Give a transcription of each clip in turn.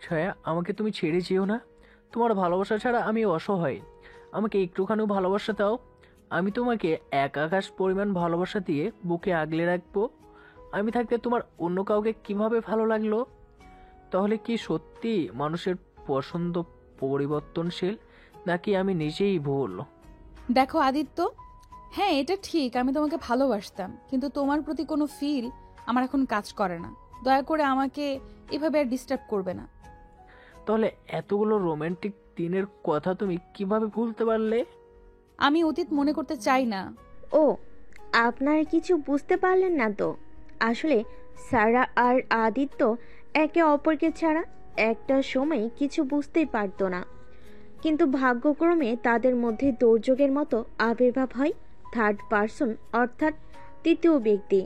ছায়া, আমাকে তুমি ছেড়ে যেও না। তোমার ভালোবাসা ছাড়া আমি অসহায়। আমাকে একটুখানিও ভালোবাসা দাও। আমি তোমাকে এক আকাশ পরিমাণ ভালোবাসা দিয়ে বুকে আগলে রাখবো। আমি থাকতে তোমার অন্য কাউকে কিভাবে ভালো লাগলো? তাহলে কি সত্যি মানুষের পছন্দ পরিবর্তনশীল, নাকি আমি নিজেই ভুল? দেখো আদিত্য, হ্যাঁ এটা ঠিক, আমি তোমাকে ভালোবাসতাম, কিন্তু তোমার প্রতি কোনো ফিল আমার এখন কাজ করে না। দয়া করে আমাকে এভাবে আর ডিস্টার্ব করবে না। তাহলে এতগুলো রোমান্টিক দিনের কথা তুমি কিভাবে ভুলতে পারলে? আমি অতীত মনে করতে চাই না। ও, আপনারা কিছু বুঝতে পারলেন না তো? আসলে সারা আর আদিত্য একে অপরকে ছাড়া একটা সময় কিছু বুঝতেই পারতো না, কিন্তু ভাগ্যক্রমে তাদের মধ্যে দুর্যোগের মতো আবির্ভাব হয় থার্ড পারসন, অর্থাৎ তৃতীয় ব্যক্তি।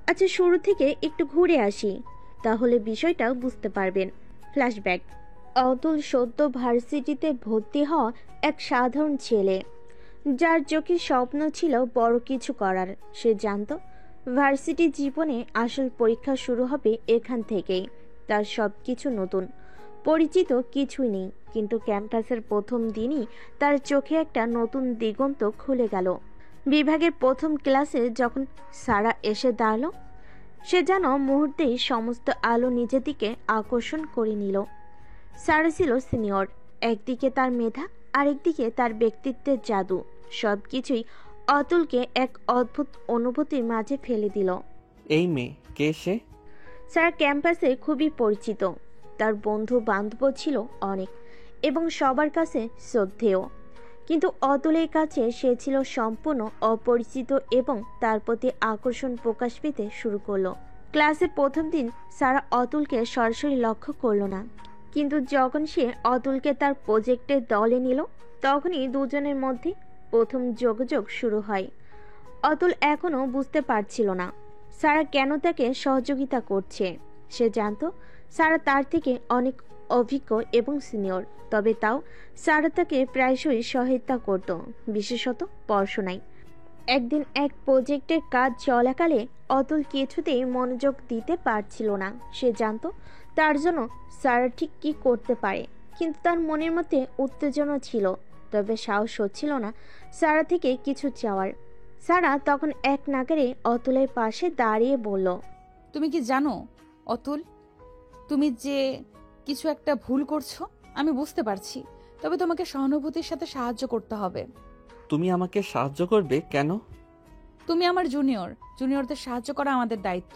আচ্ছা, শুরু থেকে একটু ঘুরে আসি, তাহলে বিষয়টা বুঝতে পারবেন। ফ্ল্যাশব্যাক। অতুল সদ্য ভার্সিটিতে ভর্তি হওয়া এক সাধারণ ছেলে, যার চোখে স্বপ্ন ছিল বড় কিছু করার। সে জানতো ভার্সিটি জীবনে আসল পরীক্ষা শুরু হবে এখান থেকেই। তার সব কিছু নতুন, পরিচিত কিছুই নেই, কিন্তু ক্যাম্পাসের প্রথম দিনই তার চোখে একটা নতুন দিগন্ত খুলে গেল। বিভাগের প্রথম ক্লাসে যখন সারা এসে দাঁড়ালো, সে যেন মুহূর্তেই সমস্ত আলো নিজের দিকে আকর্ষণ করে নিল। সারা ছিল সিনিয়র, একদিকে তার মেধা, আরেকদিকে তার ব্যক্তিত্বের জাদু। সবকিছুই অতুলকে এক অদ্ভুত অনুভূতির মাঝে ফেলে দিল। এই মেয়ে কে সে? স্যার ক্যাম্পাসে খুবই পরিচিত, তার বন্ধু বান্ধব ছিল অনেক এবং সবার কাছে শ্রদ্ধেয়, কিন্তু অতুলের কাছে সে ছিল সম্পূর্ণ অপরিচিত এবং তার প্রতি আকর্ষণ প্রকাশ পেতে শুরু করলো। ক্লাসে প্রথম দিন সারা অতুলকে সরাসরি লক্ষ্য করলো না, কিন্তু যখন সে অতুলকে তার প্রজেক্টের দলে নিল, তখনই দুজনের মধ্যে প্রথম যোগাযোগ শুরু হয়। অতুল এখনও বুঝতে পারছিল না সারা কেন তাকে সহযোগিতা করছে। সে জানতো সারা তার থেকে অনেক অভিজ্ঞ এবং সিনিয়র, তবে তাও সারা তাকে প্রায়শই সহায়তা করত, বিশেষত পড়াশোনায়। একদিন এক প্রজেক্টের কাজ চলাকালে অতুল কিছুতেই মনোযোগ দিতে পারছিল না। সে জানতো তার জন্য সারা ঠিক কী করতে পারে, কিন্তু তার মনের মধ্যে উত্তেজনা ছিল, তবে সাহস হচ্ছিল না সারা থেকে কিছু চাওয়ার। সারা তখন এক নাগারে অতুলের পাশে দাঁড়িয়ে বলল, তুমি কি জানো অতুল, তুমি যে কিছু একটা ভুল করছো আমি বুঝতে পারছি, তবে তোমাকে সহানুভূতির সাথে সাহায্য করতে হবে। তুমি আমাকে সাহায্য করবে কেন? তুমি আমার জুনিয়র, জুনিয়রদের সাহায্য করা আমাদের দায়িত্ব,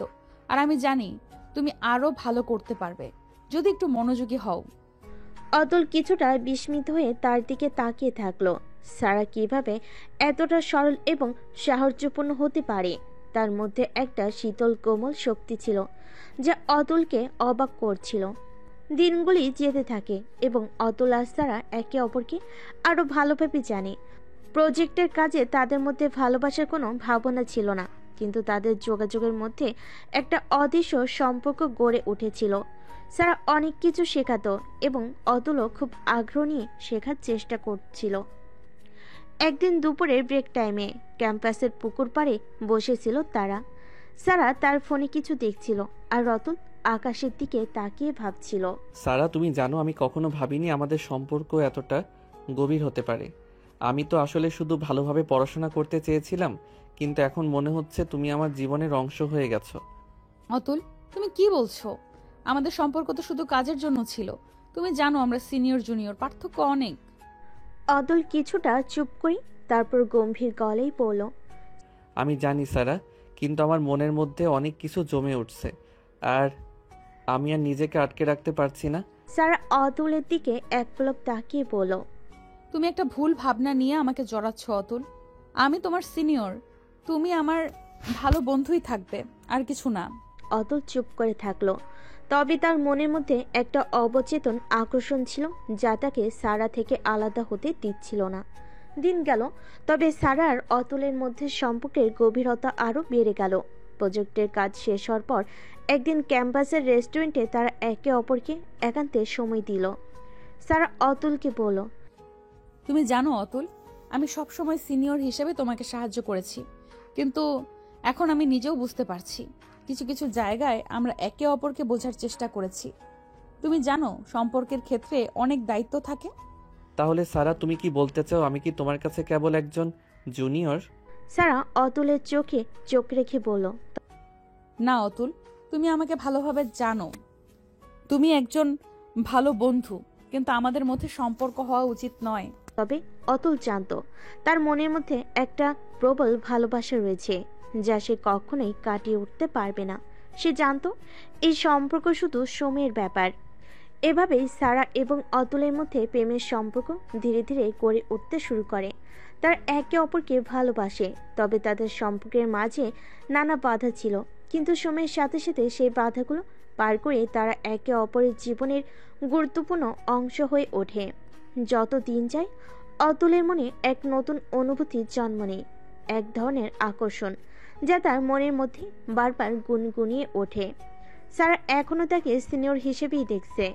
আর আমি জানি তুমি আরো ভালো করতে পারবে যদি একটু মনোযোগী হও। অতুল কিছুটা বিস্মিত হয়ে তার দিকে তাকিয়ে থাকলো। সারা কিভাবে এতটা সরল এবং সাহায্যপূর্ণ হতে পারে? তার মধ্যে একটা শীতল কোমল শক্তি ছিল যা অতুলকে অবাক করছিল। দিনগুলি যেতে থাকে এবং অতুল আর সারা একে অপরকে আরো ভালোভাবে জানে। প্রজেক্টের কাজে তাদের মধ্যে ভালোবাসার কোনো ভাবনা ছিল না, কিন্তু তাদের যোগাযোগের মধ্যে একটা অদৃশ্য সম্পর্ক গড়ে উঠেছিল। সারা অনেক কিছু শেখাতো এবং অতুলও খুব আগ্রহ নিয়ে শেখার চেষ্টা করছিল। একদিন দুপুরের ব্রেক টাইমে ক্যাম্পাসের পুকুর পাড়ে বসেছিল তারা। সারা তার ফোনে কিছু দেখছিল আর অতুল আকাশের দিকে তাকিয়ে ভাবছিল। সারা, তুমি জানো আমি কখনো ভাবিনি আমাদের সম্পর্ক এতটা গভীর হতে পারে। আমি তো আসলে শুধু ভালোভাবে পড়াশোনা করতে চেয়েছিলাম, কিন্তু এখন মনে হচ্ছে তুমি আমার জীবনের অংশ হয়ে গেছো। অতুল, তুমি কি বলছো? আমাদের সম্পর্ক তো শুধু কাজের জন্য ছিল। তুমি জানো আমরা সিনিয়র জুনিয়র, পার্থক্য অনেক। অতুল কিছুটা চুপ করে তারপর গম্ভীর গলায় বলল, আমি জানি সারা, কিন্তু আমার মনের মধ্যে অনেক কিছু জমে উঠছে, আর আমি আর নিজেকে আটকে রাখতে পারছি না। সারা অতুলের দিকে এক পলক তাকিয়ে বলল, তুমি একটা ভুল ভাবনা নিয়ে আমাকে জড়াচ্ছ অতুল। আমি তোমার সিনিয়র, তুমি আমার ভালো বন্ধুই থাকবে, আর কিছু না। অতুল চুপ করে থাকলো, তবে তার মনের মধ্যে একটা অবচেতন আকর্ষণ ছিল যা তাকে সারা থেকে আলাদা হতে দিচ্ছিল না। দিন গেল, তবে সারা আর অতুলের মধ্যে সম্পর্কের গভীরতা আরও বেড়ে গেল। প্রজেক্টের কাজ শেষ হওয়ার পর একদিন ক্যাম্পাসের রেস্টুরেন্টে তারা একে অপরকে একান্তে সময় দিল। সারা অতুলকে বলল, তুমি জানো অতুল, আমি সবসময় সিনিয়র হিসেবে তোমাকে সাহায্য করেছি, কিন্তু এখন আমি নিজেও বুঝতে পারছি কিছু কিছু জায়গায় আমরা একে অপরকে বোঝার চেষ্টা করেছি, তুমি জানো সম্পর্কের ক্ষেত্রে অনেক দায়িত্ব থাকে। তাহলে সারা, তুমি কি বলতে চাও আমি কি তোমার কাছে কেবল একজন জুনিয়র? সারা অতুলের চোখে চোখ রেখে বলল, না অতুল, তুমি আমাকে ভালোভাবে জানো। তুমি একজন ভালো বন্ধু, কিন্তু আমাদের মধ্যে সম্পর্ক হওয়া উচিত নয়। তবে অতুল জানত তার মনের মধ্যে একটা প্রবল ভালোবাসা রয়েছে, যা সে কখনোই কাটিয়ে উঠতে পারবে না। সে জানত এই সম্পর্ক শুধু সময়ের ব্যাপার। এভাবেই সারা এবং অতুলের মধ্যে প্রেমের সম্পর্ক ধীরে ধীরে গড়ে উঠতে শুরু করে। তারা একে অপরকে ভালোবাসে, তবে তাদের সম্পর্কের মাঝে নানা বাধা ছিল, কিন্তু সময়ের সাথে সাথে সেই বাধাগুলো পার করে তারা একে অপরের জীবনের গুরুত্বপূর্ণ অংশ হয়ে ওঠে। যত দিন যায়, অতুলের মনে এক নতুন অনুভূতির জন্ম নেয়, এক ধরনের আকর্ষণ যা তার মনের মধ্যে বারবার গুনগুনিয়ে ওঠে। সারা এখনও তাকে সিনিয়র হিসেবেই দেখছে,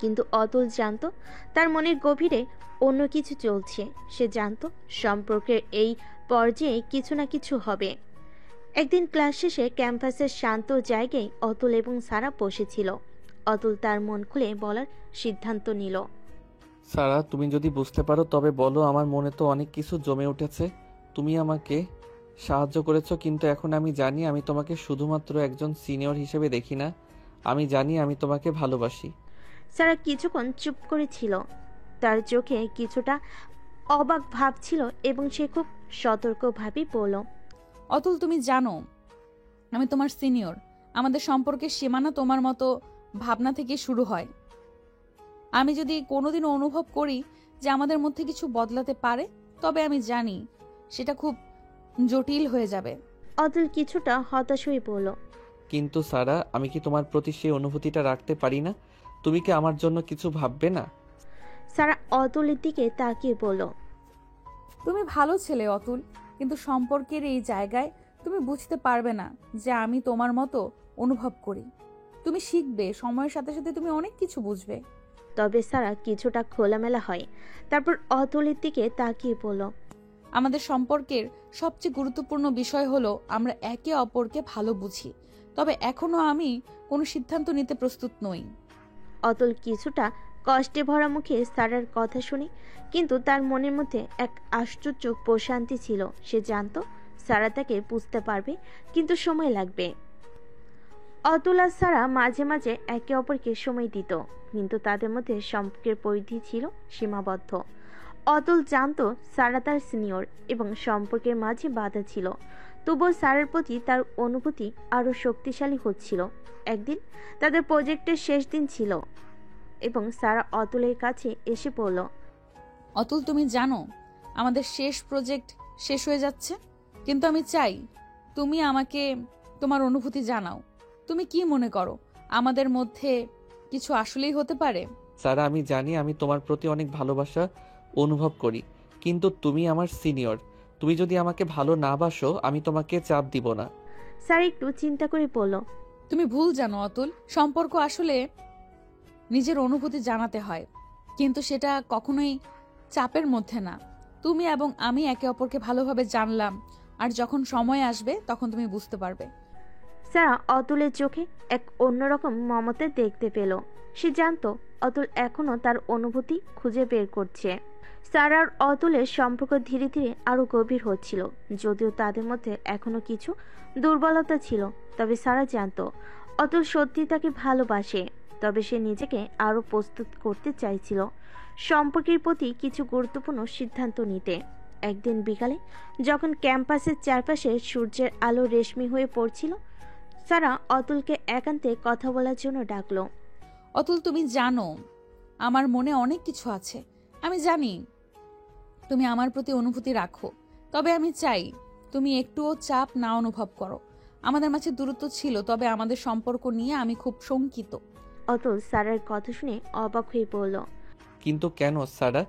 কিন্তু অতুল জানত তার মনের গভীরে অন্য কিছু চলছে। সে জানত সম্পর্কের এই পর্যায়ে কিছু না কিছু হবে। একদিন ক্লাস শেষে ক্যাম্পাসের শান্ত জায়গায় অতুল এবং সারা বসেছিল। অতুল তার মন খুলে বলার সিদ্ধান্ত নিল। সারা, তুমি যদি বুঝতে পারো তবে বলো। আমার মনে তো অনেক কিছু জমে উঠেছে। তুমি আমাকে সাহায্য করেছো, কিন্তু এখন আমি জানি আমি তোমাকে শুধুমাত্র একজন সিনিয়র হিসেবে দেখি না। আমি জানি আমি তোমাকে ভালোবাসি। সারা কিছুক্ষণ চুপ করেছিল, তার চোখে কিছুটা অবাক ভাব ছিল এবং সে খুব সতর্কভাবেই বলল, অতুল, তুমি জানো আমি তোমার সিনিয়র। আমাদের সম্পর্কের সীমানা তোমার মতো ভাবনা থেকে শুরু হয়। আমি যদি কোনোদিনও অনুভব করি যে আমাদের মধ্যে কিছু বদলাতে পারে, তবে আমি জানি সেটা খুব জটিল হয়ে যাবে। অতুল কিছুটা হতাশ হয়ে বলল, কিন্তু সারা, আমি কি তোমার প্রতি সেই অনুভূতিটা রাখতে পারি না? তুমি কি আমার জন্য কিছু ভাববে না? সারা অতুলের দিকে তাকিয়ে বলল, তুমি ভালো ছেলে অতুল, কিন্তু সম্পর্কের এই জায়গায় তুমি বুঝতে পারবে না যে আমি তোমার মতো অনুভব করি। তুমি শিখবে, সময়ের সাথে সাথে তুমি অনেক কিছু বুঝবে। তবে সারা কিছুটা খোলামেলা হয়। তারপর অতুলের দিকে তাকিয়ে বলল, আমাদের সম্পর্কের সবচেয়ে গুরুত্বপূর্ণ বিষয় হলো আমরা একে অপরকে ভালো বুঝি। তবে এখনো আমি কোনো সিদ্ধান্ত নিতে প্রস্তুত নই। অতুল কিছুটা কষ্টে ভরা মুখে সারার কথা শুনে, কিন্তু তার মনের মধ্যে এক আশ্চর্য প্রশান্তি ছিল। সে জানত সারা তাকে বুঝতে পারবে, কিন্তু সময় লাগবে। অতুল আর সারা মাঝে মাঝে একে অপরকে সময় দিত, কিন্তু তাদের মধ্যে সম্পর্কের পরিধি ছিল সীমাবদ্ধ। অতুল জানত সারা তার সিনিয়র এবং সম্পর্কের মাঝে বাধা ছিল, তবুও সারার প্রতি তার অনুভূতি আরও শক্তিশালী হচ্ছিল। একদিন তাদের প্রজেক্টের শেষ দিন ছিল এবং সারা অতুলের কাছে এসে বলল, অতুল, তুমি জানো আমাদের শেষ প্রজেক্ট শেষ হয়ে যাচ্ছে, কিন্তু আমি চাই তুমি আমাকে তোমার অনুভূতি জানাও। তুমি কি মনে করো আমাদের মধ্যে কিছু আসলেই হতে পারে? সারা, আমি জানি আমি তোমার প্রতি অনেক ভালোবাসা অনুভব করি, কিন্তু তুমি আমার সিনিয়র। তুমি যদি আমাকে ভালো না বাসো, আমি তোমাকে চাপ দিব না। সারা একটু চিন্তা করে বলল, তুমি ভুল জানো অতুল, সম্পর্ক আসলে নিজের অনুভূতি জানাতে হয়, কিন্তু সেটা কখনোই চাপের মধ্যে না। তুমি এবং আমি একে অপরকে ভালোভাবে জানলাম, আর যখন সময় আসবে তখন তুমি বুঝতে পারবে। সারা অতুলের চোখে এক অন্যরকম মমতা দেখতে পেল। সে জানত অতুল এখনো তার অনুভূতি খুঁজে বের করছে। সারা আর অতুলের সম্পর্ক ধীরে ধীরে আরো গভীর হচ্ছিল, যদিও তাদের মধ্যে এখনো কিছু দুর্বলতা ছিল। তবে সারা জানত অতুল সত্যি তাকে ভালোবাসে, তবে সে নিজেকে আরো প্রস্তুত করতে চাইছিল সম্পর্কের প্রতি কিছু গুরুত্বপূর্ণ সিদ্ধান্ত নিতে। একদিন বিকালে যখন ক্যাম্পাসের চারপাশে সূর্যের আলো রেশমি হয়ে পড়ছিল, সারা অতুলকে একান্তে কথা বলার জন্য ডাকলো। অতুল, তুমি জানো আমার মনে অনেক কিছু আছে। আমি জানি তুমি আমার প্রতি অনুভূতি রাখো, তবে আমি চাই তুমি একটুও চাপ না অনুভব করো। আমাদের মাঝে দূরত্ব ছিল, তবে আমাদের সম্পর্ক নিয়ে আমি খুব শঙ্কিত। অতুল সারার কথা শুনে অবাক হয়ে বলল, কিন্তু কেন সারা?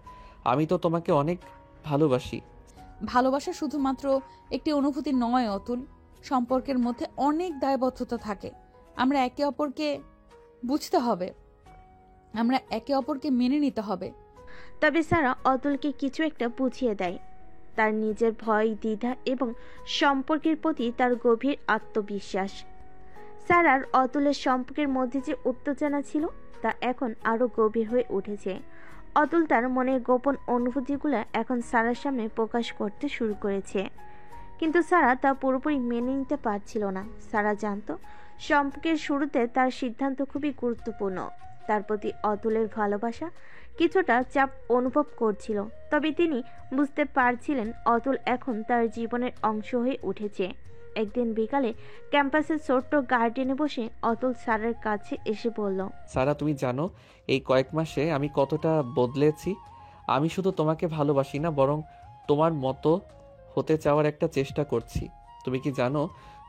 আমি তো তোমাকে অনেক ভালোবাসি। ভালোবাসা শুধুমাত্র একটি অনুভূতি নয় অতুল, সম্পর্কের মধ্যে অনেক দায়বদ্ধতা থাকে। আমরা একে অপরকে বুঝতে হবে, আমরা একে অপরকে মেনে নিতে হবে। তবে সারা অতুলকে কিছু একটা বুঝিয়ে দেয়। তার নিজের ভয়, দ্বিধা এবং সম্পর্কের প্রতি তার গভীর আত্মবিশ্বাস। সারা আর অতুলের সম্পর্কের মধ্যে যে উত্তেজনা ছিল তা এখন আরো গভীর হয়ে উঠেছে। অতুল তার মনের গোপন অনুভূতিগুলো এখন সারার সামনে প্রকাশ করতে শুরু করেছে, কিন্তু সারা তা পুরোপুরি মেনে নিতে পারছিল না। সারা জানতো সম্পর্কের শুরুতে তার সিদ্ধান্ত খুবই গুরুত্বপূর্ণ। তার প্রতি অতুলের ভালোবাসা কিছুটা চাপ অনুভব করছিল, তবে তিনি বুঝতে পারছিলেন অতুল এখন তার জীবনের অংশ হয়ে উঠেছে। একদিন বিকালে ক্যাম্পাসের ছোট্ট গার্ডেনে বসে অতুল সারার কাছে এসে বলল, সারা, তুমি জানো এই কয়েক মাসে আমি কতটা বদলেছি। আমি শুধু তোমাকে ভালোবাসি না, বরং তোমার মতো হতে চাওয়ার একটা চেষ্টা করছি। তুমি কি জানো,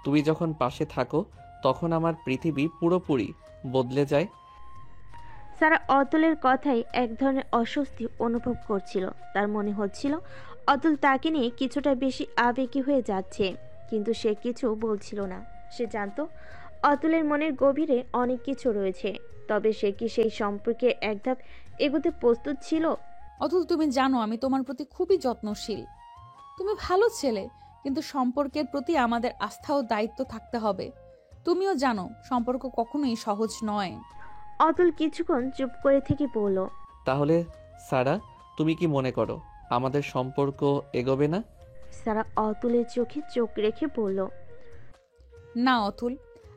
তুমি যখন পাশে থাকো তখন আমার পৃথিবী পুরোপুরি বদলে যায়। সারা অতুলের কথাই এক ধরনের অস্বস্তি অনুভব করছিল। তার মনে হচ্ছিল অতুল তাকে নিয়ে কিছুটা বেশি আবেগী হয়ে যাচ্ছে, কিন্তু সে কিছু বলছিল না। সে জানতো অতুলের মনের গভীরে অনেক কিছু রয়েছে, তবে সে কি সেই সম্পর্কে এক ধাপ এগোতে প্রস্তুত ছিল? অতুল, তুমি জানো আমি তোমার প্রতি খুবই যত্নশীল। তুমি ভালো ছেলে, কিন্তু সম্পর্কের প্রতি আমাদের আস্থা ও দায়িত্ব থাকতে হবে। তুমিও জানো সম্পর্ক কখনোই সহজ নয়। অতুল কিছুক্ষণ চুপ করে থেকে বলল, তাহলে সারা, তুমি কি মনে করো আমাদের সম্পর্ক এগোবে না? সারা অতুলের চোখে চোখ রেখে বলল, না অতুল,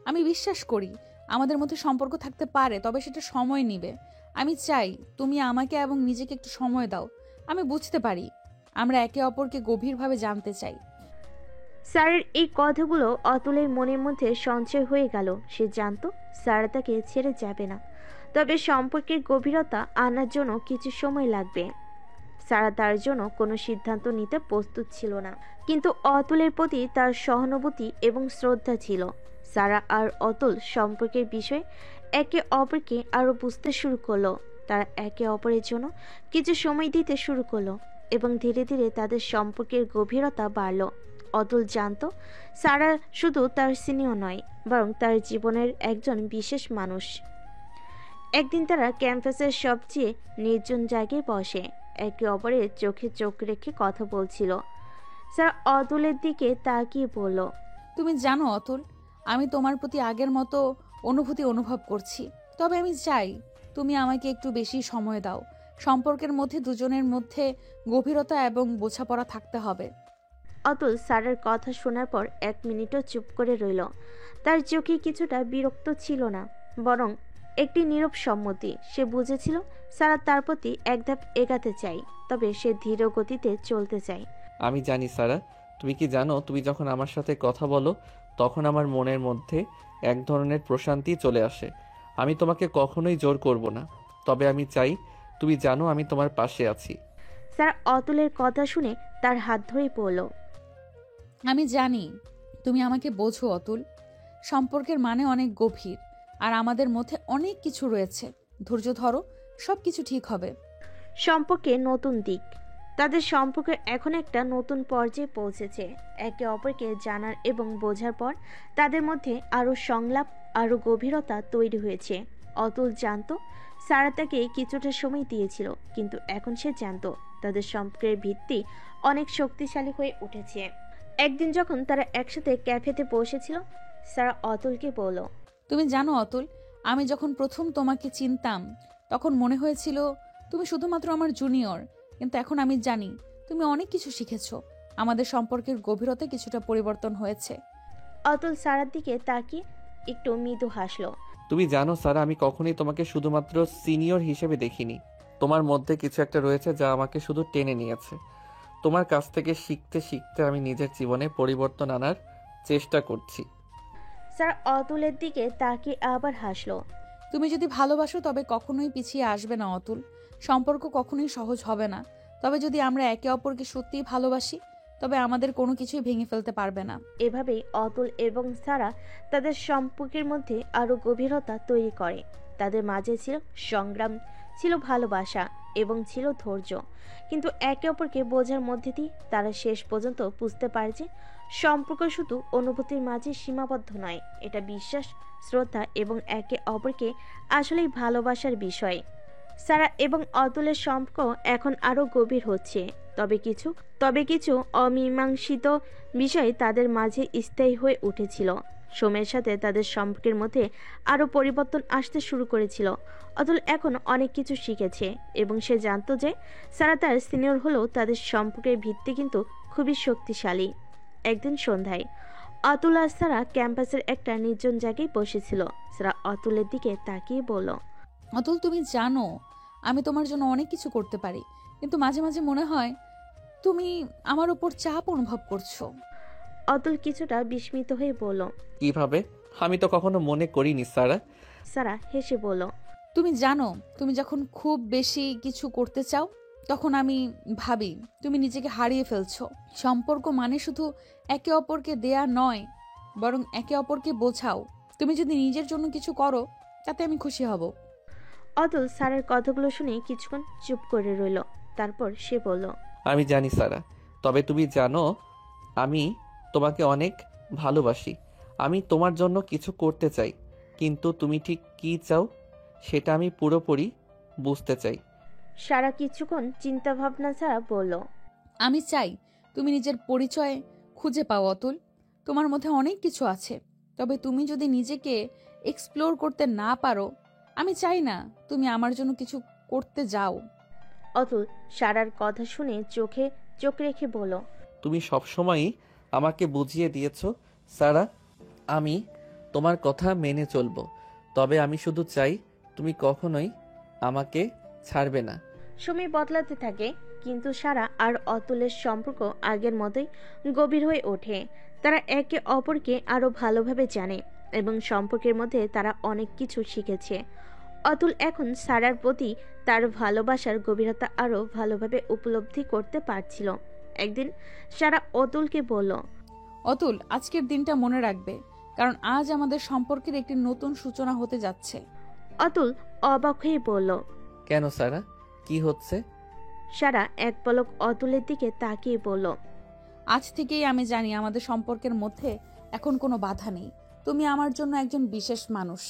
আমি বিশ্বাস করি আমাদের মধ্যে সম্পর্ক থাকতে পারে, তবে সেটা সময় নেবে। আমি চাই তুমি আমাকে এবং নিজেকে একটু সময় দাও। আমি বুঝতে পারি আমরা একে অপরকে গভীরভাবে জানতে চাই। স্যারের এই কথাগুলো অতুলের মনের মধ্যে সঞ্চয় হয়ে গেল। সে জানতো সারা তাকে ছেড়ে যাবে না, তবে সম্পর্কের গভীরতা আনার জন্য কিছু সময় লাগবে। সারা তার জন্য কোনো সিদ্ধান্ত নিতে প্রস্তুত ছিল না, কিন্তু অতুলের প্রতি তার সহানুভূতি এবং শ্রদ্ধা ছিল। সারা আর অতুল সম্পর্কের বিষয়ে একে অপরকে আরো বুঝতে শুরু করলো। তারা একে অপরের জন্য কিছু সময় দিতে শুরু করলো এবং ধীরে ধীরে তাদের সম্পর্কের গভীরতা বাড়ল। অতুল জানতো সারা শুধু তার সিনিয়র নয়, বরং তার জীবনের একজন বিশেষ মানুষ। একদিন তারা ক্যাম্পাসের সবচেয়ে নির্জন জায়গায় বসে একে অপরের চোখে চোখ রেখে কথা বলছিল। স্যার অতুলের দিকে তাকিয়ে বলল, তুমি জানো অতুল, আমি তোমার প্রতি আগের মতো অনুভূতি অনুভব করছি, তবে আমি চাই তুমি আমাকে একটু বেশি সময় দাও। সম্পর্কের মধ্যে দুজনের মধ্যে গভীরতা এবং বোঝাপড়া থাকতে হবে। অতুল স্যারের কথা শোনার পর 1 মিনিটও চুপ করে রইল। তার চোখে কিছুটা বিরক্ত ছিল না, বরং একটি নীরব সম্মতি। সে বুঝেছিল সারা তার প্রতি এক ধাপ এগাতে চাই, তবে সে ধীর গতিতে চলতে চায়। আমি জানি সারা, তুমি কি জানো, তুমি যখন আমার সাথে কথা বলো তখন আমার মনের মধ্যে এক ধরনের প্রশান্তি চলে আসে। আমি তোমাকে কখনোই জোর করব না, তবে আমি চাই তুমি জানো আমি তোমার পাশে আছি। স্যার অতুলের কথা শুনে তার হাত ধরে পড়ল। আমি জানি তুমি আমাকে বোঝো অতুল। সম্পর্কের মানে অনেক গভীর, আর আমাদের মধ্যে অনেক কিছু রয়েছে। ধৈর্য ধরো, সব কিছু ঠিক হবে। সম্পর্কে নতুন দিক। তাদের সম্পর্ক এখন একটা নতুন পর্যায়ে পৌঁছেছে। একে অপরকে জানার এবং বোঝার পর তাদের মধ্যে আরও সংলাপ, আরও গভীরতা তৈরি হয়েছে। অতুল জানতো সারা তাকে কিছুটা সময় দিয়েছিল, কিন্তু এখন সে জানতো তাদের সম্পর্কের ভিত্তি অনেক শক্তিশালী হয়ে উঠেছে। একদিন যখন তারা একসাথে ক্যাফেতে বসেছিল, সারা অতুলকে বলল, তুমি জানো অতুল, আমি যখন প্রথম তোমাকে চিনতাম তখন মনে হয়েছিল তুমি শুধুমাত্র আমার জুনিয়র, কিন্তু এখন আমি জানি তুমি অনেক কিছু শিখেছো। আমাদের সম্পর্কের গভীরতা কিছুটা পরিবর্তন হয়েছে। অতুল সারার দিকে তাকিয়ে একটু মৃদু হাসলো। তুমি জানো সারা, আমি কখনোই তোমাকে শুধুমাত্র সিনিয়র হিসেবে দেখিনি। তোমার মধ্যে কিছু একটা রয়েছে যা আমাকে শুধু টেনে নিয়েছে। তোমার কাছ থেকে শিখতে শিখতে আমি নিজের জীবনে পরিবর্তন আনার চেষ্টা করছি। স্যার অতুলের দিকে তাকিয়ে আবার হাসলো। তুমি যদি ভালোবাসো তবে কখনোই পিছিয়ে আসবে না অতুল। সম্পর্ক কখনোই সহজ হবে না, তবে যদি আমরা একে অপরকে সত্যিই ভালোবাসি তবে আমাদের কোনো কিছুই ভেঙে ফেলতে পারবে না। এভাবেই অতুল এবং সারা তাদের সম্পর্কের মধ্যে আরো গভীরতা তৈরি করে। তাদের মাঝে ছিল সংগ্রাম, ছিল ভালোবাসা এবং ছিল ধৈর্য। কিন্তু একে অপরকে বোঝার মধ্যে দিয়ে তারা শেষ পর্যন্ত বুঝতে পারে যে সম্পর্ক শুধু অনুভূতির মাঝে সীমাবদ্ধ নয়, এটা বিশ্বাস, শ্রদ্ধা এবং একে অপরকে আসলেই ভালোবাসার বিষয়। সারা এবং অতুলের সম্পর্ক এখন আরো গভীর হচ্ছে, তবে কিছু অমীমাংসিত বিষয় তাদের মাঝে স্থায়ী হয়ে উঠেছিল। সময়ের সাথে তাদের সম্পর্কের মধ্যে আরও পরিবর্তন আসতে শুরু করেছিল। অতুল এখন অনেক কিছু শিখেছে এবং সে জানতো যে সারা তার সিনিয়র হলেও তাদের সম্পর্কের ভিত্তি কিন্তু খুবই শক্তিশালী। একদিন সন্ধ্যায় অতুল আর সারা ক্যাম্পাসের একটা নির্জন জায়গায় বসেছিল। সারা অতুলের দিকে তাকিয়ে বলল, অতুল, তুমি জানো আমি তোমার জন্য অনেক কিছু করতে পারি, কিন্তু মাঝে মাঝে মনে হয় তুমি আমার উপর চাপ অনুভব করছো। অতুল কিছুটা বিস্মিত হয়ে বলল, কিভাবে? আমি তো কখনো মনে করিনি সারা। সারা হেসে বলল, তুমি জানো তুমি যখন খুব বেশি কিছু করতে চাও তখন আমি ভাবি তুমি নিজেকে হারিয়ে ফেলছো। সম্পর্ক মানে শুধু একে অপরকে দেয়া নয়, বরং একে অপরকে বোঝাও। তুমি যদি নিজের জন্য কিছু করো তাতে আমি খুশি হব। অতুল স্যারের কথাগুলো শুনে কিছুক্ষণ চুপ করে রইল। তারপর সে বলল, আমি জানি সারা, তবে তুমি জানো আমি তোমাকে অনেক ভালোবাসি। আমি তোমার জন্য কিছু করতে চাই, কিন্তু তুমি ঠিক কী চাও সেটা আমি পুরোপুরি বুঝতে চাই। সারা কিছুক্ষণ চিন্তা ভাবনা ছাড়া বলল, আমি চাই তুমি নিজের পরিচয় খুঁজে পাও অতুল। তোমার মধ্যে অনেক কিছু আছে, তবে তুমি যদি নিজেকে এক্সপ্লোর করতে না পারো, আমি চাই না তুমি আমার জন্য কিছু করতে যাও। অতুল সারার কথা শুনে চোখে চোখ রেখে বলল, তুমি সবসময়ই আমাকে বুঝিয়ে দিয়েছ সারা, আমি তোমার কথা মেনে চলবো। তবে আমি শুধু চাই তুমি কখনোই আমাকে ছাড়বে না। সময় বদলাতে থাকে, কিন্তু সারা আর অতুলের সম্পর্ক আগের মতোই গভীর হয়ে ওঠে। তারা একে অপরকে আরো ভালোভাবে জানে এবং সম্পর্কের মধ্যে তারা অনেক কিছু শিখেছে। অতুল এখন সারার প্রতি তার ভালোবাসার গভীরতা আরো ভালোভাবে উপলব্ধি করতে পারছিল। একদিন সারা অতুলকে বলল, অতুল, আজকের দিনটা মনে রাখবে, কারণ আজ আমাদের সম্পর্কের একটি নতুন সূচনা হতে যাচ্ছে। অতুল অবাক হয়ে বলল, কেন সারা, কি হচ্ছে? সারা এক পলক অতুলের দিকে তাকিয়ে বলল, আজ থেকেই আমি জানি আমাদের সম্পর্কের মধ্যে এখন কোনো বাধা নেই। তুমি আমার জন্য একজন বিশেষ মানুষ,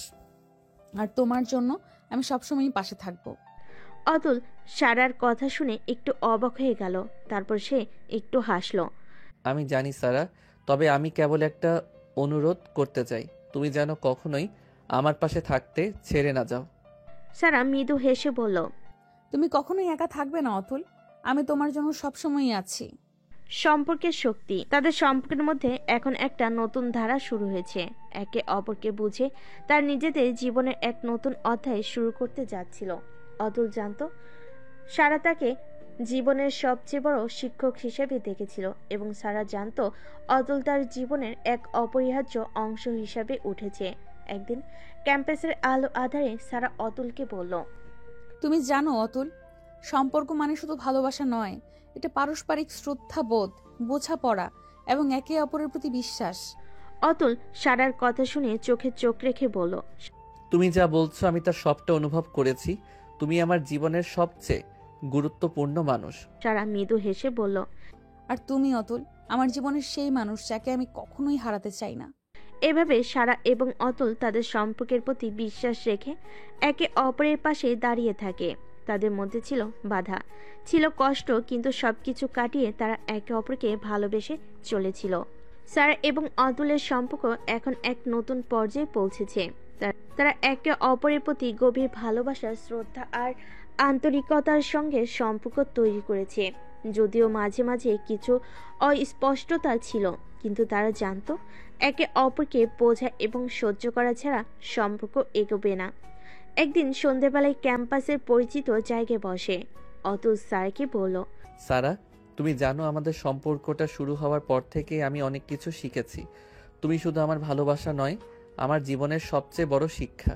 আর তোমার জন্য আমি সবসময়ই পাশে থাকবো। অতুল সারার কথা শুনে একটু অবাক হয়ে গেল। তারপর সে একটু হাসল। আমি জানি সারা, তবে আমি কেবল একটা অনুরোধ করতে চাই, তুমি যেন কখনোই আমার পাশে থাকতে ছেড়ে না যাও। সারা মৃদু হেসে বলল, তুমি কখনোই একা থাকবে না অতুল, আমি তোমার জন্য সবসময়ই আছি। সম্পর্কের শক্তি। তাদের সম্পর্কের মধ্যে এখন একটা নতুন ধারা শুরু হয়েছে। একে অপরকে বুঝে তার নিজেদের জীবনের এক নতুন অধ্যায় শুরু করতে যাচ্ছিল। অতুল জানতো সারা তাকে জীবনের সবচেয়ে বড় শিক্ষক হিসেবে দেখেছিল এবং সারা জানতো অতুল তার জীবনের এক অপরিহার্য অংশ হিসাবে উঠেছে। একদিন ক্যাম্পাসের আলো আধারে সারা অতুলকে বলল, তুমি জানো অতুল, সম্পর্ক মানে শুধু ভালোবাসা নয়, এটা পারস্পরিক শ্রদ্ধাবোধ, বোঝাপড়া এবং একে অপরের প্রতি বিশ্বাস। অতুল সারার কথা শুনে চোখে চোখ রেখে বলল, তুমি যা বলছো আমি তার সবটা অনুভব করেছি। তুমি আমার জীবনের সবচেয়ে গুরুত্বপূর্ণ মানুষ। সারা মৃদু হেসে বলল, আর তুমি অতুল, আমার জীবনের সেই মানুষ যাকে আমি কখনোই হারাতে চাই না। এভাবে সারা এবং অতুল তাদের সম্পর্কের প্রতি বিশ্বাস রেখে একে অপরের পাশে দাঁড়িয়ে থাকে। তাদের মধ্যে ছিল বাধা, ছিল কষ্ট, কিন্তু সবকিছু কাটিয়ে তারা একে অপরকে ভালোবেসে চলেছিল। সারা এবং অতুলের সম্পর্ক এখন এক নতুন পর্যায়ে পৌঁছেছে। তারা একে অপরের প্রতি গভীর ভালোবাসা, শ্রদ্ধা আর আন্তরিকতার সঙ্গে সম্পর্ক তৈরি করেছে। যদিও মাঝে মাঝে কিছু অস্পষ্টতা ছিল, কিন্তু তারা জানতো একে অপরকে বোঝা এবং সহ্য করা ছাড়া সম্পর্ক এগোবে না। একদিন সন্ধেবেলায় ক্যাম্পাসের পরিচিত জায়গায় বসে অতুল স্যারকে বলল, সারা, তুমি জানো আমাদের সম্পর্কটা শুরু হওয়ার পর থেকে আমি অনেক কিছু শিখেছি। তুমি শুধু আমার ভালোবাসা নয়, আমার জীবনের সবচেয়ে বড় শিক্ষা।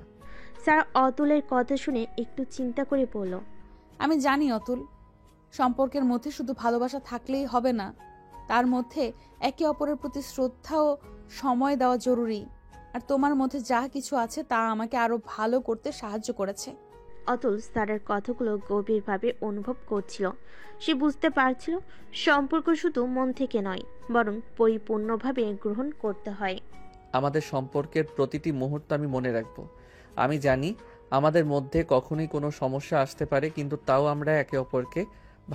স্যার অতুলের কথা শুনে একটু চিন্তা করে বলল, আমি জানি অতুল, সম্পর্কের মধ্যে শুধু ভালোবাসা থাকলেই হবে না, তার মধ্যে একে অপরের প্রতি শ্রদ্ধা ও সময় দেওয়া জরুরি। আর তোমার মধ্যে যা কিছু আছে তা আমাকে আরো ভালো করতে সাহায্য করেছে। অতুল স্যারের কথাগুলো গভীরভাবে অনুভব করছিল। সে বুঝতে পারছিল সম্পর্ক শুধু মন থেকে নয়, বরং পরিপূর্ণভাবে গ্রহণ করতে হয়। আমাদের সম্পর্কের প্রতিটি মুহূর্ত আমি মনে রাখব। আমি জানি আমাদের মধ্যে কখনোই কোনো সমস্যা আসতে পারে, কিন্তু তাও আমরা একে অপরকে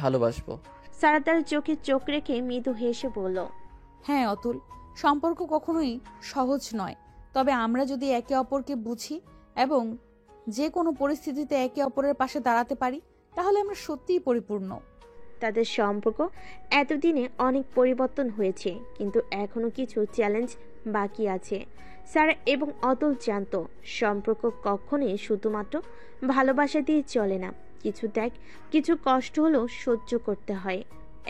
ভালোবাসবো। সারা তার চোখে চোখ রেখে মৃদু হেসে বলল, হ্যাঁ অতুল, সম্পর্ক কখনোই সহজ নয়, তবে আমরা যদি একে অপরকে বুঝি এবং যে কোনো পরিস্থিতিতে একে অপরের পাশে দাঁড়াতে পারি, তাহলে আমরা সত্যিই পরিপূর্ণ। তাদের সম্পর্ক এতদিনে অনেক পরিবর্তন হয়েছে, কিন্তু এখনো কিছু চ্যালেঞ্জ বাকি আছে। সারা এবং অতুল জানতো সম্পর্ক কখনোই শুধুমাত্র ভালোবাসা দিয়ে চলে না। কিছু কষ্ট হলেও সহ্য করতে হয়।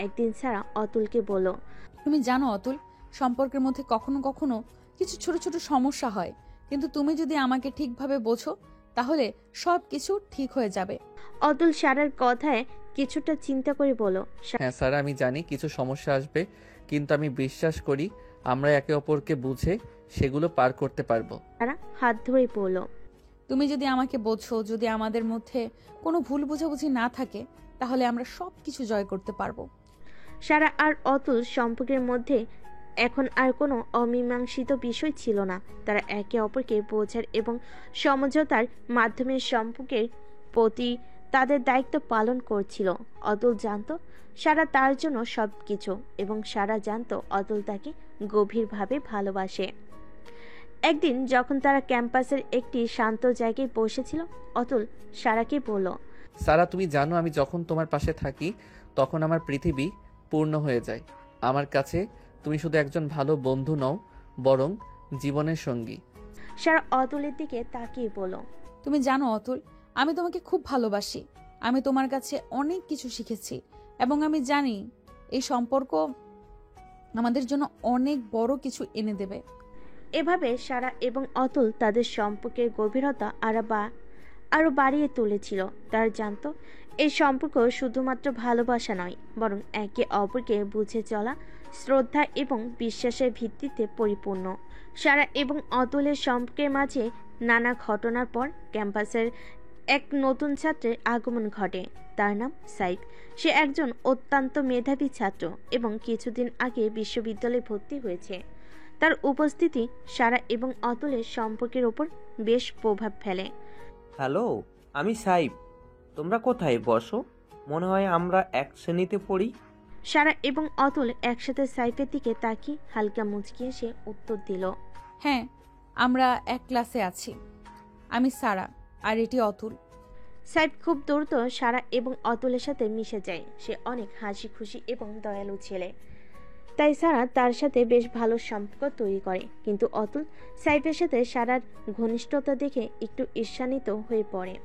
একদিন সারা অতুলকে বলল, তুমি জানো অতুল, সম্পর্কের মধ্যে কখনো কখনো কিছু ছোট ছোট সমস্যা হয়, কিন্তু তুমি যদি আমাকে ঠিকভাবে বোঝো তাহলে সব কিছু ঠিক হয়ে যাবে। অতুল সারার কথায় কিছুটা চিন্তা করে বলল, হ্যাঁ স্যার, আমি জানি কিছু সমস্যা আসবে, কিন্তু আমি বিশ্বাস করি আমরা একে অপরকে বুঝে সেগুলো পার করতে পারবো। সারা হাত ধরে বলল, তুমি যদি আমাকে বোঝো, যদি আমাদের মধ্যে কোনো ভুল বোঝাবুঝি না থাকে, তাহলে আমরা সব কিছু জয় করতে পারবো। সারা আর অতুল সম্পর্কের মধ্যে এখন আর কোনো অমীমাংসিত বিষয় ছিল না। তারা একে অপরকে বোঝার এবং সমঝোতার মাধ্যমে সম্পর্কের প্রতি তাদের দায়িত্ব পালন করছিল। অতুল জানতো সারা তার জন্য সব কিছু, এবং সারা জানতো অতুল তাকে গভীরভাবে ভালোবাসে। একদিন যখন তারা ক্যাম্পাসের একটি শান্ত জায়গায় বসেছিল, অতুল সারাকে বলল, সারা, তুমি জানো আমি যখন তোমার পাশে থাকি তখন আমার পৃথিবী পূর্ণ হয়ে যায়। আমার কাছে তুমি শুধু একজন ভালো বন্ধু নও, বরং জীবনের সঙ্গী। সারা অতুলের দিকে তাকিয়ে বলল, তুমি জানো অতুল, আমি তোমাকে খুব ভালোবাসি। আমি তোমার কাছে অনেক কিছু শিখেছি এবং আমি জানি এই সম্পর্ক আমাদের জন্য অনেক বড় কিছু এনে দেবে। এভাবে সারা এবং অতুল তাদের সম্পর্কের গভীরতা আরো বাড়িয়ে তুলেছিল। তারা জানতো এই সম্পর্ক শুধুমাত্র ভালোবাসা নয়, বরং একে অপরকে বুঝে চলা, শ্রদ্ধা এবং বিশ্বাসের ভিত্তিতে পরিপূর্ণ। সারা এবং অতুলের সম্পর্কের মাঝে নানা ঘটনার পর ক্যাম্পাসের এক নতুন ছাত্রের আগমন ঘটে। তার নাম সাইফ। সে একজন অত্যন্ত মেধাবী ছাত্র এবং কিছুদিন আগে বিশ্ববিদ্যালয়ে ভর্তি হয়েছে। তার উপস্থিতি সারা এবং অতুলের সম্পর্কের ওপর বেশ প্রভাব ফেলে। হ্যালো, আমি সাইব। তোমরা কোথায়? বসো। মনে হয় আমরা এক শ্রেণীতে পড়ি। সারা এবং অতুল একসাথে সাইফের দিকে তাকিয়ে হালকা মুচকি এসে উত্তর দিল, হ্যাঁ, আমরা এক ক্লাসে আছি। আমি সারা আর এটি অতুল। সাইফ খুব দ্রুত সারা এবং অতুলের সাথে মিশে যায়। সে অনেক হাসি খুশি এবং দয়ালু ছেলে, তাই সারা তার সাথে বেশ ভালো সম্পর্ক তৈরি করে। কিন্তু অতুল সাইফের সাথে সারার ঘনিষ্ঠতা দেখে একটু ঈর্ষান্বিত হয়ে পড়ে।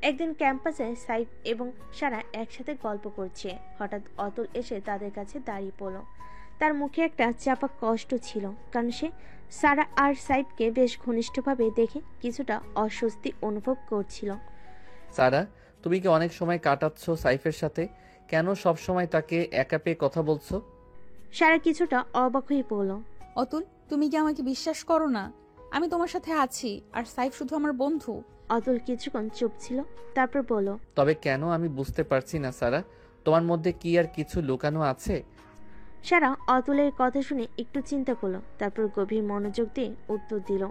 একদিন ক্যাম্পাসে সাইফ এবং সারা একসাথে গল্প করছে। হঠাৎ অতুল এসে তাদের কাছে দাঁড়িয়ে পড়ল। তার মুখে একটা চাপা কষ্ট ছিল, কারণ সে সারা আর সাইফকে বেশ ঘনিষ্ঠভাবে দেখে কিছুটা অস্বস্তি অনুভব করছিল। সারা, তুমি কি অনেক সময় কাটাচ্ছ সাইফের সাথে? কেন সব সময় তাকে একা পেয়ে কথা বলছো? সারা কিছুটা অবাক হয়ে পড়ল, অতুল, তুমি কি আমাকে বিশ্বাস করো না? আমি তোমার সাথে আছি আর সাইফ শুধু আমার বন্ধু। অতুল কিছুক্ষণ চুপ ছিল, তারপর বলল, তবে কেন আমি বুঝতে পারছি না সারা, তোমার মধ্যে কি আর কিছু লুকানো আছে? সারা অতুলের কথা শুনে একটু চিন্তা করলো, তারপর গভীর মনোযোগ দিয়ে উত্তর দিল,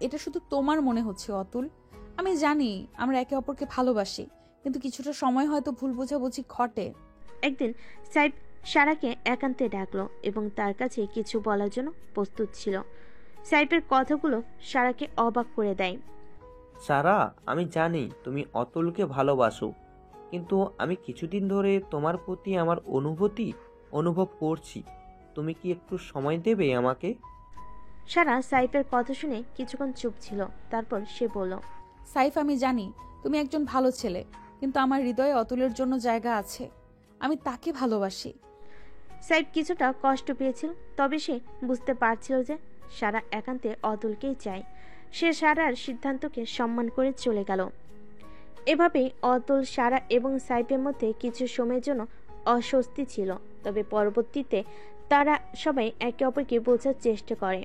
এটা শুধু তোমার মনে হচ্ছে অতুল। আমি জানি আমরা একে অপরকে ভালোবাসি, কিন্তু কিছুটা সময় হয়তো ভুল বোঝাবুঝি ঘটে। একদিন সাইফ সারাকে একান্তে ডাকলো এবং তার কাছে কিছু বলার জন্য প্রস্তুত ছিল। সাইফের কথাগুলো সারাকে অবাক করে দেয়। সারা, আমি জানি তুমি অতুলকে ভালোবাসো, কিন্তু আমি কিছুদিন ধরে তোমার প্রতি আমার অনুভব করছি। তুমি কি একটু সময় দেবে আমাকে? সারা সাইফের কথা শুনে কিছুক্ষণ চুপ ছিল, তারপর সে বলল, সাইফ, আমি জানি তুমি একজন ভালো ছেলে, কিন্তু আমার হৃদয়ে অতুলের জন্য জায়গা আছে। আমি তাকে ভালোবাসি। সাইফ কিছুটা কষ্ট পেয়েছিল, তবে সে বুঝতে পারছিল যে সারা একান্তে অতুলকেই চায়। সে সারার সিদ্ধান্তকে সম্মান করে চলে গেল। এভাবেই অতুল, সারা এবং সাইফের মধ্যে কিছু সময়ের জন্য অস্বস্তি ছিল, তবে পরবর্তীতে তারা সবাই একে অপরকে বোঝার চেষ্টা করে।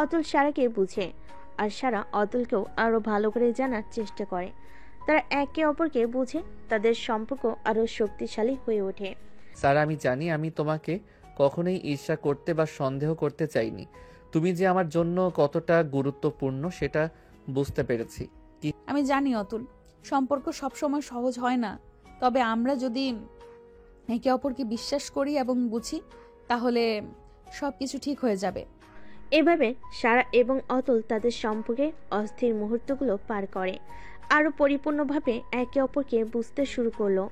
অতুল সারাকে বুঝে, আর সারা অতুলকেও আরো ভালো করে জানার চেষ্টা করে। তারা একে অপরকে বুঝে তাদের সম্পর্ক আরো শক্তিশালী হয়ে ওঠে। সারা, আমি জানি আমি তোমাকে কখনোই ঈর্ষা করতে বা সন্দেহ করতে চাইনি। তুমি যে আমার জন্য কতটা গুরুত্বপূর্ণ সেটা বুঝতে পেরেছি। আমি জানি অতুল, সম্পর্ক সবসময় সহজ হয় না, তবে আমরা যদি একে অপরকে বিশ্বাস করি এবং বুঝি, তাহলে সবকিছু ঠিক হয়ে যাবে। এভাবে সারা এবং অতুল তাদের সম্পর্কে অস্থির মুহূর্তগুলো পার করে আরও পরিপূর্ণভাবে একে অপরকে বুঝতে শুরু করলো।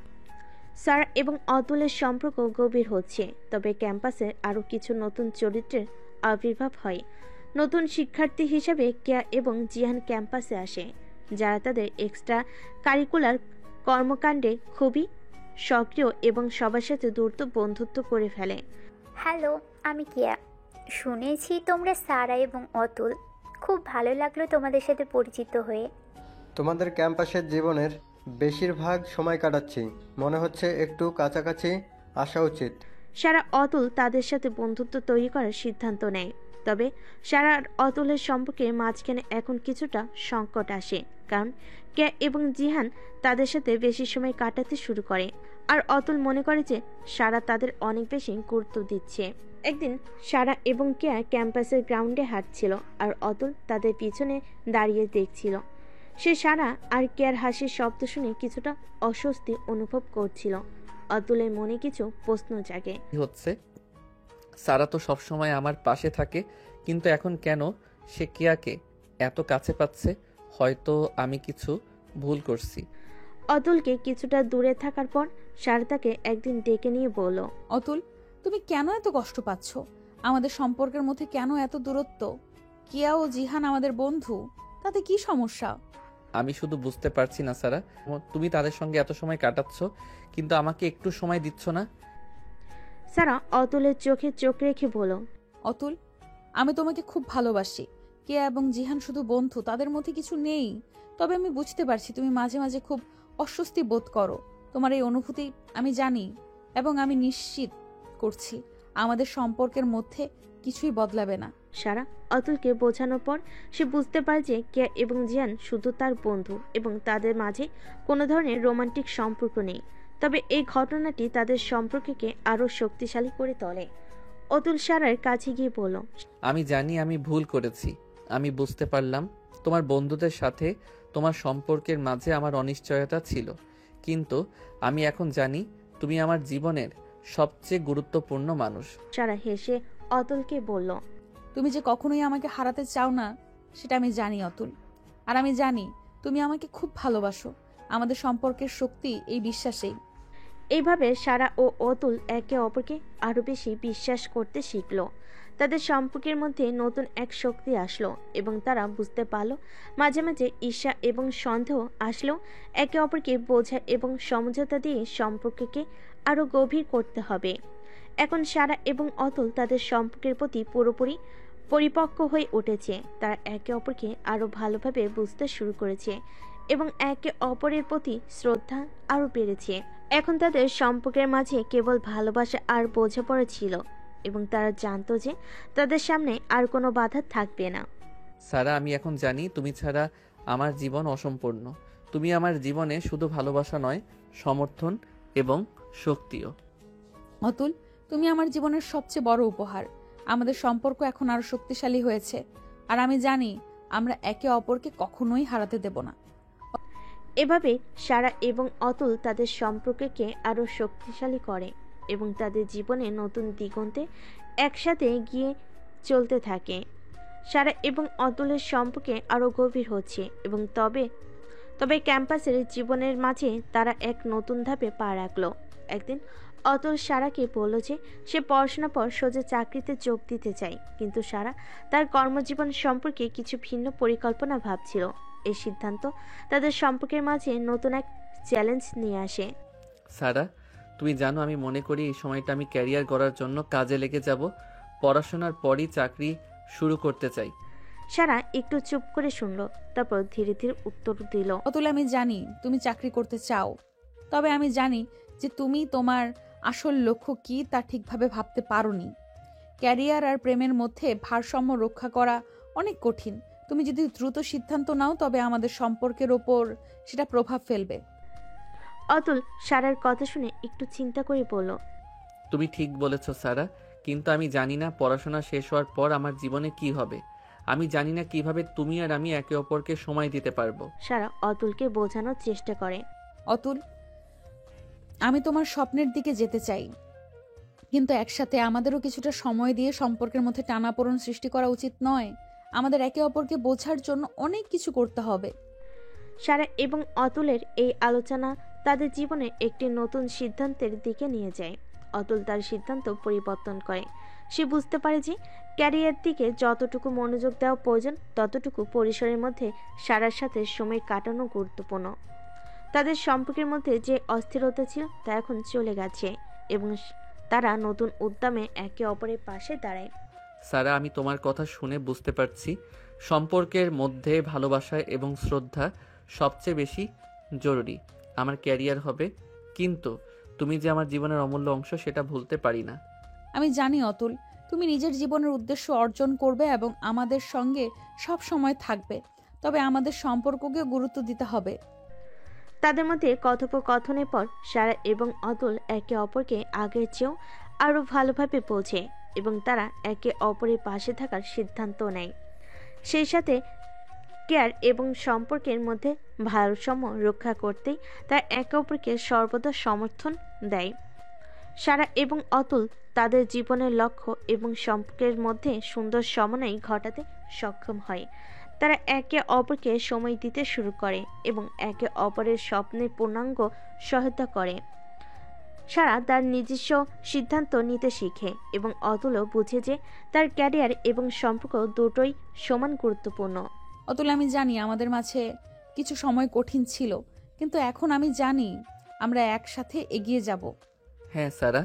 সারা এবং অতুলের সম্পর্ক গভীর হচ্ছে, তবে ক্যাম্পাসে আরও কিছু নতুন চরিত্রের আবির্ভাব হয়। নতুন শিক্ষার্থী হিসেবে কেয়া এবং জিহান ক্যাম্পাসে আসে, যারা তাদের এক্সট্রা কারিকুলার কর্মকাণ্ডে খুবই সক্রিয় এবং সবার সাথে দ্রুত বন্ধুত্ব করে ফেলে। হ্যালো, আমি কিয়া। শুনেছি তোমরা সারা এবং অতুল। খুব ভালো লাগলো তোমাদের সাথে পরিচিত হয়ে। তোমাদের ক্যাম্পাসের জীবনের বেশিরভাগ সময় কাটাচ্ছি, মনে হচ্ছে একটু কাছাকাছি আসা উচিত। সারা অতুল তাদের সাথে বন্ধুত্ব তৈরি করার সিদ্ধান্ত নেয়, তবে সারা আর অতুলের সম্পর্কে মাঝখানে এখন কিছুটা সংকট আসে, কারণ কেয়া এবং জিহান তাদের সাথে বেশি সময় কাটাতে শুরু করে, আর অতুল মনে করে যে সারা তাদের অনেক বেশি গুরুত্ব দিচ্ছে। একদিন সারা এবং কেয়া ক্যাম্পাসের গ্রাউন্ডে হাঁটছিল, আর অতুল তাদের পিছনে দাঁড়িয়ে দেখছিল। সে সারা আর কেয়ার হাসির শব্দ শুনে কিছুটা অস্বস্তি অনুভব করছিল। অতুলের মনে কিছু প্রশ্ন জাগে। কি হচ্ছে? সারা তো সবসময় আমার পাশে থাকে, কিন্তু এখন কেন সে কিয়াকে এত কাছে পাচ্ছে? হয়তো আমি কিছু ভুল করছি। অতুলকে কিছুটা দূরে থাকার পর সারা তাকে একদিন ডেকে নিয়ে বলল, অতুল, তুমি কেন এত কষ্ট পাচ্ছ? আমাদের সম্পর্কের মধ্যে কেন এত দূরত্ব? কিয়া ও জিহান আমাদের বন্ধু, তাতে কি সমস্যা? আমি শুধু বুঝতে পারছি না সারা, তুমি তাদের সঙ্গে এত সময় কাটাচ্ছ কিন্তু আমাকে একটু সময় দিচ্ছ না। সারা অতুলের চোখে চোখ রেখে বলল, অতুল, আমি তোমাকে খুব ভালোবাসি। কেয়া এবং জিহান শুধু বন্ধু, তাদের মধ্যে কিছু নেই। তবে আমি বুঝতে পারছি তুমি মাঝে মাঝে খুব অস্বস্তি বোধ করো। তোমার এই অনুভূতি আমি জানি, এবং আমি নিশ্চিত করছি আমাদের সম্পর্কের মধ্যে কিছুই বদলাবে না। সারা অতুলকে বোঝানোর পর সে বুঝতে পারে যে কেয়া এবং জিয়ান শুধু তার বন্ধু এবং তাদের মাঝে কোনো ধরনের রোমান্টিক সম্পর্ক নেই। তবে এই ঘটনাটি তাদের সম্পর্ককে আরও শক্তিশালী করে তোলে। অতুল সারার কাছে গিয়ে বলল, আমি জানি আমি ভুল করেছি। আমি বুঝতে পারলাম তোমার বন্ধুদের সাথে তোমার সম্পর্কের মাঝে আমার অনিশ্চয়তা ছিল, কিন্তু আমি এখন জানি তুমি আমার জীবনের সবচেয়ে গুরুত্বপূর্ণ মানুষ। সারা হেসে অতুলকে বলল, তুমি যে কখনোই আমাকে হারাতে চাও না সেটা আমি জানি অতুল, আর আমি জানি তুমি আমাকে খুব ভালোবাসো। আমাদের সম্পর্কের শক্তি এই বিশ্বাসেই। এইভাবে সারা ও অতুল একে অপরকে আরও বেশি বিশ্বাস করতে শিখল। তাদের সম্পর্কের মধ্যে নতুন এক শক্তি আসলো এবং তারা বুঝতে পারল মাঝে মাঝে ঈর্ষা এবং সন্দেহ আসলেও একে অপরকে বোঝা এবং সমঝোতা দিয়ে সম্পর্ককে আরও গভীর করতে হবে। এখন সারা এবং অতুল তাদের সম্পর্কের প্রতি পুরোপুরি পরিপক্ক হয়ে উঠেছে। তারা একে অপরকে আরও ভালোভাবে বুঝতে শুরু করেছে এবং একে অপরের প্রতি শ্রদ্ধা আরও বেড়েছে। এখন তাদের সম্পর্কের মাঝে কেবল ভালোবাসা আর বোঝাপড়া ছিল এবং তারা জানতো যে তাদের সামনে আর কোনো বাধা থাকবে না। সারা, আমি এখন জানি তুমি ছাড়া আমার জীবন অসম্পূর্ণ। তুমি আমার জীবনে শুধু ভালোবাসা নয়, সমর্থন এবং শক্তিও। অতুল, তুমি আমার জীবনের সবচেয়ে বড় উপহার। আমাদের সম্পর্ক এখন আরো শক্তিশালী হয়েছে, আর আমি জানি আমরা একে অপরকে কখনোই হারাতে দেব না। এভাবে সারা এবং অতুল তাদের সম্পর্ককে আরও শক্তিশালী করে এবং তাদের জীবনে নতুন দিগন্তে একসাথে গিয়ে চলতে থাকে। সারা এবং অতুলের সম্পর্কে আরও গভীর হচ্ছে এবং তবে ক্যাম্পাসের জীবনের মাঝে তারা এক নতুন ধাপে পা রাখলো। একদিন অতুল সারাকে বলল যে সে পড়াশোনার পর সোজা চাকরিতে যোগ দিতে চায়, কিন্তু সারা তার কর্মজীবন সম্পর্কে কিছু ভিন্ন পরিকল্পনা ভাবছিল। এই সিদ্ধান্ত তাদের সম্পর্কের মাঝে নতুন এক চ্যালেঞ্জ নিয়ে আসে। সারা, তুমি জানো আমি মনে করি এই সময়টা আমি ক্যারিয়ার গড়ার জন্য কাজে লেগে যাব। পড়াশোনার পরই চাকরি শুরু করতে চাই। সারা একটু চুপ করে শুনল, তারপর ধীরে ধীরে উত্তর দিল, অতুল, আমি জানি তুমি চাকরি করতে চাও, তবে আমি জানি যে তুমি তোমার আসল লক্ষ্য কি তা ঠিকভাবে ভাবতে পারোনি। ক্যারিয়ার আর প্রেমের মধ্যে ভারসাম্য রক্ষা করা অনেক কঠিন। তুমি যদি দ্রুত সিদ্ধান্ত নাও তবে আমাদের সম্পর্কের ওপর সেটা প্রভাব ফেলবে। অতুল সারার কথা শুনে একটু চিন্তা করে বলল, তুমি ঠিক বলেছ সারা, কিন্তু আমি জানি না পড়াশোনা শেষ হওয়ার পর আমার জীবনে কি হবে। আমি জানি না কিভাবে তুমি আর আমি একে অপরকে সময় দিতে পারবো। সারা অতুলকে বোঝানোর চেষ্টা করে, অতুল, আমি তোমার স্বপ্নের দিকে যেতে চাই, কিন্তু একসাথে আমাদেরও কিছুটা সময় দিয়ে সম্পর্কের মধ্যে টানাপোড়েন সৃষ্টি করা উচিত নয়। আমাদের একে অপরকে বোঝার জন্য অনেক কিছু করতে হবে। সারা এবং অতুলের এই আলোচনা তাদের জীবনে একটি নতুন সিদ্ধান্তের দিকে নিয়ে যায়। অতুল তার সিদ্ধান্ত পরিবর্তন করে। সে বুঝতে পারে যে ক্যারিয়ার দিকে যতটুকু মনোযোগ দেওয়া প্রয়োজন ততটুকু পরিসরের মধ্যে সারার সাথে সময় কাটানো গুরুত্বপূর্ণ। তাদের সম্পর্কের মধ্যে যে অস্থিরতা ছিল তা এখন চলে গেছে এবং তারা নতুন উদ্যমে একে অপরের পাশে দাঁড়ায়। সারা, আমি তোমার কথা শুনে বুঝতে পারছি সম্পর্কের মধ্যে ভালোবাসা এবং শ্রদ্ধা সবচেয়ে বেশি জরুরি। আমার ক্যারিয়ার হবে, কিন্তু তুমি যে আমার জীবনের অমূল্য অংশ সেটা ভুলতে পারি না। আমি জানি অতুল, তুমি নিজের জীবনের উদ্দেশ্য অর্জন করবে এবং আমাদের সঙ্গে সব সময় থাকবে। তবে আমাদের সম্পর্ককে গুরুত্ব দিতে হবে। তাদের মধ্যে কথোপকথনের পর সারা এবং অতুল একে অপরকে আগের চেয়েও আরও ভালোভাবে বোঝে এবং তারা একে অপরের পাশে থাকার সিদ্ধান্ত নেয়। সেই সাথে কেয়ার এবং সম্পর্কের মধ্যে ভারসাম্য রক্ষা করতেই তারা একে অপরকে সর্বদা সমর্থন দেয়। সারা এবং অতুল তাদের জীবনের লক্ষ্য এবং সম্পর্কের মধ্যে সুন্দর সমন্বয় ঘটাতে সক্ষম হয়। তারা একে অপরকে সময় দিতে শুরু করে এবং একে অপরের স্বপ্নের পূর্ণাঙ্গ সহায়তা করে। সারা তার নিজস্ব সিদ্ধান্ত নিতে শিখে এবং অতুলও বুঝে যে তার ক্যারিয়ার এবং সম্পর্ক দুটোই সমান গুরুত্বপূর্ণ। অতুল, আমি জানি আমাদের মাঝে কিছু সময় কঠিন ছিল, কিন্তু এখন আমি জানি আমরা একসাথে এগিয়ে যাব। হ্যাঁ সারা,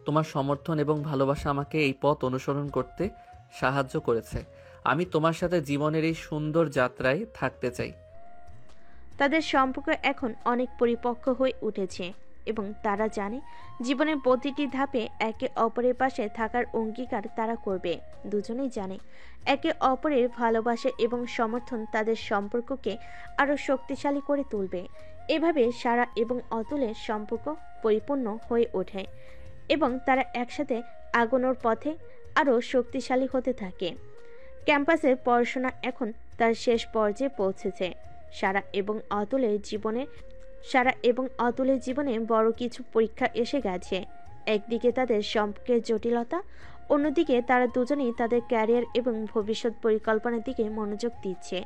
তোমার সমর্থন এবং ভালোবাসা আমাকে এই পথ অনুসরণ করতে সাহায্য করেছে। আমি তোমার সাথে জীবনের এই সুন্দর যাত্রায় থাকতে চাই। তাদের সম্পর্ক এখন অনেক পরিপক্ক হয়ে উঠেছে এবং তারা জানে জীবনের প্রতিটি ধাপে একে অপরের পাশে থাকার অঙ্গীকার তারা করবে। দুজনেই জানে একে অপরের ভালোবাসা এবং সমর্থন তাদের সম্পর্ককে আরও শক্তিশালী করে তুলবে। এভাবে সারা এবং অতুলের সম্পর্ক পরিপূর্ণ হয়ে ওঠে এবং তারা একসাথে আগানোর পথে আরও শক্তিশালী হতে থাকে। ক্যাম্পাসের পড়াশোনা এখন তার শেষ পর্যায়ে পৌঁছেছে। সারা এবং অতুলের জীবনে বড় কিছু পরীক্ষা এসে গেছে। একদিকে তাদের সম্পর্কের জটিলতা, অন্যদিকে তারা দুজনেই তাদের ক্যারিয়ার এবং ভবিষ্যৎ পরিকল্পনার দিকে মনোযোগ দিচ্ছে।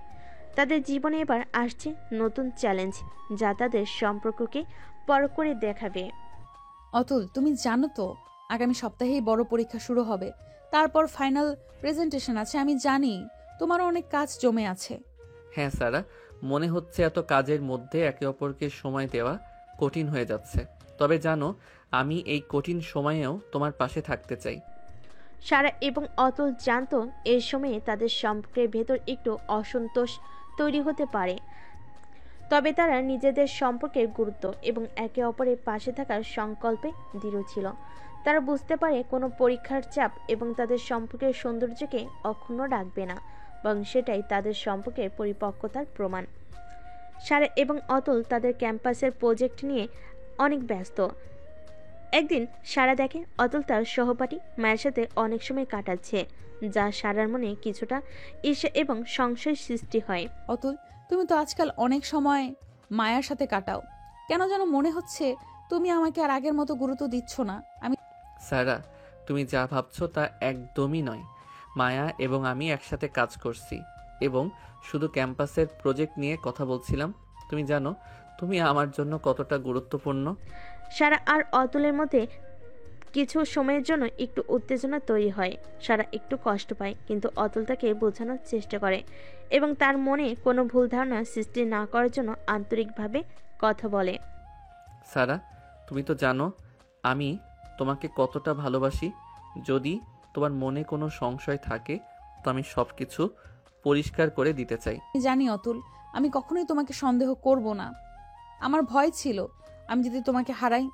তাদের জীবনে এবার আসছে নতুন চ্যালেঞ্জ যা তাদের সম্পর্ককে বড় করে দেখাবে। অতুল, তুমি জানো তো আগামী সপ্তাহেই বড় পরীক্ষা শুরু হবে। তারপর ফাইনাল প্রেজেন্টেশন আছে। আমি জানি তোমারও অনেক কাজ জমে আছে। হ্যাঁ সারা, মনে হচ্ছে এত কাজের মধ্যে একে অপরকে সময় দেওয়া কঠিন হয়ে যাচ্ছে। তবে জানো, আমি এই কঠিন সময়েও তোমার পাশে থাকতে চাই। সারা এবং অতুল জানতো এই সময়ে তাদের সম্পর্কের ভেতর একটু অসন্তোষ তৈরি হতে পারে, তবে তারা নিজেদের সম্পর্কের গুরুত্ব এবং একে অপরের পাশে থাকার সংকল্পে দৃঢ় ছিল। তারা বুঝতে পারে কোনো পরীক্ষার চাপ এবং তাদের সম্পর্কের সৌন্দর্যকে অক্ষুণ্ণ রাখবে না, বরং সেটাই তাদের সম্পর্কের পরিপক্কতার প্রমাণ। সারা এবং অতুল তাদের ক্যাম্পাসের প্রজেক্ট নিয়ে অনেক ব্যস্ত। একদিন সারা দেখে অতুল তার সহপাঠী মায়ের সাথে অনেক সময় কাটাচ্ছে, যা সারার মনে কিছুটা ঈর্ষা এবং সংশয় সৃষ্টি হয়। অতুল, তুমি তো আজকাল অনেক সময় মায়ার সাথে কাটাও, কেন যেন মনে হচ্ছে তুমি আমাকে আর আগের মতো গুরুত্ব দিচ্ছ না। আমি সারা, তুমি যা ভাবছো তা একদমই নয়। মায়া এবং আমি একসাথে কাজ করছি এবং শুধু ক্যাম্পাসের প্রজেক্ট নিয়ে কথা বলছিলাম। তুমি জানো তুমি আমার জন্য কতটা গুরুত্বপূর্ণ। সারা আর অতুলের মধ্যে কিছু সময়ের জন্য একটু উত্তেজনা তৈরি হয়। সারা একটু কষ্ট পায়, কিন্তু অতুল তাকে বোঝানোর চেষ্টা করে এবং তার মনে কোনো ভুল ধারণা সৃষ্টি না করার জন্য আন্তরিকভাবে কথা বলে। সারা, তুমি তো জানো আমি তোমাকে কতটা ভালোবাসি। যদি তোমার মনে কোনো সংশয় থাকে তো আমি সব কিছু পরিষ্কার করে দিতে চাই। জানি অতুল, আমি কখনোই তোমাকে সন্দেহ করব না। আমার ভয় ছিল আমি যদি তোমাকে হারাই।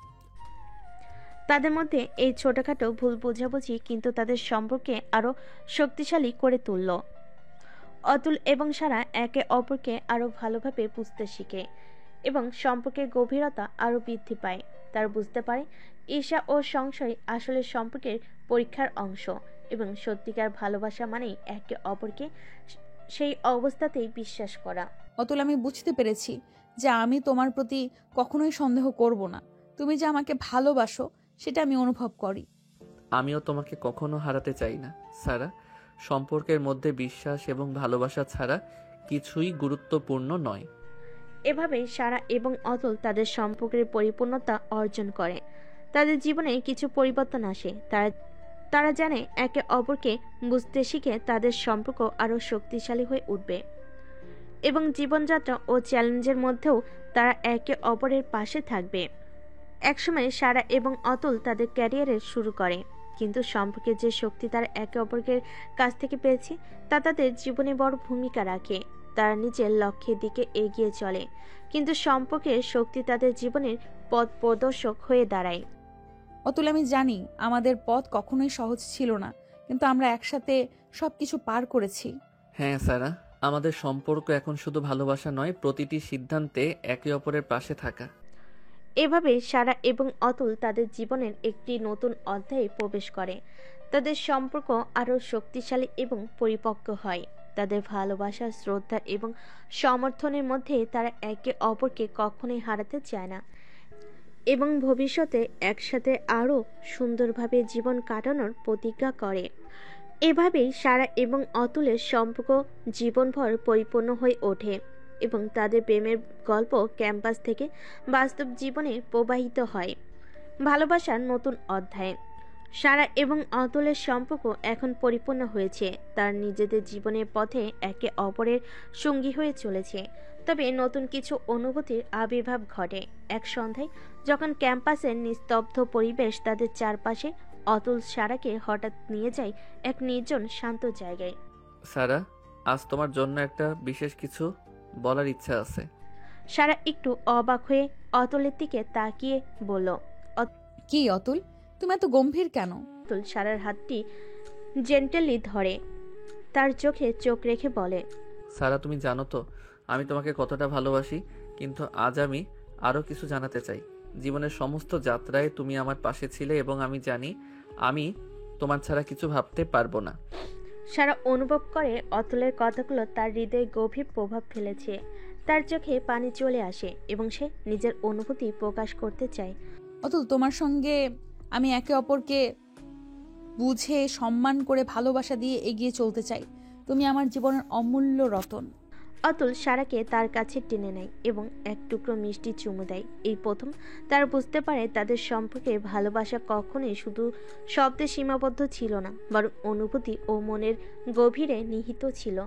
তাদের মধ্যে এই ছোটখাটো ভুল বোঝাবুঝি কিন্তু তাদের সম্পর্কে আরও শক্তিশালী করে তুলল। অতুল এবং সারা একে অপরকে আরও ভালোভাবে বুঝতে শিখে এবং সম্পর্কের গভীরতা আরও বৃদ্ধি পায়। তারা বুঝতে পারে ঈর্ষা ও সংশয় আসলে সম্পর্কের পরীক্ষার অংশ এবং সত্যিকার ভালোবাসা মানেই একে অপরকে সেই অবস্থাতেই বিশ্বাস করা। অতুল, আমি বুঝতে পেরেছি যে আমি তোমার প্রতি কখনোই সন্দেহ করব না। তুমি যে আমাকে ভালোবাসো সেটা আমি অনুভব করি। আমিও তোমাকে কখনো হারাতে চাই না সারা। সম্পর্কের মধ্যে বিশ্বাস এবং ভালোবাসা ছাড়া কিছুই গুরুত্বপূর্ণ নয়। এভাবেই সারা এবং অতুল তাদের সম্পর্কের পরিপূর্ণতা অর্জন করে। তাদের জীবনে কিছু পরিবর্তন আসে। তারা জানে একে অপরকে বুঝতে শিখে তাদের সম্পর্ক আরও শক্তিশালী হয়ে উঠবে এবং জীবনযাত্রা ও চ্যালেঞ্জের মধ্যেও তারা একে অপরের পাশে থাকবে। একসময় সারা এবং অতুল তাদের ক্যারিয়ারের শুরু করে, কিন্তু সম্পর্কের যে শক্তি তারা একে অপরের কাছ থেকে পেয়েছে তা তাদের জীবনে বড় ভূমিকা রাখে। তারা নিজের লক্ষ্যের দিকে এগিয়ে চলে, কিন্তু সম্পর্কের শক্তি তাদের জীবনের পথ প্রদর্শক হয়ে দাঁড়ায়। অতুল, আমি জানি আমাদের পথ কখনোই সহজ ছিল না, কিন্তু আমরা একসাথে সবকিছু পার করেছি। হ্যাঁ সারা, আমাদের সম্পর্ক এখন শুধু ভালোবাসা নয়, প্রতিটি সিদ্ধান্তে একে অপরের পাশে থাকা। এভাবে সারা এবং অতুল তাদের জীবনের একটি নতুন অধ্যায়ে প্রবেশ করে। তাদের সম্পর্ক আরও শক্তিশালী এবং পরিপক্ক হয়। তাদের ভালোবাসা, শ্রদ্ধা এবং সমর্থনের মধ্যে তারা একে অপরকে কখনোই হারাতে চায় না এবং ভবিষ্যতে একসাথে আরও সুন্দরভাবে জীবন কাটানোর প্রতিজ্ঞা করে। এভাবেই সারা এবং অতুলের সম্পর্ক জীবনভর পরিপূর্ণ হয়ে ওঠে এবং তাদের প্রেমের গল্প ক্যাম্পাস থেকে বাস্তব জীবনে প্রবাহিত হয়। ভালোবাসার নতুন অধ্যায়। সারা এবং অতুলের সম্পর্ক এখন পরিপূর্ণ হয়েছে। তার নিজেদের জীবনের পথে একে অপরের সঙ্গী হয়ে চলেছে। তবে নতুন কিছু অনুভূতির আবির্ভাব ঘটে। এক সন্ধ্যায় যখন ক্যাম্পাসের নিস্তব্ধ পরিবেশ তাদের চারপাশে, অতুল সারাকে হঠাৎ নিয়ে যায় এক নির্জন শান্ত জায়গায়। সারা, আজ তোমার জন্য একটা বিশেষ কিছু বলার ইচ্ছা আছে। সারা একটু অবাক হয়ে অতুলের দিকে তাকিয়ে বলল। কি অতুল, তুমি এত গম্ভীর কেন? অতুল সারার হাতটি জেন্টেলি ধরে তার চোখে চোখ রেখে বলে, সারা, তুমি জানো তো আমি তোমাকে কতটা ভালোবাসি, কিন্তু আজ আমি আরও কিছু জানাতে চাই। জীবনের সমস্ত যাত্রায় তুমি আমার পাশে ছিলে এবং আমি জানি আমি তোমার ছাড়া কিছু ভাবতে পারবো না। সারা অনুভব করে অতুলের কথাগুলো তার হৃদয়ে গভীর প্রভাব ফেলেছে। তার চোখে পানি চলে আসে এবং সে নিজের অনুভূতি প্রকাশ করতে চায়। অতুল, তোমার সঙ্গে আমি একে অপরকে বুঝে সম্মান করে ভালোবাসা দিয়ে এগিয়ে চলতে চাই। তুমি আমার জীবনের অমূল্য রতন। অতুল সারাকে তার কাছে টেনে নেয় এবং এক টুকরো মিষ্টি চুমু দেয়। এই প্রথম তারা বুঝতে পারে তাদের সম্পর্কে ভালোবাসা কখনোই শুধু শব্দে সীমাবদ্ধ ছিল না, বরং অনুভূতি ও মনের গভীরে নিহিত ছিল।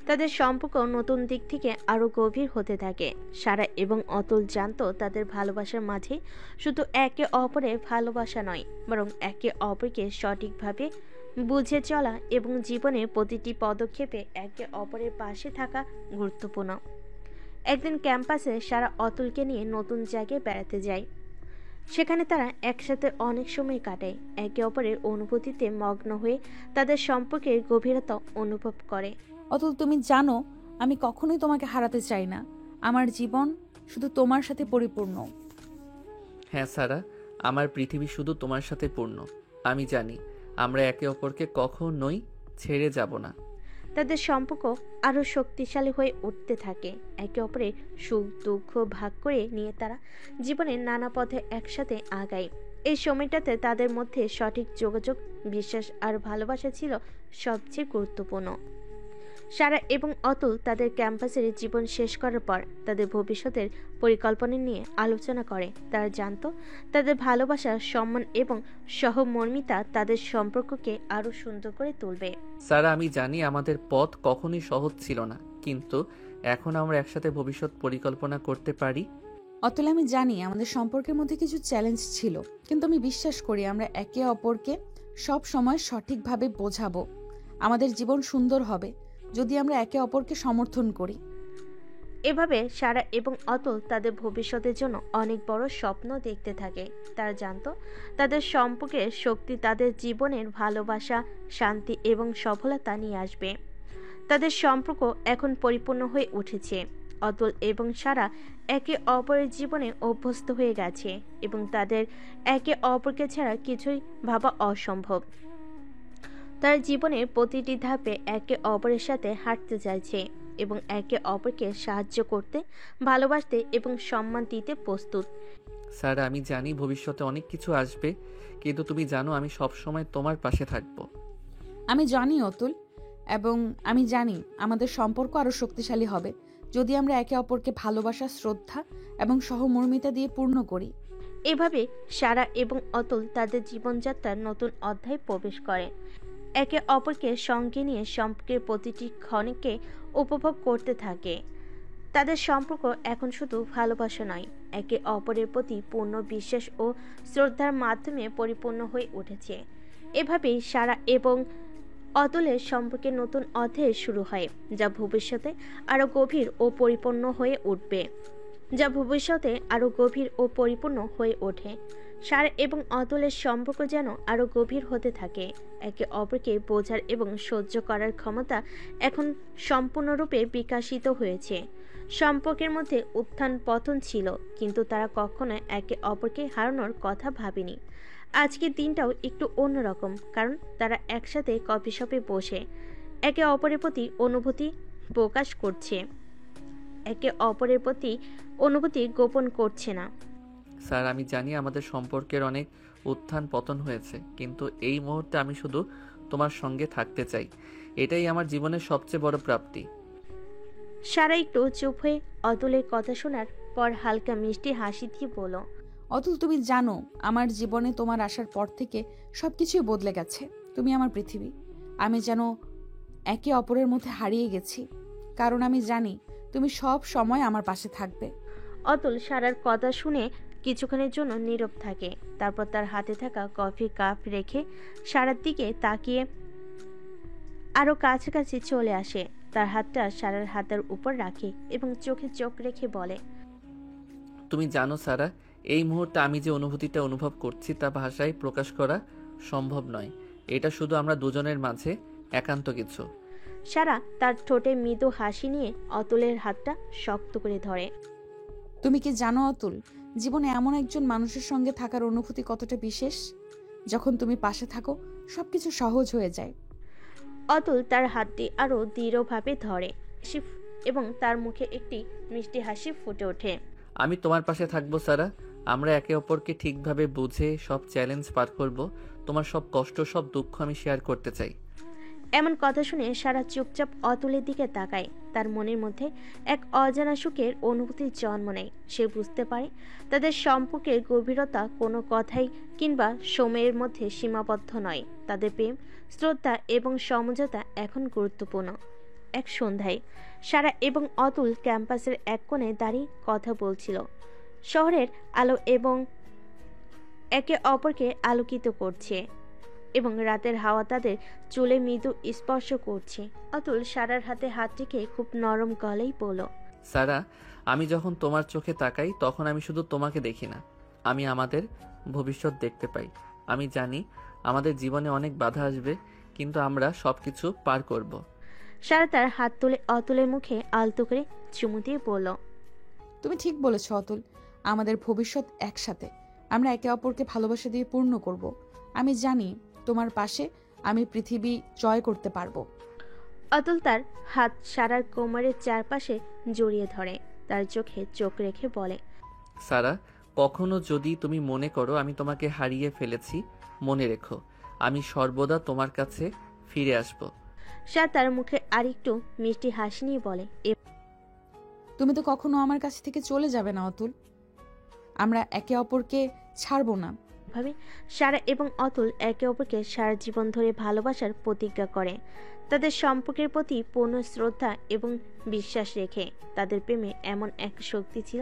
তাদের সম্পর্ক নতুন দিক থেকে আরও গভীর হতে থাকে। সারা এবং অতুল জানতো তাদের ভালোবাসার মাঝে শুধু একে অপরের ভালোবাসা নয়, বরং একে অপরকে সঠিকভাবে বুঝে চলা এবং জীবনের প্রতিটি পদক্ষেপে একে অপরের পাশে থাকা গুরুত্বপূর্ণ। একদিন ক্যাম্পাসে সারা অতুলকে নিয়ে নতুন জায়গায় বেড়াতে যায়। সেখানে তারা একসাথে অনেক সময় কাটায়, একে অপরের অনুভূতিতে মগ্ন হয়ে তাদের সম্পর্কের গভীরতা অনুভব করে। অতুল, তুমি জানো আমি কখনোই তোমাকে হারাতে চাই না। আমার জীবন শুধু তোমার সাথে পরিপূর্ণ। হ্যাঁ সারা, আমার পৃথিবী শুধু তোমার সাথে পূর্ণ। আমি জানি আমরা একে অপরকে কখনোই ছেড়ে যাব না। তাদের সম্পর্ক আরও শক্তিশালী হয়ে উঠতে থাকে। একে অপরের সুখ দুঃখ ভাগ করে নিয়ে তারা জীবনের নানা পথে একসাথে আগায়। এই সময়টাতে তাদের মধ্যে সঠিক যোগাযোগ, বিশ্বাস আর ভালোবাসা ছিল সবচেয়ে গুরুত্বপূর্ণ। সারা এবং অতুল তাদের ক্যাম্পাসের জীবন শেষ করার পর তাদের ভবিষ্যতের পরিকল্পনা নিয়ে আলোচনা করে। তারা জানতো তাদের ভালোবাসা, সম্মান এবং সহমর্মিতা তাদের সম্পর্ককে আরও সুন্দর করে তুলবে। সারা, আমি জানি আমাদের পথ কখনোই সহজ ছিল না, কিন্তু এখন আমরা একসাথে ভবিষ্যৎ পরিকল্পনা করতে পারি। অতুল, আমি জানি আমাদের সম্পর্কের মধ্যে কিছু চ্যালেঞ্জ ছিল, কিন্তু আমি বিশ্বাস করি আমরা একে অপরকে সব সময় সঠিকভাবে বোঝাবো। আমাদের জীবন সুন্দর হবে যদি আমরা একে অপরকে সমর্থন করি। এভাবে সারা এবং অতুল তাদের ভবিষ্যতের জন্য অনেক বড় স্বপ্ন দেখতে থাকে। তারা জানতো তাদের সম্পর্কের শক্তি তাদের জীবনের ভালোবাসা, শান্তি এবং সফলতা নিয়ে আসবে। তাদের সম্পর্ক এখন পরিপূর্ণ হয়ে উঠেছে। অতুল এবং সারা একে অপরের জীবনে অভ্যস্ত হয়ে গেছে এবং তাদের একে অপরকে ছাড়া কিছুই ভাবা অসম্ভব। তার জীবনের প্রতিটি ধাপে একে অপরের সাথে হাঁটতে চাইছে এবং একে অপরকে সাহায্য করতে, ভালোবাসতে এবং সম্মান দিতে প্রস্তুত। স্যার আমি জানি ভবিষ্যতে অনেক কিছু আসবে, কিন্তু তুমি জানো আমি সব সময় তোমার পাশে থাকবো। আমি জানি অতুল, এবং আমি জানি আমাদের সম্পর্ক আরও শক্তিশালী হবে যদি আমরা একে অপরকে ভালোবাসা, শ্রদ্ধা এবং সহমর্মিতা দিয়ে পূর্ণ করি। এভাবে সারা এবং অতুল তাদের জীবনযাত্রার নতুন অধ্যায়ে প্রবেশ করে। একে অপরকে সঙ্গে নিয়ে সম্পর্কের প্রতিটি ক্ষণকে উপভোগ করতে থাকে। তাদের সম্পর্ক এখন শুধু ভালোবাসা নয়, একে অপরের প্রতি পূর্ণ বিশ্বাস ও শ্রদ্ধার মাধ্যমে পরিপূর্ণ হয়ে উঠেছে। এভাবেই সারা এবং অতুলের সম্পর্কে নতুন অধ্যায় শুরু হয়, যা ভবিষ্যতে আরও গভীর ও পরিপূর্ণ হয়ে উঠবে। সারা এবং অতুলের সম্পর্ক যেন আরও গভীর হতে থাকে। একে অপরকে বোঝার এবং সহ্য করার ক্ষমতা এখন সম্পূর্ণরূপে বিকশিত হয়েছে। সম্পর্কের মধ্যে উত্থান পতন ছিল, কিন্তু তারা কখনো একে অপরকে হারানোর কথা ভাবেনি। আজকের দিনটাও একটু অন্যরকম, কারণ তারা একসাথে কফি শপে বসে একে অপরের প্রতি অনুভূতি প্রকাশ করছে, একে অপরের প্রতি অনুভূতি গোপন করছে না। স্যার আমি জানি আমাদের সম্পর্কের অনেক উত্থান পতন হয়েছে, কিন্তু এই মুহূর্তে আমি শুধু তোমার সঙ্গে থাকতে চাই। এটাই আমার জীবনের সবচেয়ে বড় প্রাপ্তি। সারা একটু চুপ হয়ে অতুলের কথা শোনার পর হালকা মিষ্টি হাসি দিয়ে বলল, অতুল, তুমি জানো আমার জীবনে তোমার আসার পর থেকে সবকিছুই বদলে গেছে। তুমি আমার পৃথিবী। আমি যেন একে অপরের মধ্যে হারিয়ে গেছি, কারণ আমি জানি তুমি সব সময় আমার পাশে থাকবে। অতুল সারার কথা শুনে কিছুক্ষণের জন্য নীরব থাকে, তারপর তার হাতে থাকা কফি কাপ রেখে সারার দিকে তাকিয়ে আরো কাছাকাছি চলে আসে। তার হাতটা সারার হাতের উপর রাখে এবং চোখে চোখ রেখে বলে, তুমি জানো সারা, এই মুহূর্তে আমি যে অনুভূতিটা অনুভব করছি তা ভাষায় প্রকাশ করা সম্ভব নয়। এটা শুধু আমরা দুজনের মাঝে একান্ত কিছু। সারা তার ঠোঁটে মৃদু হাসি নিয়ে অতুলের হাতটা শক্ত করে ধরে। তুমি কি জানো অতুল, জীবনে এমন একজন মানুষের সঙ্গে থাকার অনুভূতি কতটা বিশেষ? যখন তুমি পাশে থাকো সবকিছু সহজ হয়ে যায়। অতুল তার হাতটি আরো দৃঢ়ভাবে ধরে এবং তার মুখে একটি মিষ্টি হাসি ফুটে ওঠে। আমি তোমার পাশে থাকবো সারা। আমরা একে অপরকে ঠিকভাবে বুঝে সব চ্যালেঞ্জ পার করব। তোমার সব কষ্ট, সব দুঃখ আমি শেয়ার করতে চাই। এমন কথা শুনে সারা চুপচাপ অতুলের দিকে তাকায়। তার মনের মধ্যে এক অজানা সুখের অনুভূতির জন্ম নেয়। সে বুঝতে পারে তাদের সম্পর্কের গভীরতা কোনো কথাই কিংবা সময়ের মধ্যে সীমাবদ্ধ নয়। তাদের প্রেম, শ্রদ্ধা এবং সমঝোতা এখন গুরুত্বপূর্ণ। এক সন্ধ্যায় সারা এবং অতুল ক্যাম্পাসের এক কোণে দাঁড়িয়ে কথা বলছিল। শহরের আলো এবং একে অপরকে আলোকিত করছে এবং রাতের হাওয়া তাদের চুলে মৃদু স্পর্শ করছে। অতুল সারার হাতে হাত রেখে খুব নরম গলায় বলল, সারা, আমি যখন তোমার চোখে তাকাই তখন আমি শুধু তোমাকে দেখি না, আমি আমাদের ভবিষ্যৎ দেখতে পাই। আমি জানি আমাদের জীবনে অনেক বাধা আসবে, কিন্তু আমরা সবকিছু পার করব। সারা তার হাত তুলে অতুলের মুখে আলতো করে চুমু দিয়ে বলল, তুমি ঠিক বলেছ অতুল, আমাদের ভবিষ্যৎ একসাথে। আমরা একে অপরকে ভালোবাসা দিয়ে পূর্ণ করব। আমি জানি তোমার পাশে আমি পৃথিবী জয় করতে পারবো। অতুল তার হাত সারার কোমরের চারপাশে জড়িয়ে ধরে, তার চোখে চোখ রেখে বলে, সারা, কখনো যদি তুমি মনে করো আমি তোমাকে হারিয়ে ফেলেছি, মনে রেখো আমি সর্বদা তোমার কাছে ফিরে আসব। সারা তার মুখে আরেকটু মিষ্টি হাসি নিয়ে বলে, তুমি তো কখনো আমার কাছ থেকে চলে যাবে না অতুল। আমরা একে অপরকে ছাড়বো না। এভাবে সারা এবং অতুল একে অপরকে সারা জীবন ধরে ভালোবাসার প্রতিজ্ঞা করে। তাদের সম্পর্কের প্রতি পূর্ণ শ্রদ্ধা এবং বিশ্বাস রেখে তাদের প্রেমে এমন এক শক্তি ছিল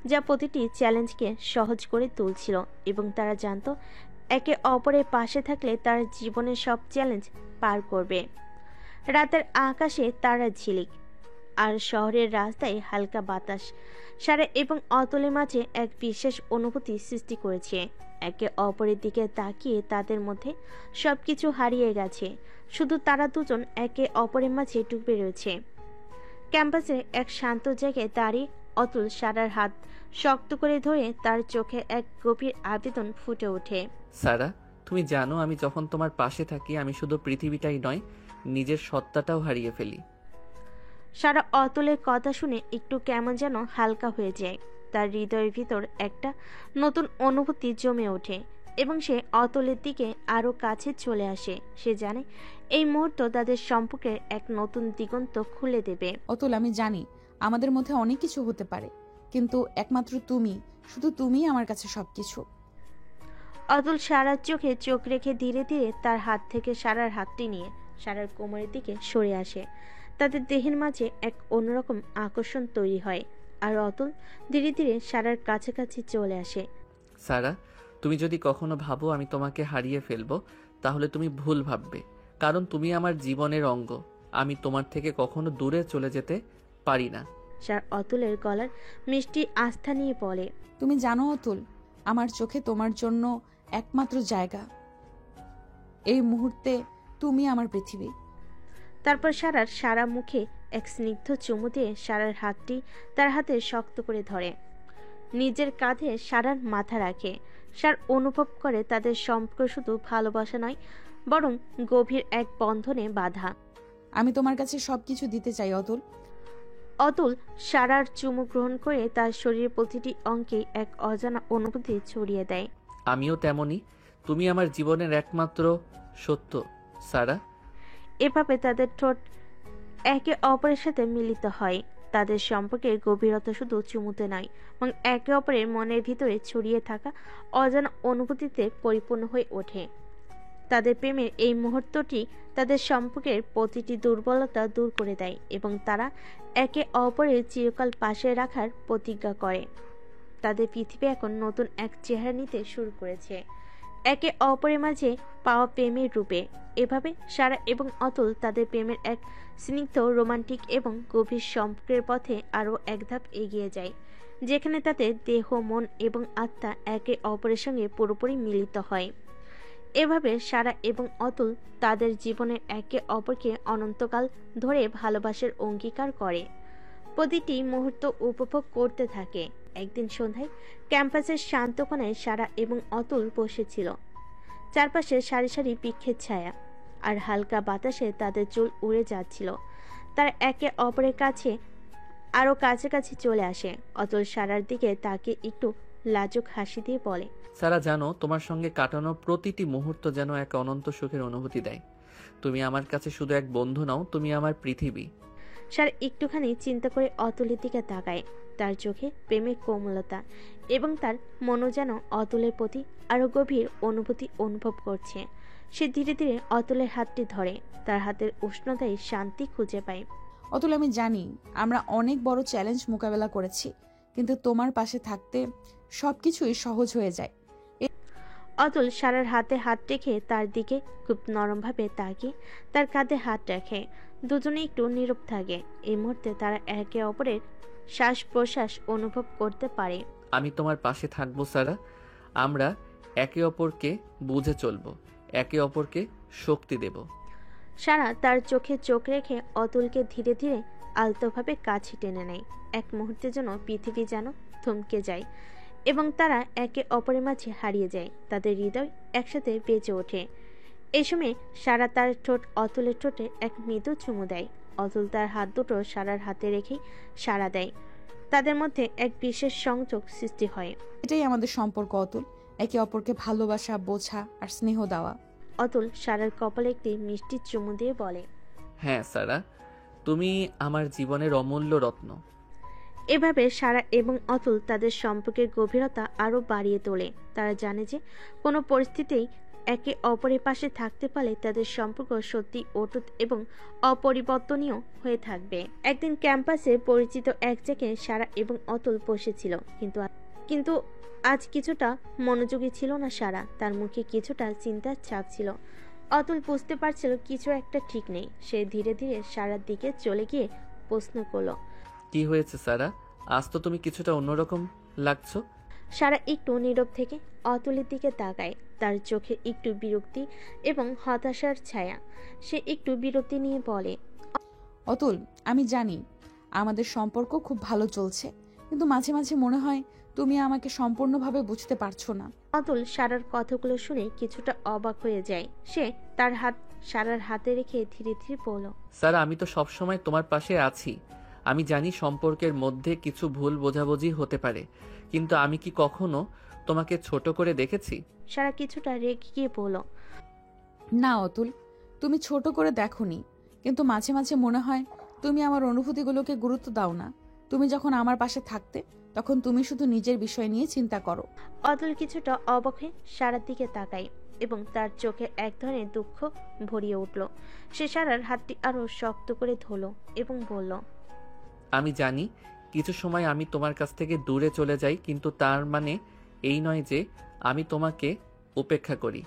যা প্রতিটি চ্যালেঞ্জকে সহজ করে তুলছিল, এবং তারা জানতো একে অপরের পাশে থাকলে তারা জীবনের সব চ্যালেঞ্জ পার করবে। রাতের আকাশে তারার ঝিলিক আর শহরের রাস্তায় হালকা বাতাস সারা এবং অতুলের মাঝে এক বিশেষ অনুভূতি সৃষ্টি করেছে। একে অপরের দিকে তাকিয়ে তাদের মধ্যে সবকিছু হারিয়ে গেছে, শুধু তারা দুজন একে অপরের মাঝে ডুবে রয়েছে। ক্যাম্পাসে এক শান্ত জায়গায় দাঁড়িয়ে অতুল সারার হাত শক্ত করে ধরে তার চোখে এক গভীর আবেদন ফুটে ওঠে। সারা, তুমি জানো আমি যখন তোমার পাশে থাকি আমি শুধু পৃথিবীটাই নয়, নিজের সত্তাটাও হারিয়ে ফেলি। সারা অতুলের কথা শুনে একটু কেমন যেন হালকা হয়ে যায়। তার হৃদয়ের ভিতর একটা নতুন অনুভূতি জমে ওঠে এবং সে অতুলের দিকে আরও কাছে চলে আসে। সে জানে এই মুহূর্ত তাদের সম্পর্কের এক নতুন দিগন্ত খুলে দেবে। অতুল, আমি জানি আমাদের মধ্যে অনেক কিছু হতে পারে, কিন্তু একমাত্র তুমি, শুধু তুমিই আমার কাছে সবকিছু। অতুল সারার চোখে চোখ রেখে ধীরে ধীরে তার হাত থেকে সারার হাতটি নিয়ে সারার কোমরের দিকে সরে আসে। তাদের দেহের মাঝে এক অন্যরকম আকর্ষণ তৈরি হয়, আর অতুল ধীরে ধীরে সারার কাছাকাছি চলে আসে। সারা, তুমি যদি কখনো ভাবো আমি তোমাকে হারিয়ে ফেলবো, তাহলে তুমি ভুল ভাববে, কারণ তুমি আমার জীবনের অঙ্গ। আমি তোমার থেকে কখনো দূরে চলে যেতে পারি না। সার অতুলের গলার মিষ্টি আস্থা নিয়ে বলে, তুমি জানো অতুল, আমার চোখে তোমার জন্য একমাত্র জায়গা। এই মুহূর্তে তুমি আমার পৃথিবী। তারপর সারা মুখে এক স্নিগ্ধ চুমু দিয়ে সারার হাতটি তার হাতে শক্ত করে ধরে, নিজের কাঁধে সারার মাথা রাখে। সার অনুভব করে তাদের সম্পর্ক শুধু ভালোবাসা নয়, বরং গভীর এক বন্ধনে বাঁধা। আমি তোমার কাছে সবকিছু দিতে চাই অতুল। অতুল সারার চুমু গ্রহণ করে তার শরীরের প্রতিটি অঙ্কে এক অজানা অনুভূতি ছড়িয়ে দেয়। আমিও তেমনই, তুমি আমার জীবনের একমাত্র সত্য সারা। এভাবে তাদের ঠোঁট একে অপরের সাথে মিলিত হয়। তাদের সম্পর্কের গভীরতা শুধু চুমুতে নয়, এবং একে অপরের মনের ভিতরে ছড়িয়ে থাকা অজানা অনুভূতিতে পরিপূর্ণ হয়ে ওঠে। তাদের প্রেমের এই মুহূর্তটি তাদের সম্পর্কের প্রতিটি দুর্বলতা দূর করে দেয় এবং তারা একে অপরের চিরকাল পাশে রাখার প্রতিজ্ঞা করে। তাদের পৃথিবী এখন নতুন এক চেহারা নিতে শুরু করেছে, একে অপরের মাঝে পাওয়া প্রেমের রূপে। এভাবে সারা এবং অতুল তাদের প্রেমের এক স্নিগ্ধ, রোমান্টিক এবং গভীর সম্পর্কের পথে আরও এক ধাপ এগিয়ে যায়, যেখানে তাদের দেহ, মন এবং আত্মা একে অপরের সঙ্গে পুরোপুরি মিলিত হয়। এভাবে সারা এবং অতুল তাদের জীবনে একে অপরকে অনন্তকাল ধরে ভালোবাসার অঙ্গীকার করে, প্রতিটি মুহূর্ত উপভোগ করতে থাকে। একদিন সন্ধ্যায় ক্যাম্পাসের শান্ত কোণায় সারা এবং অতুল বসেছিল। চারপাশে সারি সারি বৃক্ষের ছায়া, আর হালকা বাতাসে তাদের চুল উড়ে যাচ্ছিল। তার একে অপরের কাছে আরও কাছাকাছি চলে আসে। অতুল সারার দিকে তাকে একটু লাজুক হাসি দিয়ে বলে, সারা, জানো তোমার সঙ্গে কাটানো প্রতিটি মুহূর্ত যেন এক অনন্ত সুখের অনুভূতি দেয়। তুমি আমার কাছে শুধু এক বন্ধু নও, তুমি আমার পৃথিবী। সারা একটুখানি চিন্তা করে অতুলের দিকে তাকায়। তার চোখে প্রেমের কোমলতা এবং তার মনও যেন অতুলের প্রতি আরও গভীর অনুভূতি অনুভব করছে। সে ধীরে ধীরে অতুলের হাতটি ধরে, তার হাতের উষ্ণতায় শান্তি খুঁজে পায়। অতুল, আমি জানি আমরা অনেক বড় চ্যালেঞ্জ মোকাবেলা করেছি, কিন্তু তোমার পাশে থাকতে সবকিছুই সহজ হয়ে যায়। অতুল সারার হাতে হাত রেখে তার দিকে খুব নরমভাবে তাকিয়ে তার কাঁধে হাত রাখে। দুজনে একটু নীরব থাকে। এই মুহূর্তে তারা একে অপরের শ্বাস প্রশ্বাস অনুভব করতে পারে। আমি তোমার পাশে থাকবো সারা। আমরা একে অপরকে বুঝে চলবো, একে অপরকে শক্তি দেব। সারা তার চোখে চোখ রেখে অতুলকে ধীরে ধীরে আলতোভাবে কাছে টেনে নেয়। এক মুহূর্তের জন্য পৃথিবী যেন থমকে যায় এবং তারা একে অপরের মাঝে হারিয়ে যায়। তাদের হৃদয় একসাথে বেজে ওঠে। এই সময় সারা তার ঠোঁট অতুলের ঠোঁটে এক মৃদু চুমু দেয়। অতুল তার হাত দুটো সারার হাতে রেখেই সাড়া দেয়। তাদের মধ্যে এক বিশেষ সংযোগ সৃষ্টি হয়। এটাই আমাদের সম্পর্ক অতুল, একে অপরকে ভালোবাসা, বোঝা আর স্নেহ দেওয়া। অতুল সারার কপালে একটি মিষ্টি চুমু দিয়ে বলে, হ্যাঁ সারা, তুমি আমার জীবনের অমূল্য রত্ন। এভাবে সারা এবং অতুল তাদের সম্পর্কের গভীরতা আরও বাড়িয়ে তোলে। তারা জানে যে কোনো পরিস্থিতিতেই একে অপরের পাশে থাকতে পারলে তাদের সম্পর্ক সত্যি অটুট এবং অপরিবর্তনীয় হয়ে থাকবে। একদিন ক্যাম্পাসে পরিচিত এক জায়গায় সারা এবং অতুল বসেছিল, কিন্তু আজ কিছুটা মনোযোগী ছিল না সারা। তার মুখে কিছুটা চিন্তার ছাপ ছিল। অতুল বুঝতে পারছিল কিছু একটা ঠিক নেই। সে ধীরে ধীরে সারার দিকে চলে গিয়ে প্রশ্ন করল, কি হয়েছে সারা? আজ তো তুমি কিছুটা অন্যরকম লাগছো। সারা একটু নীরব থেকে অতুলের দিকে তাকায়। তার চোখে একটু বিরক্তি এবং হতাশার ছায়া। সে একটু বিরক্তি নিয়ে বলে, অতুল, আমি জানি আমাদের সম্পর্ক খুব ভালো চলছে, কিন্তু মাঝে মাঝে মনে হয় তুমি আমাকে সম্পূর্ণভাবে বুঝতে পারছো না। অতুল সারার কথাগুলো শুনে কিছুটা অবাক হয়ে যায়। সে তার হাত সারার হাতে রেখে ধীরে ধীরে বলল, সারা, আমি তো সবসময় তোমার পাশে আছি। আমি জানি সম্পর্কের মধ্যে কিছু ভুল বোঝাবুঝি হতে পারে, কিন্তু আমি কি কখনো তোমাকে ছোট করে দেখেছি? সারা কিছুটা রেগে গিয়ে বলল, না অতুল, তুমি ছোট করে দেখোনি, কিন্তু মাঝে মাঝে মনে হয় তুমি আমার অনুভূতিগুলোকে গুরুত্ব দাও না। তুমি যখন আমার পাশে থাকতে তখন তুমি শুধু নিজের বিষয় নিয়ে চিন্তা করো। অতুল কিছুটা অবাক হয়ে সারার দিকে তাকায় এবং তার চোখে এক ধরনের দুঃখ ভরিয়ে উঠল। সে সারার হাতটি আরো শক্ত করে ধরল এবং বলল, আমি জানি কিছু সময় আমি তোমার কাছ থেকে দূরে চলে যাই, কিন্তু তার মানে এই নয় যে আমি তোমাকে উপেক্ষা করি।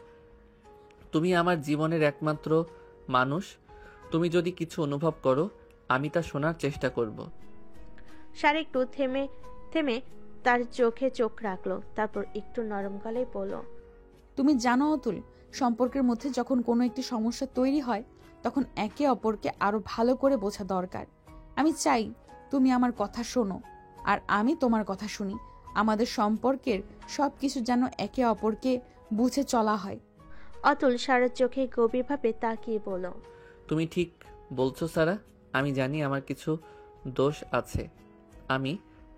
তুমি আমার জীবনের একমাত্র মানুষ। তুমি যদি কিছু অনুভব করো, আমি তা শোনার চেষ্টা করব। সারা একটু থেমে থেমে তার চোখে চোখ রাখলো, তারপর একটু নরম গলায় বলল, তুমি জানো অতুল, সম্পর্কের মধ্যে যখন কোনো একটি সমস্যা তৈরি হয় তখন একে অপরকে আরো ভালো করে বোঝা দরকার। আমি চাই তুমি আমার কথা শোনো আর আমি তোমার কথা শুনি। আমাদের সম্পর্কের সবকিছু যেন একে অপরকে বুঝে চলা হয়। অতুল সারার চোখে গভীরভাবে তাকিয়ে বলল, তুমি ঠিক বলছো সারা। আমি জানি আমার কিছু দোষ আছে। আমি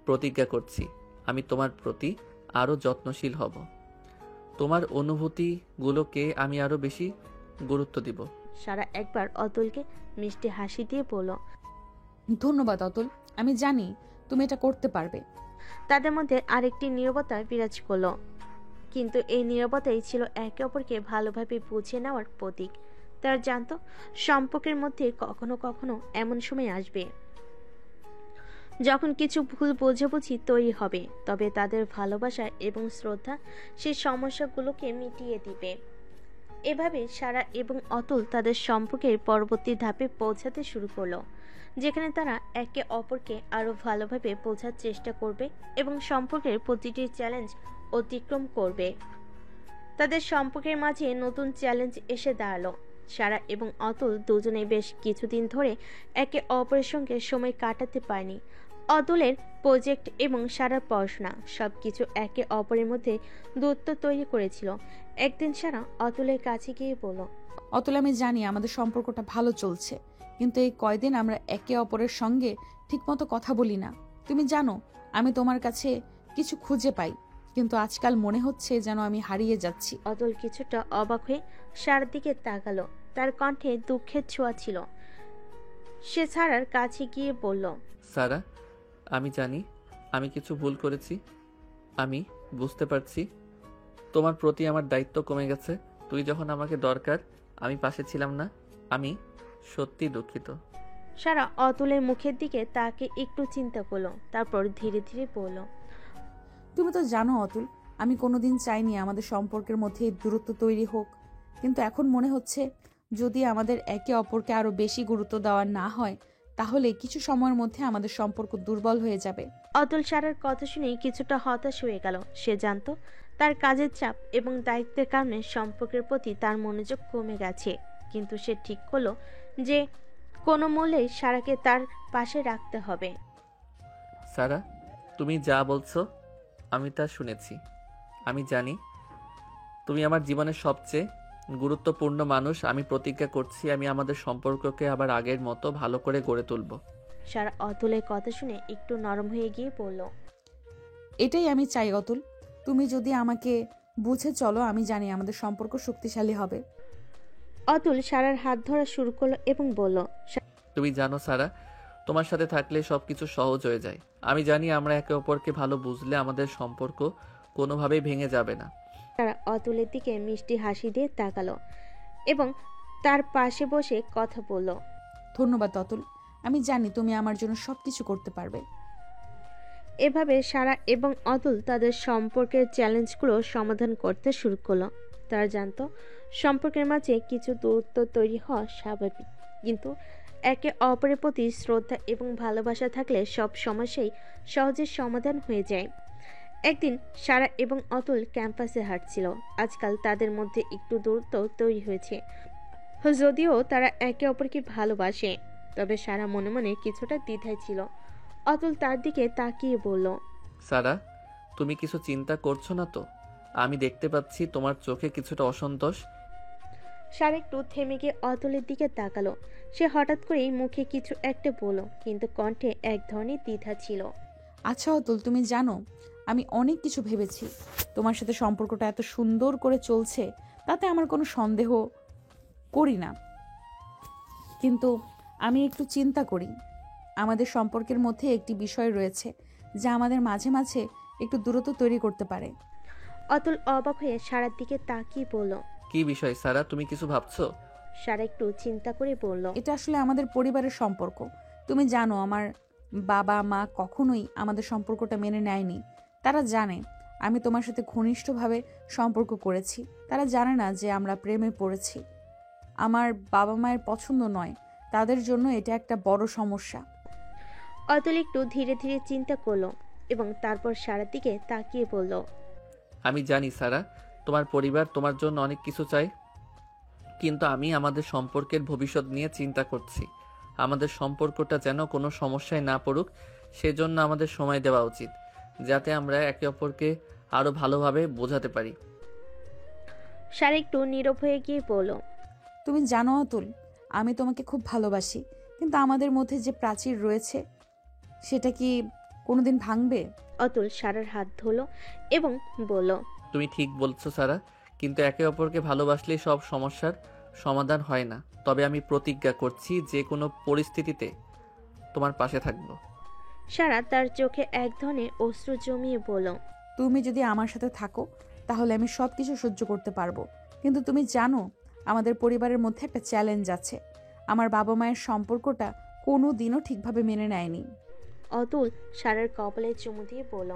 প্রতিজ্ঞা করছি আমি তোমার প্রতি আরও যত্নশীল হব। তোমার অনুভূতিগুলোকে আমি আরও বেশি গুরুত্ব দিব। সারা একবার অতুলকে মিষ্টি হাসি দিয়ে বলল, ধন্যবাদ অতুল, আমি জানি তুমি এটা করতে পারবে। তাদের মধ্যে আরেকটি নীরবতা বিরাজ করলো, কিন্তু এই নীরবতাই ছিল একে অপরকে ভালোভাবে বুঝে নেওয়ার প্রতীক। তারা জানতো সম্পর্কের মধ্যে কখনো কখনো এমন সময় আসবে যখন কিছু ভুল বোঝাবুঝি তৈরি হবে, তবে তাদের ভালোবাসা এবং শ্রদ্ধা সেই সমস্যাগুলোকে মিটিয়ে দিবে। এভাবে সারা এবং অতুল তাদের সম্পর্কের পরবর্তী ধাপে পৌঁছাতে শুরু করলো, যেখানে তারা একে অপরকে আরো ভালোভাবে বোঝার চেষ্টা করবে এবং সম্পর্কের প্রতিটি চ্যালেঞ্জ অতিক্রম করবে। তাদের সম্পর্কের মাঝে নতুন চ্যালেঞ্জ এসে দাঁড়ালো। সারা এবং অতুল দুজনেই বেশ কিছুদিন ধরে একে অপরের সঙ্গে সময় কাটাতে পারেনি। অতুলের প্রজেক্ট এবং সারার পড়াশোনা সবকিছু একে অপরের মধ্যে দূরত্ব তৈরি করেছিল। একদিন সারা অতুলের কাছে গিয়ে বলল, অতুল, আমি জানি আমাদের সম্পর্কটা ভালো চলছে, কিন্তু এই কয়দিন আমরা একে অপরের সঙ্গে ঠিকমতো কথা বলি না। তুমি জানো আমি তোমার কাছে কিছু খুঁজে পাই, কিন্তু আজকাল মনে হচ্ছে যেন আমি হারিয়ে যাচ্ছি। অতুল কিছুটা অবাক হয়ে সারার দিকে তাকালো। তার কণ্ঠে দুঃখের ছোঁয়া ছিল। সে সারার কাছে গিয়ে বলল, সারা, আমি জানি আমি কিছু ভুল করেছি। আমি বুঝতে পারছি তোমার প্রতি আমার দায়িত্ব কমে গেছে। তুই যখন আমাকে দরকার আমি পাশে ছিলাম না। আমি সত্যি দুঃখিত। সারা অতুলের মুখের দিকে তাকে একটু চিন্তা করলো, তারপর ধীরে ধীরে বলল, তুমি তো জানো অতুল, আমি কোনোদিন চাইনি আমাদের সম্পর্কের মধ্যে এই দূরত্ব তৈরি হোক, কিন্তু এখন মনে হচ্ছে যদি আমাদের একে অপরকে আরো বেশি গুরুত্ব দেওয়া না হয় তাহলে কিছু সময়ের মধ্যে আমাদের সম্পর্ক দুর্বল হয়ে যাবে। অতুল সারার কথা শুনে কিছুটা হতাশ হয়ে গেল। সে জানতো তার কাজের চাপ এবং দায়িত্বের কারণে সম্পর্কের প্রতি তার মনোযোগ কমে গেছে, কিন্তু সে ঠিক করলো যে কোনো মূল্যেই সারাকে তার পাশে রাখতে হবে। সারা, তুমি যা বলছো আমি তা শুনেছি। আমি জানি তুমি আমার জীবনের সবচেয়ে গুরুত্বপূর্ণ মানুষ। আমি প্রতিজ্ঞা করছি আমি আমাদের সম্পর্ককে আবার আগের মতো ভালো করে গড়ে তুলব। সারা অতুলের কথা শুনে একটু নরম হয়ে গিয়ে বলল, এটাই আমি চাই অতুল, তুমি যদি আমাকে বুঝে চলো আমি জানি আমাদের সম্পর্ক শক্তিশালী হবে। অতুল সারার হাত ধরা শুরু করলো এবং বলল, তুমি জানো সারা, তোমার সাথে থাকলে সবকিছু সহজ হয়ে যায়। আমি জানি আমরা একে অপরকে ভালো বুঝলে আমাদের সম্পর্ক কোনোভাবেই ভেঙে যাবে না। সারা অতুলের দিকে মিষ্টি হাসি দিয়ে তাকালো এবং তার পাশে বসে কথা বলল, ধন্যবাদ অতুল, আমি জানি তুমি আমার জন্য সবকিছু করতে পারবে। এভাবে সারা এবং অতুল তাদের সম্পর্কের চ্যালেঞ্জগুলো সমাধান করতে শুরু করলো। তারা জানতো সম্পর্কের মাঝে কিছু দূরত্ব তৈরি হওয়া স্বাভাবিক, কিন্তু একে অপরের প্রতি শ্রদ্ধা এবং ভালোবাসা থাকলে সব সমস্যাই সহজে সমাধান হয়ে যায়। একদিন সারা এবং অতুল ক্যাম্পাসে হাঁটছিল। আজকাল তাদের মধ্যে একটু দূরত্ব তৈরি হয়েছে, যদিও তারা একে অপরকে ভালোবাসে। তবে সারা মনে মনে কিছুটা দ্বিধায় ছিল। অতুল তার দিকে তাকিয়ে বলল, সারা, তুমি কিছু চিন্তা করছো না তো? আমি দেখতে পাচ্ছি তোমার চোখে কিছুটা অসন্তোষ। সারা একটু থেমে গিয়ে অতুলের দিকে তাকালো। সে হঠাৎ করেই মুখে কিছু একটা বলল, কিন্তু কণ্ঠে এক ধরনের দ্বিধা ছিল। আচ্ছা অতুল, তুমি জানো আমি অনেক কিছু ভেবেছি। তোমার সাথে সম্পর্কটা এত সুন্দর করে চলছে, তাতে আমার কোনো সন্দেহ করি না, কিন্তু আমি একটু চিন্তা করি আমাদের সম্পর্কের মধ্যে একটি বিষয় রয়েছে যা আমাদের মাঝে মাঝে একটু দূরত্ব তৈরি করতে পারে। অতুল অবাক হয়ে সারার দিকে তাকিয়ে বলল। কি বিষয় সারা, তুমি কিছু ভাবছো? সারা একটু চিন্তা করে বলল। এটা আসলে আমাদের পরিবারের সম্পর্ক। তুমি জানো আমার বাবা মা কখনোই আমাদের সম্পর্কটা মেনে নেয়নি। তারা জানে আমি তোমার সাথে ঘনিষ্ঠভাবে সম্পর্ক করেছি, তারা জানে না যে আমরা প্রেমে পড়েছি। আমার বাবা মায়ের পছন্দ নয়, তাদের জন্য এটা একটা বড় সমস্যা। অতুল একটু ধীরে ধীরে চিন্তা করলো এবং তারপর সারার দিকে তাকিয়ে বলল। আমি জানি সারা, তোমার পরিবার তোমার জন্য অনেক কিছু চায়, কিন্তু আমি আমাদের সম্পর্কের ভবিষ্যৎ নিয়ে চিন্তা করছি। আমাদের সম্পর্কটা যেন কোনো সমস্যায় না পড়ুক, সেজন্য আমাদের সময় দেওয়া উচিত, যাতে আমরা একে অপরকে আরও ভালোভাবে বোঝাতে পারি। সারা একটু নীরব হয়ে গিয়ে বলল। তুমি জানো অতুল, আমি তোমাকে খুব ভালোবাসি, কিন্তু আমাদের মধ্যে যে প্রাচীর রয়েছে সেটা কি কোনোদিন ভাঙবে? অতুল সারার হাত ধরলো এবং বলল। তুমি ঠিক বলছো সারা, কিন্তু একে অপরকে ভালোবাসলেই সব সমস্যার সমাধান হয় না। তবে আমি প্রতিজ্ঞা করছি যে কোনো পরিস্থিতিতে তোমার পাশে থাকবো। সারা তার চোখে এক ধরনের অশ্রু জমিয়ে বলল। তুমি যদি আমার সাথে থাকো তাহলে আমি সব কিছু সহ্য করতে পারবো, কিন্তু তুমি জানো আমাদের পরিবারের মধ্যে একটা চ্যালেঞ্জ আছে। আমার বাবা মায়ের সম্পর্কটা কোনো দিনও ঠিকভাবে মেনে নেয়নি। অতুল সারার কপালে চুমু দিয়ে বলল।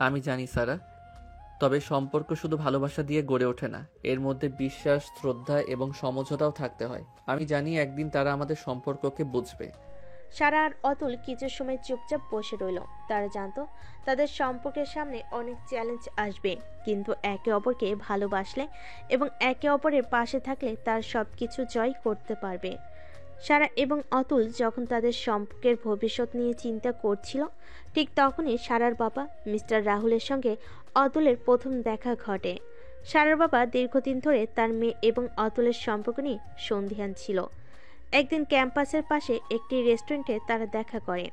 আমি জানি সারা, তবে সম্পর্ক শুধু ভালোবাসা দিয়ে গড়ে ওঠে না, এর মধ্যে বিশ্বাস, শ্রদ্ধা এবং সমঝোতাও থাকতে হয়। আমি জানি একদিন তারা আমাদের সম্পর্ককে বুঝবে। সারা আর অতুল কিছু সময় চুপচাপ বসে রইল। তারা জানতো তাদের সম্পর্কের সামনে অনেক চ্যালেঞ্জ আসবে, কিন্তু একে অপরকে ভালোবাসলে এবং একে অপরের পাশে থাকলে তার সব কিছু জয় করতে পারবে। সারা এবং অতুল যখন তাদের সম্পর্কের ভবিষ্যৎ নিয়ে চিন্তা করছিল, ঠিক তখনই সারার বাবা মিস্টার রাহুলের সঙ্গে অতুলের প্রথম দেখা ঘটে। সারার বাবা দীর্ঘদিন ধরে তার মেয়ে এবং অতুলের সম্পর্ক নিয়ে সন্দিহান ছিল। একদিন ক্যাম্পাসের পাশে একটি রেস্টুরেন্টে তারা দেখা করে।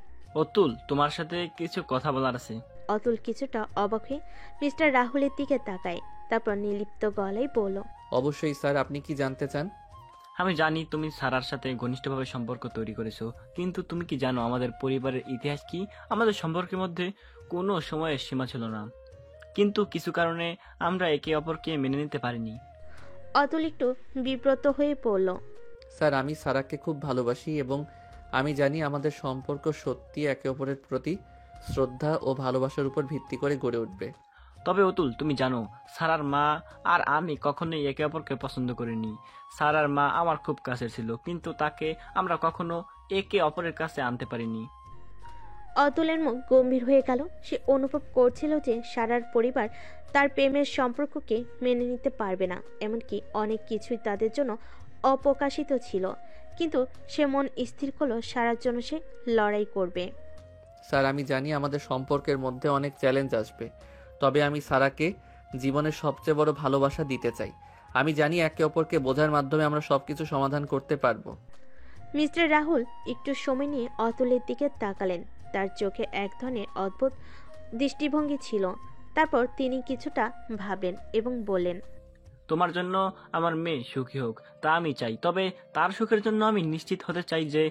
অতুল, তোমার সাথে কিছু কথা বলার আছে। অতুল কিছুটা অবাক হয়ে মিস্টার রাহুলের দিকে তাকায়, তারপর নির্লিপ্ত গলায় বলল। অবশ্যই স্যার, আপনি কি জানতে চান? আমি জানি তুমি সারার সাথে ঘনিষ্ঠভাবে সম্পর্ক তৈরি করেছো, কিন্তু তুমি কি জানো আমাদের পরিবারের ইতিহাস কি? আমাদের সম্পর্কের মধ্যে কোনো সময়ের সীমা ছিল না, কিন্তু কিছু কারণে আমরা একে অপরকে মেনে নিতে পারিনি। অতুল একটু বিব্রত হয়ে পড়ল। স্যার, আমি সারাকে খুব ভালোবাসি এবং আমি জানি আমাদের সম্পর্ক সত্যি একে অপরের প্রতি শ্রদ্ধা ও ভালোবাসার উপর ভিত্তি করে গড়ে উঠবে। তবে অতুল, তুমি জানো সারার মা আর আমি কখনোই একে অপরকে পছন্দ করিনি। সারার মা আমার খুব কাছের ছিল, কিন্তু তাকে আমরা কখনো একে অপরের কাছে আনতে পারিনি। অতুলের মুখ গম্ভীর হয়ে গেল। সে অনুভব করছিল যে সারার পরিবার তার প্রেমের সম্পর্ককে মেনে নিতে পারবে না, এমনকি অনেক কিছুই তাদের জন্য অপ্রকাশিত ছিল। কিন্তু সে মন স্থির করলো সারার জন্য সে লড়াই করবে। স্যার, আমি জানি আমাদের সম্পর্কের মধ্যে অনেক চ্যালেঞ্জ আসবে, তবে আমি সারাকে জীবনের সবচেয়ে বড় ভালোবাসা দিতে চাই। আমি জানি একে অপরকে বোঝার মাধ্যমে আমরা সবকিছু সমাধান করতে পারবো। মিস্টার রাহুল একটু সময় নিয়ে অতুলের দিকে তাকালেন। তার চোখে এক ধরনের অদ্ভুত দৃষ্টিভঙ্গি ছিল। তারপর তিনি কিছুটা ভাবেন এবং বললেন। তোমার জন্য আমার মেয়ে সুখী হোক, তা আমি চাই, তবে তার সুখের জন্য আমি নিশ্চিত হতে চাই যে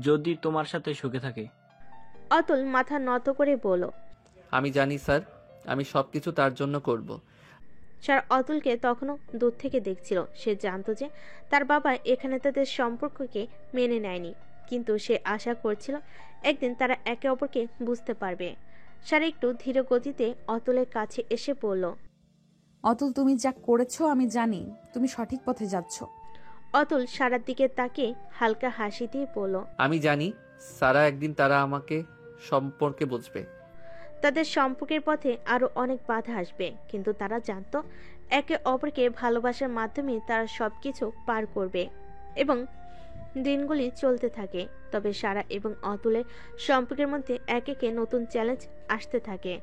যদি তোমার সাথে সুখে থাকে। অতুল মাথা নত করে বলল। আমি জানি স্যার, আমি সবকিছু তার জন্য করব। স্যার অতুলকে তখনও দূর থেকে দেখছিল। সে জানতো যে তার বাবা এখানে তাদের সম্পর্ককে মেনে নেয়নি, কিন্তু সে আশা করছিল একদিন তারা একে অপরকে বুঝতে পারবে। স্যার একটু ধীর গতিতে অতুলের কাছে এসে বলল। অতুল, তুমি যা করেছো আমি জানি তুমি সঠিক পথে যাচ্ছ। অতুল সারার দিকে তাকিয়ে হালকা হাসি দিয়ে বলল। আমি জানি সারা একদিন তারা আমাকে সম্পর্কে বুঝবে। তাদের সম্পর্কের পথে আরো অনেক বাধা আসবে, কিন্তু তারা জানতো একে অপরকে ভালোবাসার মাধ্যমে তারা সবকিছু পার করবে এবং দিনগুলি চলতে থাকে। তবে সারা এবং অতুলের সম্পর্কের মধ্যে একে একে নতুন চ্যালেঞ্জ আসতে থাকে।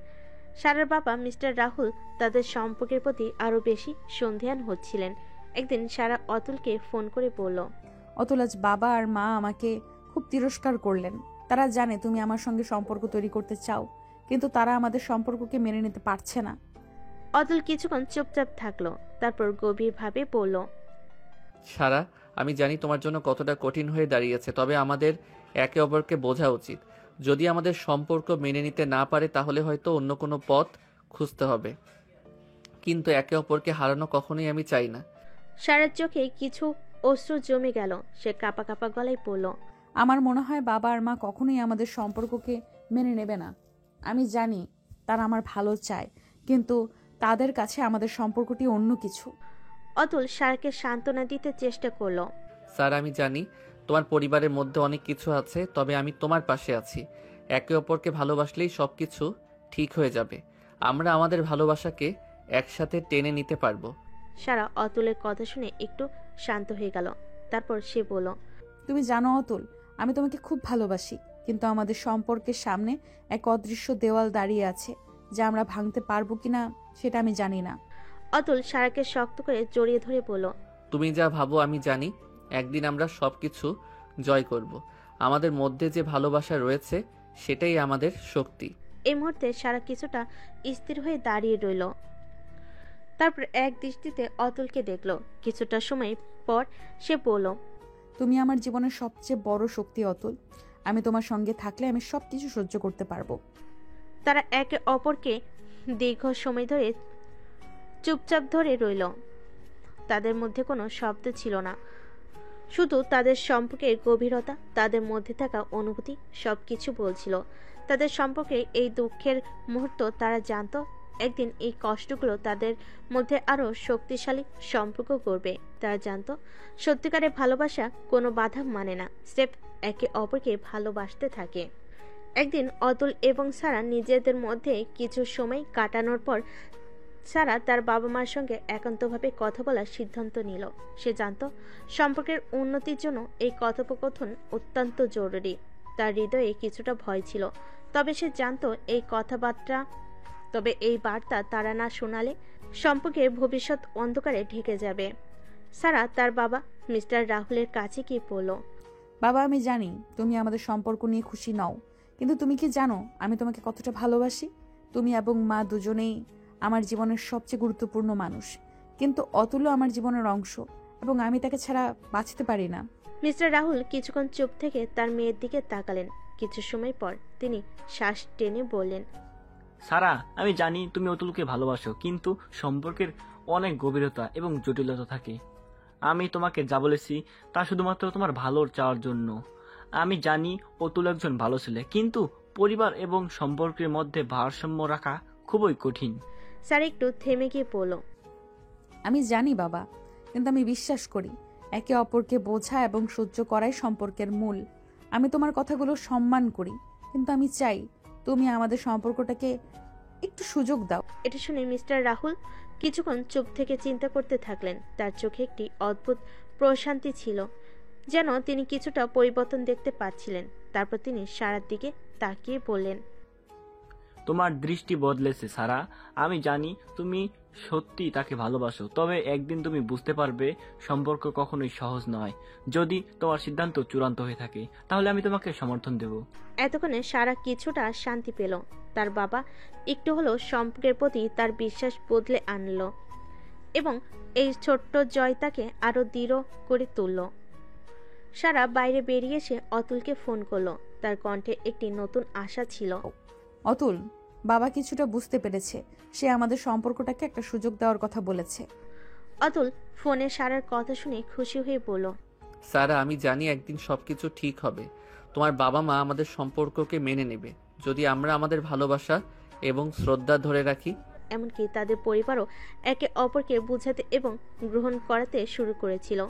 সারার বাবা মিস্টার রাহুল তাদের সম্পর্কের প্রতি আরো বেশি সন্দিহান হচ্ছিলেন একদিন সারা অতুলকে ফোন করে বলল, অতুল, আজ বাবা আর মা আমাকে খুব তিরস্কার করলেন। তারা জানে তুমি আমার সঙ্গে সম্পর্ক তৈরি করতে চাও, কিন্তু তারা আমাদের সম্পর্ককে মেনে নিতে পারছে না। অতুল কিছুক্ষণ চুপচাপ থাকলো, তারপর গভীরভাবে বলল, সারা, আমি জানি তোমার জন্য কতটা কঠিন হয়ে দাঁড়িয়েছে, তবে আমাদের একে অপরকে বোঝা উচিত। যদি আমাদের সম্পর্ক মেনে নিতে না পারে তাহলে হয়তো অন্য কোনো পথ খুঁজতে হবে, কিন্তু একে অপরকে হারানো কখনোই আমি চাই না। সারার চোখে কিছু অশ্রু জমে গেল। সে কাঁপা কাঁপা গলায় বলল, আমার মনে হয় বাবা আর মা কখনোই আমাদের সম্পর্ককে মেনে নেবে না। আমি জানি তারা আমার ভালো চায়, কিন্তু তাদের কাছে আমাদের সম্পর্কটি অন্য কিছু। অতুল সারাকে সান্ত্বনা দিতে চেষ্টা করলো। স্যার, আমি জানি তোমার পরিবারের মধ্যে অনেক কিছু আছে, তবে আমি তোমার পাশে আছি। একে অপরকে ভালোবাসলেই সব কিছু ঠিক হয়ে যাবে। আমরা আমাদের ভালোবাসাকে একসাথে টেনে নিতে পারবো। সারা অতুলের কথা শুনে একটু শান্ত হয়ে গেল। তারপর সে বলল, তুমি জানো অতুল, আমি তোমাকে খুব ভালোবাসি, কিন্তু আমাদের সম্পর্কের সামনে এক অদৃশ্য দেওয়াল দাঁড়িয়ে আছে, যা আমরা ভাঙতে পারবো কিনা সেটা আমি জানি না। অতুল সারাকে শক্ত করে জড়িয়ে ধরে বলল, তুমি যা ভাবো আমি জানি, একদিন আমরা সব কিছু জয় করব। আমাদের মধ্যে যে ভালোবাসা রয়েছে সেটাই আমাদের শক্তি। এই মুহূর্তে সারা কিছুটা স্থির হয়ে দাঁড়িয়ে রইল। তারপর এক দৃষ্টিতে অতুলকে দেখল। কিছুটা সময় পর সে বলল, তুমি আমার জীবনের সবচেয়ে বড় শক্তি অতুল। আমি তোমার সঙ্গে থাকলে আমি সব কিছু সহ্য করতে পারবো। তারা একে অপরকে দীর্ঘ সময় ধরে চুপচাপ ধরে রইল। তাদের মধ্যে কোনো শব্দ ছিল না, শুধু তাদের সম্পর্কের গভীরতা, তাদের মধ্যে থাকা অনুভূতি সবকিছু বলছিল। তাদের সম্পর্কে এই দুঃখের মুহূর্ত তারা জানতো একদিন এই কষ্টগুলো তাদের মধ্যে আরো শক্তিশালী সম্পর্ক করবে। তারা জানতো সত্যিকারের ভালোবাসা কোনো বাধা মানে না, স্রেফ একে অপরকে ভালোবাসতে থাকে। একদিন অতুল এবং সারা নিজেদের মধ্যে কিছু সময় কাটানোর পর সারা তার বাবা মার সঙ্গে একান্তভাবে কথা বলার সিদ্ধান্ত নিল। সে জানতো সম্পর্কের উন্নতির জন্য এই কথোপকথন অত্যন্ত জরুরি। তার হৃদয়ে কিছুটা ভয় ছিল, তবে সে জানতো এই বার্তা তারা না শোনালে সম্পর্কের ভবিষ্যৎ অন্ধকারে ঢেকে যাবে। সারা তার বাবা মিস্টার রাহুলের কাছে গিয়ে বলল, বাবা, আমি জানি তুমি আমাদের সম্পর্ক নিয়ে খুশি নও, কিন্তু তুমি কি জানো আমি তোমাকে কতটা ভালোবাসি? তুমি এবং মা দুজনেই আমার জীবনের সবচেয়ে গুরুত্বপূর্ণ মানুষ, কিন্তু অতুলও আমার জীবনের অংশ এবং আমি তাকে ছাড়া বাঁচতে পারি না। মিস্টার রাহুল কিছুক্ষণ চুপ থেকে তার মেয়ের দিকে তাকালেন। কিছু সময় পর তিনি শ্বাস টেনে বললেন, সারা, আমি জানি তুমি অতুলকে ভালোবাসো, কিন্তু সম্পর্কের অনেক গভীরতা এবং জটিলতা থাকে। আমি তোমাকে যা বলেছি তা শুধুমাত্র তোমার ভালোর চাওয়ার জন্য। আমি জানি অতুল একজন ভালো ছেলে, কিন্তু পরিবার এবং সম্পর্কের মধ্যে ভারসাম্য রাখা খুবই কঠিন। স্যার একটু থেমে গিয়ে বলল, আমি জানি বাবা, কিন্তু আমি বিশ্বাস করি একে অপরকে বোঝা এবং সহ্য করাই সম্পর্কের মূল। আমি তোমার কথাগুলো সম্মান করি, কিন্তু আমি চাই তুমি আমাদের সম্পর্কটাকে একটু সুযোগ দাও। এটা শুনে মিস্টার রাহুল কিছুক্ষণ চুপ থেকে চিন্তা করতে থাকলেন। তার চোখে একটি অদ্ভুত প্রশান্তি ছিল, যেন তিনি কিছুটা পরিবর্তন দেখতে পাচ্ছিলেন। তারপর তিনি সারার দিকে তাকিয়ে বললেন, তোমার দৃষ্টি বদলেছে সারা। আমি জানি তুমি সত্যি তাকে ভালোবাসো, তবে একদিন তুমি বুঝতে পারবে সম্পর্ক কখনোই সহজ নয়। যদি তোমার সিদ্ধান্ত চূড়ান্ত হয়ে থাকে তাহলে আমি তোমাকে সমর্থন দেব। এতক্ষণে সারা কিছুটা শান্তি পেল। তার বাবা একটু হলেও সম্পর্কের প্রতি তার বিশ্বাস বদলে আনলো এবং এই ছোট্ট জয় তাকে আরো দৃঢ় করে তুলল। সারা বাইরে বেরিয়ে এসে অতুলকে ফোন করলো। তার কণ্ঠে একটি নতুন আশা ছিল। অতুল, বাবা কিছুটা বুঝতে পেরেছে, সে আমাদের সম্পর্কটাকে একটা সুযোগ দেওয়ার কথা বলেছে। অতুল ফোনে সারার কথা শুনে খুশি হয়ে বলল, সারা, আমি জানি একদিন সবকিছু ঠিক হবে। তোমার বাবা মা আমাদের সম্পর্ককে মেনে নেবে, যদি আমরা আমাদের ভালোবাসা এবং শ্রদ্ধা ধরে রাখি। এমনকি তাদের পরিবারও একে অপরকে বোঝাতে এবং গ্রহণ করাতে শুরু করেছিল।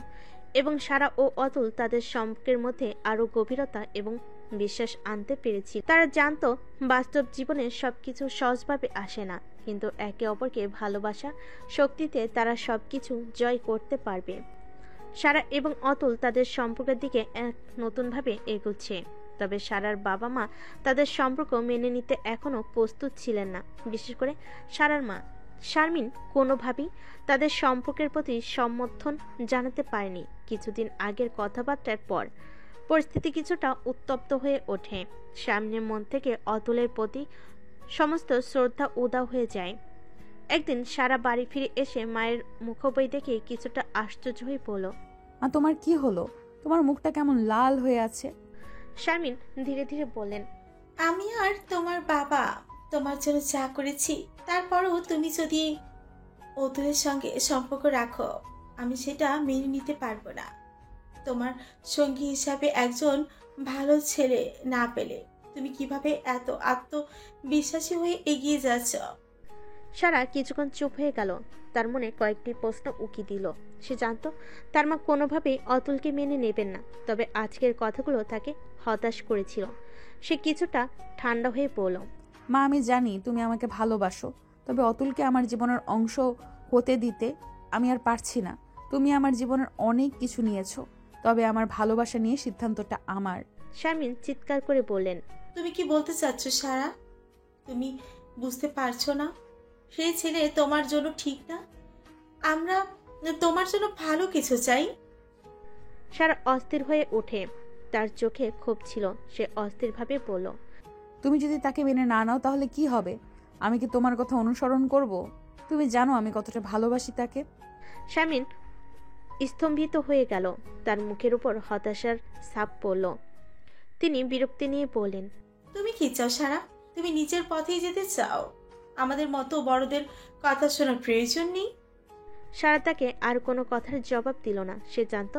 এবং সারা ও অতুল তাদের সম্পর্কের মধ্যে আরো গভীরতা এবং বিশ্বাস আনতে পেরেছিল। তারা জানতো বাস্তব জীবনে সবকিছু সহজভাবে আসে না, কিন্তু একে অপরকে ভালোবাসা শক্তিতে তারা সবকিছু জয় করতে পারবে। সারা এবং অতুল তাদের সম্পর্কের দিকে এক নতুনভাবে এগোচ্ছে, তবে সারার বাবা মা তাদের সম্পর্ক মেনে নিতে এখনো প্রস্তুত ছিলেন না। বিশেষ করে সারার মা, শারমিন কোনোভাবেই তাদের সম্পর্কের প্রতি সমর্থন জানাতে পারেনি। কিছুদিন আগের কথাবার্তার পর পরিস্থিতি কিছুটা উত্তপ্ত হয়ে ওঠে। শারমিনের মন থেকে অতুলের প্রতি সমস্ত শ্রদ্ধা উধাও হয়ে যায়। একদিন সারা বাড়ি ফিরে এসে মায়ের মুখোপরি দেখে কিছুটা আশ্চর্য হয়ে পড়ল। মা, তোমার কি হলো? তোমার মুখটা কেমন লাল হয়ে আছে? শারমিন ধীরে ধীরে বললেন, আমি আর তোমার বাবা তোমার জন্য চা করেছি, তারপরও তুমি যদি অতুলের সঙ্গে সম্পর্ক রাখো আমি সেটা মেনে নিতে পারবো না। তোমার সঙ্গী হিসাবে একজন ভালো ছেলে না পেলে তুমি কিভাবে এত আত্মবিশ্বাসী হয়ে এগিয়ে যাচ্ছ? সারা কিছুক্ষণ চুপ হয়ে গেল। তার মনে কয়েকটি প্রশ্ন উকি দিল। সে জানতো তার মা কোনোভাবেই অতুলকে মেনে নেবেন না, তবে আজকের কথাগুলো তাকে হতাশ করেছিল। সে কিছুটা ঠান্ডা হয়ে পড়ল। মা, আমি জানি তুমি আমাকে ভালোবাসো, তবে অতুলকে আমার জীবনের অংশ হতে দিতে আমি আর পারছি না। তুমি আমার জীবনের অনেক কিছু নিয়েছো, তবে আমার ভালোবাসা নিয়ে সিদ্ধান্তটা আমার। শারমিন চিৎকার করে বললেন, তুমি কি বলতে চাচ্ছ সারা? তুমি বুঝতে পারছো না সেই ছেলে তোমার জন্য ঠিক না? আমরা তোমার জন্য ভালো কিছু চাই। সারা অস্থির হয়ে ওঠে। তার চোখে ক্ষোভ ছিল। সে অস্থিরভাবে বলল, তুমি যদি তাকে মেনে না নাও তাহলে কি হবে? আমি কি তোমার কথা অনুসরণ করব? তুমি জানো আমি কতটা ভালোবাসি তাকে। শারমিন স্তম্ভিত হয়ে গেল। তার মুখের উপর হতাশার ছাপ পড়ল। তিনি বিরক্তি নিয়ে বললেন, তুমি কি চাও সারা? তুমি নিজের পথেই যেতে চাও? আমাদের মতো বড়দের কথা শোনার প্রয়োজন নেই। সারা তাকে আর কোনো কথার জবাব দিল না। সে জানত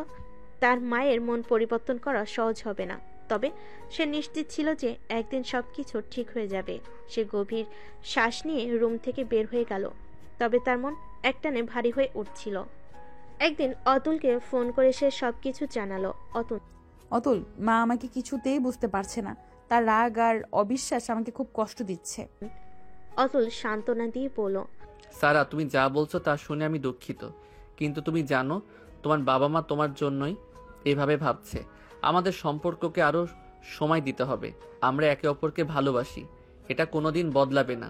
তার মায়ের মন পরিবর্তন করা সহজ হবে না, তবে সে নিশ্চিত ছিল যে একদিন সবকিছু ঠিক হয়ে যাবে। সে গভীর শ্বাস নিয়ে রুম থেকে বের হয়ে গেল, তবে তার মন একটানে ভারী হয়ে উঠছিল। একদিন অতুলকে ফোন করে সে সবকিছু জানালো। অতুল, মা আমাকে কিছুতেই বুঝতে পারছে না। তার রাগ আর অবিশ্বাস আমাকে খুব কষ্ট দিচ্ছে। অতুল সান্ত্বনা দিয়ে বলল, সারা, তুমি যা বলছো তা শুনে আমি দুঃখিত, কিন্তু তুমি জানো তোমার বাবা মা তোমার জন্যই এভাবে ভাবছে। আমাদের সম্পর্ককে আরো সময় দিতে হবে। আমরা একে অপরকে ভালোবাসি, এটা কোনোদিন বদলাবে না।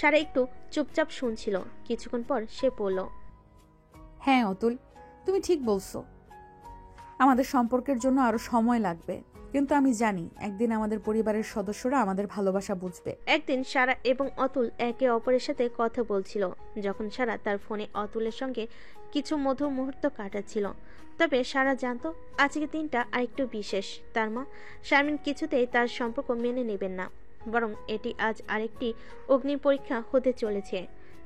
সারা একটু চুপচাপ শুনছিল। কিছুক্ষণ পর সে বলল, হ্যাঁ অতুল, তুমি ঠিক বলছো। আমাদের সম্পর্কের জন্য আরো সময় লাগবে, কিন্তু আমি জানি একদিন আমাদের পরিবারের সদস্যরা আমাদের ভালোবাসা বুঝবে। একদিন সারা এবং অতুল একে অপরের সাথে কথা বলছিল, যখন সারা তার ফোনে অতুলের সঙ্গে কিছু মধুর মুহূর্ত কাটাচ্ছিল। তবে সারা জানতো আজকের দিনটা আরেকটু বিশেষ। তার মা শারমিন কিছুতেই তার সম্পর্ক মেনে নেবেন না, বরং এটি আজ আরেকটি অগ্নি পরীক্ষা হতে চলেছে।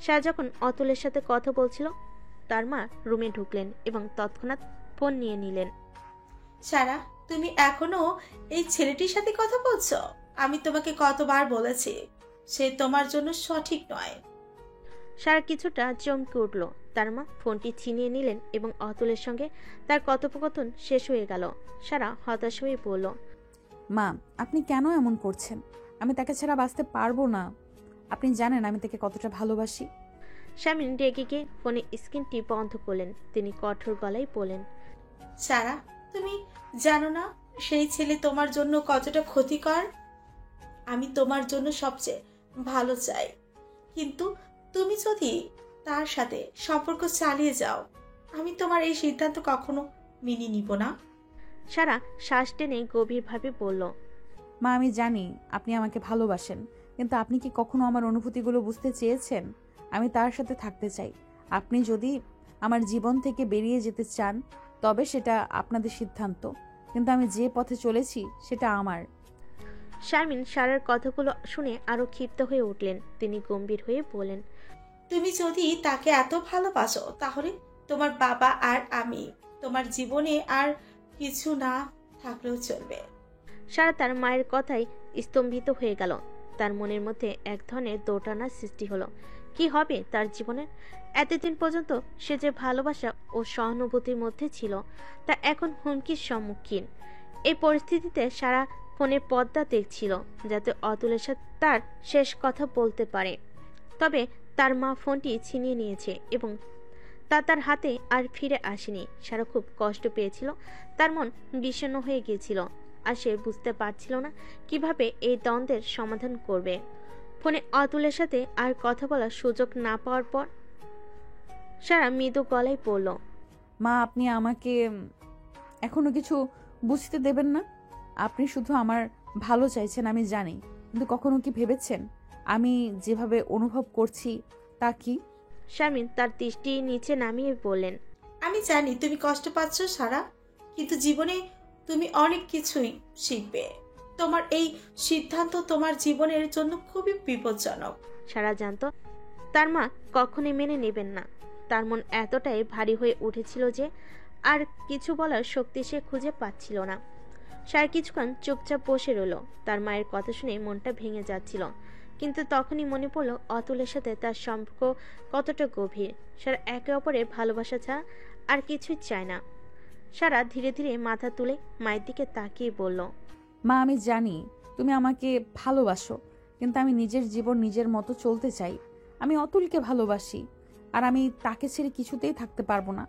সারা যখন অতুলের সাথে কথা বলছিল, তার মা রুমে ঢুকলেন এবং তৎক্ষণাৎ ফোন নিয়ে নিলেন। সারা, তুমি এখনো এই ছেলেটির সাথে কথা বলছো? আমি তোমাকে কতবার বলেছি সে তোমার জন্য সঠিক নয়। সারা কিছুটা চমকে উঠল। তার মা ফোনটি ছিনিয়ে নিলেন এবং অতুলের সঙ্গে তার কথোপকথন শেষ হয়ে গেল। সারা হতাশ হয়ে বলল, মা, আপনি কেন এমন করছেন? আমি তাকে ছাড়া বাঁচতে পারবো না। আপনি জানেন আমি তাকে কতটা ভালোবাসি। শারমিন রেগে গিয়ে ফোনের স্ক্রিনটি বন্ধ করলেন। তিনি কঠোর গলায় বলেন, সারা, তুমি জানো না সেই ছেলে তোমার জন্য কতটা ক্ষতিকর? আমি তোমার জন্য সবচেয়ে ভালো চাই, কিন্তু তুমি যদি তার সাথে সম্পর্ক চালিয়ে যাও আমি তোমার এই সিদ্ধান্ত কখনো মেনে নিব না। সারা শ্বাস টেনে গভীরভাবে বলল, মা, আমি জানি আপনি আমাকে ভালোবাসেন, কিন্তু আপনি কি কখনো আমার অনুভূতিগুলো বুঝতে চেয়েছেন? আমি তার সাথে থাকতে চাই। আপনি যদি আমার জীবন থেকে বেরিয়ে যেতে চান তবে সেটা আপনাদের সিদ্ধান্ত, কিন্তু আমি যে পথে চলেছি সেটা আমার। শারমিন সারার কথাগুলো শুনে আরো ক্ষিপ্ত হয়ে উঠলেন। তিনি গম্ভীর হয়ে বলেন, তুমি যদি তাকে এত ভালোবাসো তাহলে তোমার বাবা আর আমি তোমার জীবনে আর কিছু না থাকলেও চলবে। সারা তার মায়ের কথায় স্তম্ভিত হয়ে গেল। তার মনের মধ্যে এক ধরনের দোটানার সৃষ্টি হলো। কি হবে তার জীবনে? এতদিন পর্যন্ত সে যে ভালোবাসা ও সহানুভূতির মধ্যে ছিল, তা এখন হুমকির সম্মুখীন। এই পরিস্থিতিতে সারা ফোনের পর্দা দেখছিল, যাতে অতুলের সাথে তার শেষ কথা বলতে পারে। তবে তার মা ফোনটি ছিনিয়ে নিয়েছে এবং তা তার হাতে আর ফিরে আসেনি। সারা খুব কষ্ট পেয়েছিল। তার মন বিষণ্ণ হয়ে গিয়েছিল, আর সে বুঝতে পারছিল না কিভাবে এই দ্বন্দ্বের সমাধান করবে। ফোনে অতুলের সাথে আর কথা বলার সুযোগ না পাওয়ার পর সারা মৃদু গলায় বলল, মা আপনি আমাকে এখনো কিছু বুঝতে দেবেন না? আপনি শুধু আমার ভালো চাইছেন আমি জানি, কিন্তু কখনো কি ভেবেছেন আমি যেভাবে অনুভব করছি তা কি? শারমিন তার দৃষ্টি নিচে নামিয়ে বললেন, আমি জানি তুমি কষ্ট পাচ্ছ সারা, কিন্তু জীবনে তুমি অনেক কিছুই শিখবে। তোমার এই সিদ্ধান্ত তোমার জীবনের জন্য খুবই বিপজ্জনক। সারা জানতো তার মা কখনোই মেনে নেবেন না। তার মন এতটাই ভারী হয়ে উঠেছিল যে আর কিছু বলার শক্তি সে খুঁজে পাচ্ছিল না। সারা কিছুক্ষণ চুপচাপ বসে রইল। তার মায়ের কথা শুনে মনটা ভেঙে যাচ্ছিল, কিন্তু তখনই মনে পড়ল অতুলের সাথে তার সম্পর্ক কতটা গভীর। সারা একে অপরের ভালোবাসা ছাড়া আর কিছুই চায় না। সারা ধীরে ধীরে মাথা তুলে মায়ের দিকে তাকিয়ে বলল, মা আমি জানি তুমি আমাকে ভালোবাসো, কিন্তু আমি নিজের জীবন নিজের মতো চলতে চাই। আমি অতুলকে ভালোবাসি, আর আমি তাকে ছেড়ে কিছুতেই থাকতে পারবো না।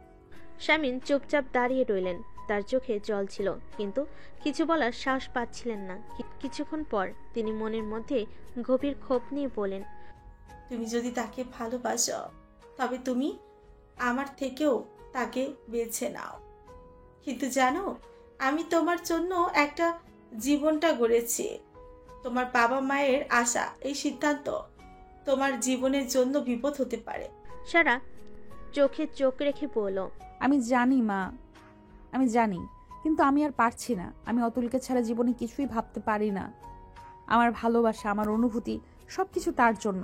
শামিন চুপচাপ দাঁড়িয়ে রইলেন। তার চোখে জল ছিল, কিন্তু কিছু বলার সাহস পাচ্ছিলেন না। কিছুক্ষণ পর তিনি মনের মধ্যে গভীর ক্ষোভ নিয়ে বলেন, তুমি যদি তাকে ভালোবাসো তবে তুমি আমার থেকেও তাকে বেছে নাও। কিন্তু জানো, আমি তোমার জন্য একটা জীবনটা গড়েছি। তোমার বাবা মায়ের আশা এই সিদ্ধান্ত তোমার জীবনের জন্য বিপদ হতে পারে। সারা চোখে চোখ রেখে বলল, আমি জানি মা, আমি জানি, কিন্তু আমি আর পারছি না। আমি অতুলকে ছাড়া জীবনে কিছুই ভাবতে পারি না। আমার ভালোবাসা, আমার অনুভূতি সবকিছু তার জন্য।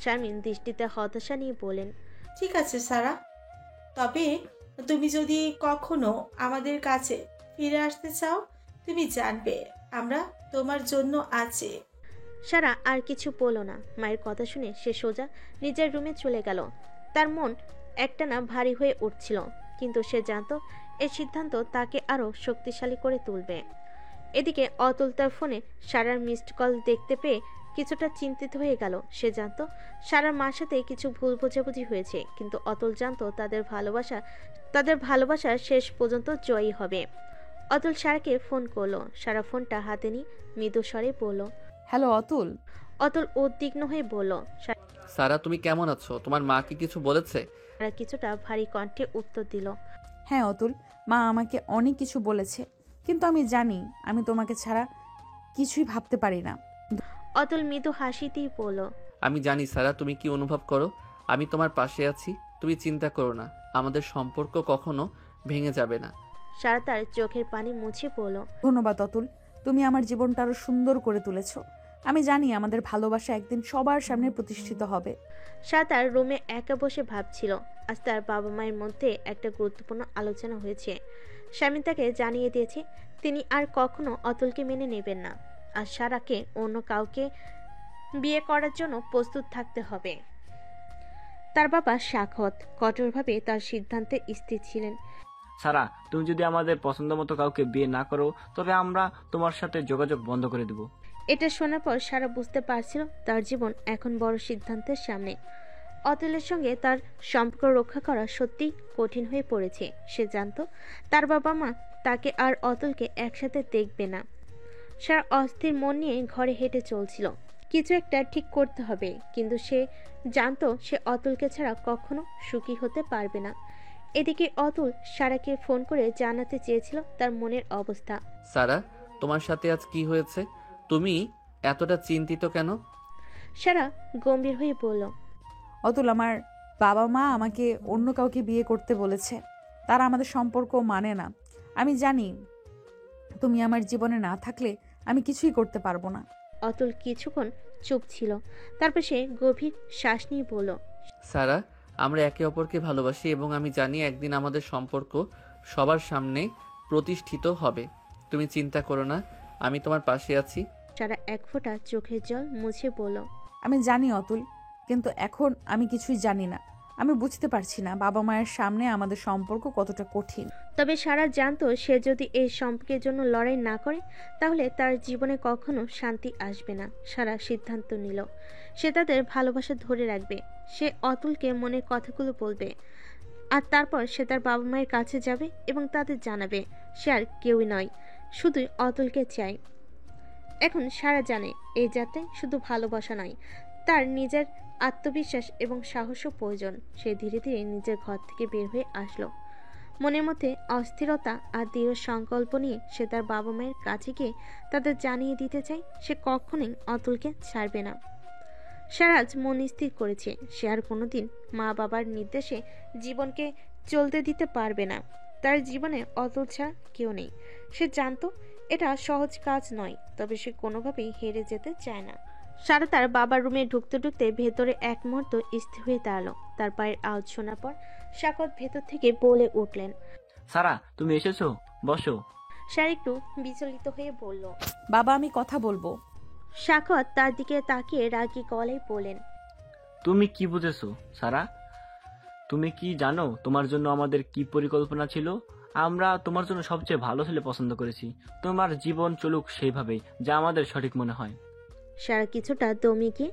শারমিন দৃষ্টিতে হতাশা নিয়ে বলেন, ঠিক আছে সারা, তবে তুমি যদি কখনো আমাদের কাছে ফিরে আসতে চাও, তুমি জানবে আমরা তোমার জন্য আছি। সারা আর কিছু বলল না। মায়ের কথা শুনে সে সোজা নিজের রুমে চলে গেল। তার মন একটানা ভারী হয়ে উঠছিল, কিন্তু সে জানতো এই সিদ্ধান্ত তাকে আরো শক্তিশালী করে তুলবে। এদিকে অতুল তার ফোনে সারার মিসড কল দেখতে পেয়ে কিছুটা চিন্তিত হয়ে গেল। সে জানতো সারার মার সাথে কিছু ভুল বোঝাবুঝি হয়েছে, কিন্তু অতুল জানতো তাদের ভালোবাসা শেষ পর্যন্ত জয়ী হবে। অতুল সারাকে ফোন করলো। সারা ফোনটা হাতে নিয়ে মৃদু স্বরে বলল, হ্যালো অতুল। অতুল উদ্বিগ্ন হয়ে বলল, সারা তুমি কেমন আছো? তোমার মা কি কিছু বলেছে? সারা কিছুটা ভারী কণ্ঠে উত্তর দিল, হ্যাঁ অতুল, মা আমাকে অনেক কিছু বলেছে, কিন্তু আমি জানি আমি তোমাকে ছাড়া কিছুই ভাবতে পারি না। অতুল মৃদু হাসিতেই বলল, আমি জানি সারা তুমি কি অনুভব করো। আমি তোমার পাশে আছি, তুমি চিন্তা করো না। আমাদের সম্পর্ক কখনো ভেঙে যাবে না। সারা তার চোখের পানি মুছে বলল, ধন্যবাদ অতুল, তুমি আমার জীবনটা আরো সুন্দর করে তুলেছ। আমি জানি আমাদের ভালোবাসা একদিন সবার সামনে প্রতিষ্ঠিত হবে। সারা তার রুমে একা বসে ভাবছিল। আজ তার বাবা মায়ের মধ্যে একটা গুরুত্বপূর্ণ আলোচনা হয়েছে। স্বামী তাকে জানিয়ে দিয়েছে তিনি আর কখনো অতুলকে মেনে নেবেন না, আর সারাকে অন্য কাউকে বিয়ে করার জন্য প্রস্তুত থাকতে হবে। তার বাবা সাখত কঠোরভাবে তার সিদ্ধান্তে স্থির ছিলেন। সারা, তুমি যদি আমাদের পছন্দ মতো কাউকে বিয়ে না করো, তবে আমরা তোমার সাথে যোগাযোগ বন্ধ করে দেব। এটা শোনার পর সারা বুঝতে পারছিল তার জীবন এখন বড় সিদ্ধান্তের সামনে। অতুলের সঙ্গে তার সম্পর্ক রক্ষা করা সত্যি কঠিন হয়ে পড়েছে। সে জানতো তার বাবা মা তাকে আর অতুলকে একসাথে দেখবে না। সারা অস্থির মন নিয়ে ঘরে হেঁটে চলছিল। কিছু একটা ঠিক করতে হবে, কিন্তু সে জানতো সে অতুলকে ছাড়া কখনো সুখী হতে পারবে না। এদিকে অতুল সারাকে ফোন করে জানাতে চেয়েছিল তার মনের অবস্থা। সারা, তোমার সাথে আজ কি হয়েছে? তুমি এতটা চিন্তিত কেন? সারা গম্ভীর হয়ে বলল, অতুল, আমার বাবা মা আমাকে অন্য কাউকে বিয়ে করতে বলেছে। তারা আমাদের সম্পর্ক মানে না। আমি জানি তুমি আমার জীবনে না থাকলে আমি কিছুই করতে পারবো না। অতুল কিছুক্ষণ চুপ ছিল, তারপর সে গভীর শ্বাস নিয়ে বলল, সারা, আমরা একে অপরকে ভালোবাসি এবং আমি জানি একদিন আমাদের সম্পর্ক সবার সামনে প্রতিষ্ঠিত হবে। তুমি চিন্তা করো না, আমি তোমার পাশে আছি। সারা এক ফোঁটা চোখের জল মুছে বলল, আমি জানি অতুল, কিন্তু এখন আমি কিছুই জানি না। আমি বুঝতে পারছি না বাবা মায়ের সামনে আমাদের সম্পর্ক কতটা কঠিন। তবে সারা জানতো সে যদি এই সম্পর্কের জন্য লড়াই না করে তাহলে তার জীবনে কখনো শান্তি আসবে না। সারা সিদ্ধান্ত নিল সে তাদের ভালোবাসা ধরে রাখবে। সে অতুলকে মনের কথাগুলো বলবে, আর তারপর সে তার বাবা মায়ের কাছে যাবে এবং তাদের জানাবে সে আর কেউই নয়, শুধুই অতুলকে চায়। এখন সারা জানে এই যাত্রায় শুধু ভালোবাসা নয়, তার নিজের আত্মবিশ্বাস এবং সাহসও প্রয়োজন। সে ধীরে ধীরে নিজের ঘর থেকে বের হয়ে আসলো। মনের মধ্যে অস্থিরতা আর দৃঢ় সংকল্প নিয়ে সে তার বাবা মায়ের কাছে গিয়ে তাদের জানিয়ে দিতে চায় সে কখনোই অতুলকে ছাড়বে না। সারাজ মন স্থির করেছে সে আর কোনোদিন মা বাবার নির্দেশে জীবনকে চলতে দিতে পারবে না। তার জীবনে অতুল ছাড়া কেউ নেই। সে জানতো এটা সহজ কাজ নয়, তবে সে কোনোভাবেই হেরে যেতে চায় না। সারা তার বাবার রুমে ঢুকতে ঢুকতে ভেতরে এক মুহূর্ত স্থির হয়ে দাঁড়ালো। তার পায়ের আওয়াজ শোনার পর সাকত ভেতর থেকে বলে উঠলেন, সারা তুমি এসেছো, বসো। সারা একটু বিচলিত হয়ে বলল, বাবা আমি কথা বলবো। সাকত তার দিকে তাকিয়ে রাগী গলায় বলেন, তুমি কি বুঝেছো সারা? তুমি কি জানো তোমার জন্য আমাদের কি পরিকল্পনা ছিল? আমরা তোমার জন্য সবচেয়ে ভালো ছেলে পছন্দ করেছি। তোমার জীবন চলুক সেইভাবেই, যা আমাদের সঠিক মনে হয়। সারা কিছুটা দমে গিয়ে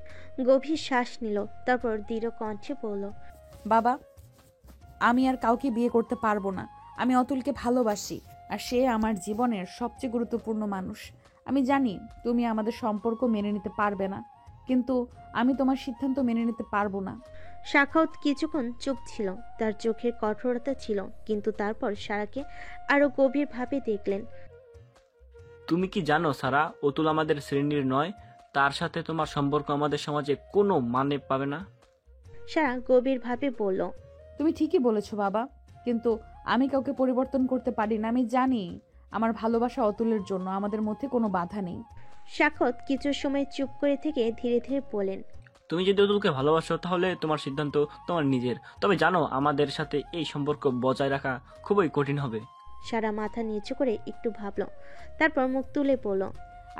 গভীর শ্বাস নিল, তারপর দৃঢ় কণ্ঠে বলল, বাবা আমি আর কাউকে বিয়ে করতে পারবো না। আমি অতুলকে ভালোবাসি, আর সে আমার জীবনের সবচেয়ে গুরুত্বপূর্ণ মানুষ। আমি জানি তুমি আমাদের সম্পর্ক মেনে নিতে পারবে না, কিন্তু আমি তোমার সিদ্ধান্ত মেনে নিতে পারবো না। সাখাওয়াত কিছুক্ষণ চুপ ছিল, তার চোখের কঠোরতা ছিল, কিন্তু তারপর সারাকে আরো গভীরভাবে দেখলেন। তুমি কি জানো সারা, অতুল আমাদের শ্রেণীর নয়। তার সাথে তোমার সম্পর্ক আমাদের সমাজে কোনো মানে পাবে না। সারা গভীরভাবে বলল, তুমি ঠিকই বলেছো বাবা, কিন্তু আমি কাউকে পরিবর্তন করতে পারি না। আমি জানি আমার ভালোবাসা অতুলের জন্য, আমাদের মধ্যে কোনো বাধা নেই। সাখাওয়াত কিছু সময় চুপ করে থেকে ধীরে ধীরে বলেন, তুমি যদি অতুলকে ভালোবাসো তাহলে তোমার সিদ্ধান্ত তোমার নিজের, তবে জানো আমাদের সাথে এই সম্পর্ক বজায় রাখা খুবই কঠিন হবে। সারা মাথা নিচু করে একটু ভাবল, তারপর মুখ তুলে বলল,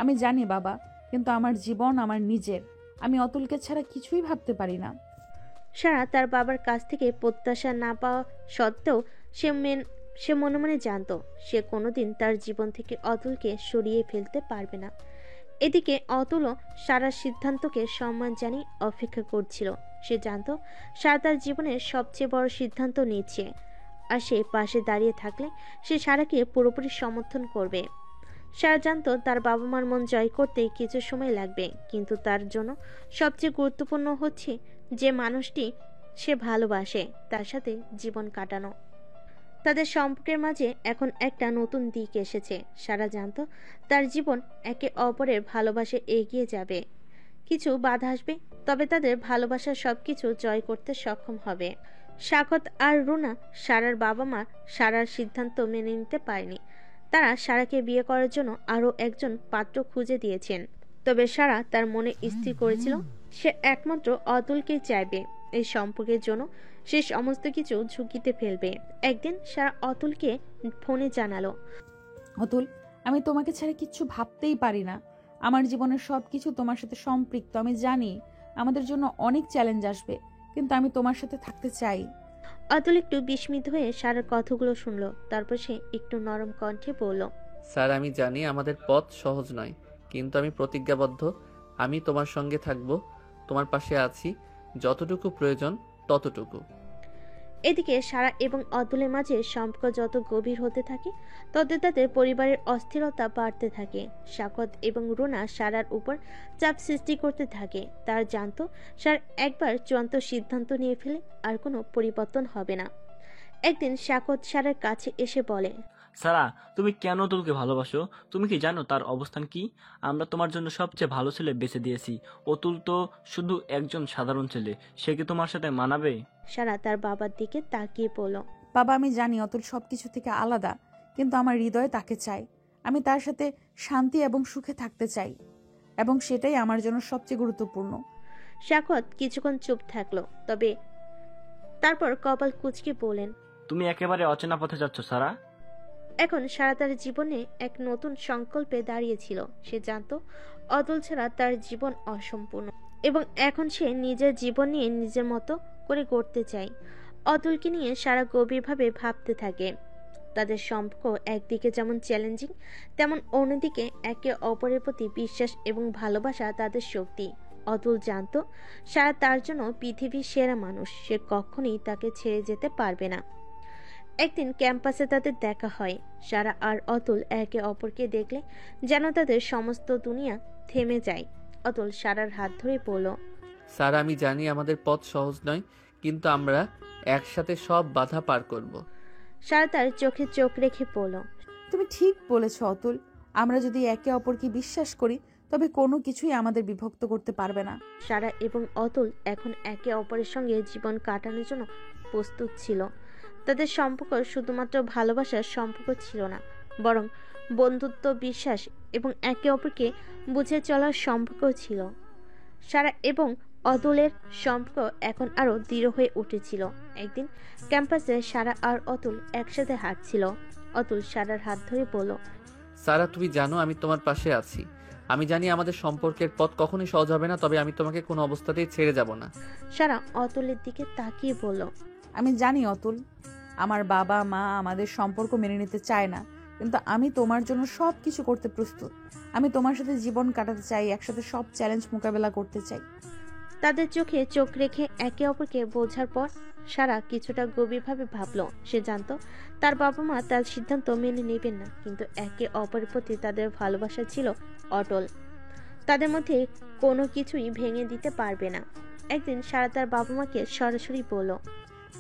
আমি জানি বাবা, কিন্তু আমার জীবন আমার নিজের। আমি অতুলকে ছাড়া কিছুই ভাবতে পারি না। সারা তার বাবার কাছ থেকে প্রত্যাশা না পাওয়া সত্ত্বেও সে মনে মনে জানতো সে কোনোদিন তার জীবন থেকে অতুলকে সরিয়ে ফেলতে পারবে না। এদিকে অতুলও সারার সিদ্ধান্তকে সম্মান জানিয়ে অপেক্ষা করছিল। সে জানতো সারা তার জীবনের সবচেয়ে বড় সিদ্ধান্ত নিচ্ছে, আর সে পাশে দাঁড়িয়ে থাকলে সে সারাকে পুরোপুরি সমর্থন করবে। সারা জানতো তার বাবা মার মন জয় করতে কিছু সময় লাগবে, কিন্তু তার জন্য সবচেয়ে গুরুত্বপূর্ণ হচ্ছে যে মানুষটি সে ভালোবাসে তার সাথে জীবন কাটানো। তাদের সম্পর্কের মাঝে এখন একটা নতুন দিক এসেছে। সারা জানতো তার জীবন একে অপরের ভালোবাসে এগিয়ে যাবে। কিছু বাধা আসবে, তবে তাদের ভালোবাসার সবকিছু জয় করতে সক্ষম হবে। সাকত আর রুনা সারার বাবা মা সারার সিদ্ধান্ত মেনে নিতে পারেনি। তারা সারাকে বিয়ে করার জন্য আরও একজন পাত্র খুঁজে দিয়েছেন, তবে সারা তার মনে স্থির করেছিল সে একমাত্র অতুলকেই চাইবে। এই সম্পর্কের জন্য সে সমস্ত কিছু ঝুঁকিতে ফেলবে। একদিন সারা অতুলকে ফোনে জানালো, অতুল আমি তোমাকে ছাড়া কিচ্ছু ভাবতেই পারি না। আমার জীবনের সবকিছু তোমার সাথে সম্পৃক্ত। আমি জানি আমাদের জন্য অনেক চ্যালেঞ্জ আসবে, কিন্তু আমি তোমার সাথে থাকতে চাই। অতুল একটু বিস্মিত হয়ে সারার কথাগুলো শুনলো, তারপর সে একটু নরম কণ্ঠে বলল, স্যার আমি জানি আমাদের পথ সহজ নয়, কিন্তু আমি প্রতিজ্ঞাবদ্ধ। আমি তোমার সঙ্গে থাকব, তোমার পাশে আছি, যতটুকু প্রয়োজন ততটুকু। এদিকে সারা এবং অতুলের মাঝে সম্পর্ক যত গভীর হতে থাকে তত তাদের পরিবারের অস্থিরতা বাড়তে থাকে। সাকত এবং রুনা সারার উপর চাপ সৃষ্টি করতে থাকে। তার জানতো সার একবার চূড়ান্ত সিদ্ধান্ত নিয়ে ফেলে আর কোনো পরিবর্তন হবে না। একদিন সাকত সারার কাছে এসে বলে, সারা তুমি কেন অতুলকে ভালোবাসো? তুমি কি জানো তার অবস্থান কি? আমরা তোমার জন্য সবচেয়ে ভালো ছেলে বেছে দিয়েছি। অতুল তো শুধু একজন সাধারণ ছেলে, সে কি তোমার সাথে মানাবে? সারা তার বাবার দিকে তাকিয়ে বলল, বাবা আমি জানি অতুল সবকিছু থেকে আলাদা, কিন্তু আমার হৃদয়ে তাকে চাই। আমি তার সাথে শান্তি এবং সুখে থাকতে চাই, এবং সেটাই আমার জন্য সবচেয়ে গুরুত্বপূর্ণ। সাকত কিছুক্ষণ চুপ থাকলো, তবে তারপর কপাল কুঁচকে বলেন, তুমি একেবারে অচেনা পথে যাচ্ছ সারা। এখন সারা তার জীবনে এক নতুন সংকল্পে দাঁড়িয়েছিল। সে জানতো অতুল ছাড়া তার জীবন অসম্পূর্ণ, এবং এখন সে নিজের জীবন নিয়ে নিজের মতো করে গড়তে চায়। অতুলকে নিয়ে সারা গভীরভাবে ভাবতে থাকে। তাদের সম্পর্ক একদিকে যেমন চ্যালেঞ্জিং, তেমন অন্যদিকে একে অপরের প্রতি বিশ্বাস এবং ভালোবাসা তাদের শক্তি। অতুল জানতো সারা তার জন্য পৃথিবীর সেরা মানুষ, সে কখনোই তাকে ছেড়ে যেতে পারবে না। একদিন ক্যাম্পাসে তাদের দেখা হয়। সারা আর অতুল একে অপরকে দেখলে যেন তাদের সমস্ত দুনিয়া থেমে যায়। অতুল সারার হাত ধরে বলল, স্যার আমি জানি আমাদের পথ সহজ নয়, কিন্তু আমরা একসাথে সব বাধা পার করব। সারা তার চোখে চোখ রেখে বলল, তুমি ঠিক বলেছ অতুল। আমরা যদি একে অপরকে বিশ্বাস করি তবে কোনো কিছুই আমাদের বিভক্ত করতে পারবে না। সারা এবং অতুল এখন একে অপরের সঙ্গে জীবন কাটানোর জন্য প্রস্তুত ছিল। তাদের সম্পর্ক শুধুমাত্র ভালোবাসার সম্পর্ক ছিল না, বরং বন্ধুত্ব, বিশ্বাস এবং একে অপরকে বুঝে চলার সম্পর্ক ছিল। সারা এবং অতুলের সম্পর্ক এখন আরও দৃঢ় হয়ে উঠেছিল। একদিন ক্যাম্পাসে সারা আর অতুল একসাথে হাঁটছিল। অতুল সারার হাত ধরে বলল, সারা তুমি জানো আমি তোমার পাশে আছি। আমি জানি আমাদের সম্পর্কের পথ কখনোই সহজ হবে না, তবে আমি তোমাকে কোনো অবস্থাতেই ছেড়ে যাব না। সারা অতুলের দিকে তাকিয়ে বলল, আমি জানি অতুল, আমার বাবা মা আমাদের সম্পর্ক মেনে নিতে চায় না, কিন্তু আমি তোমার জন্য সব কিছু করতে প্রস্তুত। আমি তোমার সাথে জীবন কাটাতে চাই, একসাথে সব চ্যালেঞ্জ মোকাবেলা করতে চাই। তাদের চোখে চোখ রেখে একে অপরকে বোঝার পর সারা কিছুটা গভীরভাবে ভাবল। সে জানতো তার বাবা মা তার সিদ্ধান্ত মেনে নেবেন না, কিন্তু একে অপরের প্রতি তাদের ভালোবাসা ছিল অটল। তাদের মধ্যে কোনো কিছুই ভেঙে দিতে পারবে না। একদিন সারা তার বাবা মাকে সরাসরি বলল,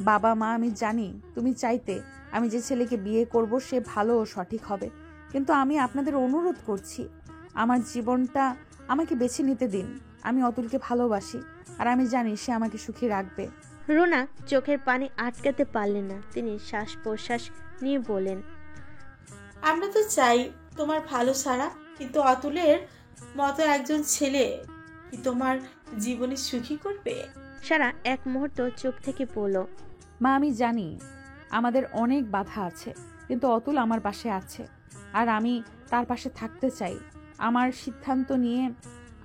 বাবা মা, আমি জানি তুমি চাইতে আমি যে ছেলেকে বিয়ে করব সে ভালো ও সঠিক হবে, কিন্তু আমি আপনাদের অনুরোধ করছি আমার জীবনটা আমাকে বেছে নিতে দিন। আমি অতুলকে ভালোবাসি আর আমি জানি সে আমাকে সুখী রাখবে। রুনা চোখের পানি আটকাতে পারলেন না। তিনি শ্বাস প্রশ্বাস নিয়ে বলেন, আমরা তো চাই তোমার ভালো সারা, কিন্তু অতুলের মতো একজন ছেলে কি তোমার জীবনে সুখী করবে? সারা এক মুহূর্ত চুপ থেকে বলল, মা, আমি জানি আমাদের অনেক বাধা আছে, কিন্তু অতুল আমার পাশে আছে আর আমি তার পাশে থাকতে চাই। আমার সিদ্ধান্ত নিয়ে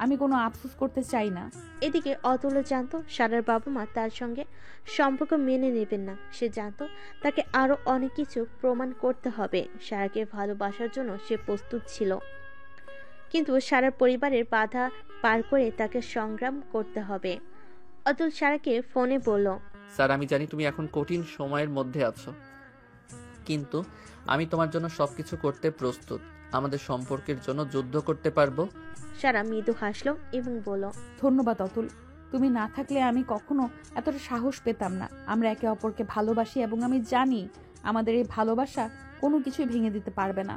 আমি কোনো আফসোস করতে চাই না। এদিকে অতুলও জানতো সারার বাবা মা তার সঙ্গে সম্পর্ক মেনে নেবেন না। সে জানতো তাকে আরো অনেক কিছু প্রমাণ করতে হবে। সারাকে ভালোবাসার জন্য সে প্রস্তুত ছিল, কিন্তু সারার পরিবারের বাধা পার করে তাকে সংগ্রাম করতে হবে। অতুল সারাকে ফোনে বলল, স্যার আমি জানি তুমি এখন কঠিন সময়ের মধ্যে আছো, কিন্তু আমি তোমার জন্য সবকিছু করতে প্রস্তুত। আমাদের সম্পর্কের জন্য যুদ্ধ করতে পারবো। সারা মৃদু হাসলো এবং বলল, ধন্যবাদ অতুল, তুমি না থাকলে আমি কখনো এতটা সাহস পেতাম না। আমরা একে অপরকে ভালোবাসি এবং আমি জানি আমাদের এই ভালোবাসা কোনো কিছুই ভেঙে দিতে পারবে না।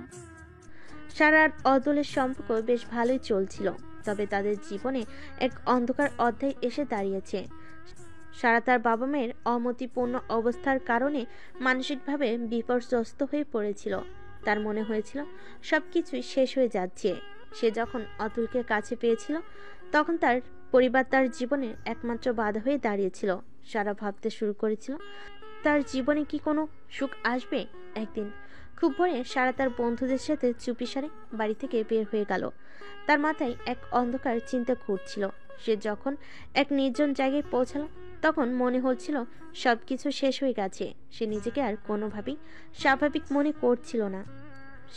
সারা আর অতুলের সম্পর্ক বেশ ভালোই চলছিল, তবে তাদের জীবনে এক অন্ধকার অধ্যায় এসে দাঁড়িয়েছে। সারা তার বাবা মায়ের অমতিপূর্ণ অবস্থার কারণে মানসিকভাবে বিপর্যস্ত হয়ে পড়েছিল। তার মনে হয়েছিল সবকিছুই শেষ হয়ে যাচ্ছে। সে যখন অতুলকে কাছে পেয়েছিল তখন তার পরিবার তার জীবনে একমাত্র বাধা হয়ে দাঁড়িয়েছিল। সারা ভাবতে শুরু করেছিল তার জীবনে কি কোনো সুখ আসবে। একদিন খুব ভোরে সারা তার বন্ধুদের সাথে চুপিসারে বাড়ি থেকে বের হয়ে গেল। তার মাথায় এক অন্ধকার চিন্তা ঘুরছিল। সে যখন এক নির্জন জায়গায় পৌঁছালো তখন মনে হচ্ছিল সবকিছু শেষ হয়ে গেছে। সে নিজেকে আর কোনোভাবেই স্বাভাবিক মনে করছিল না।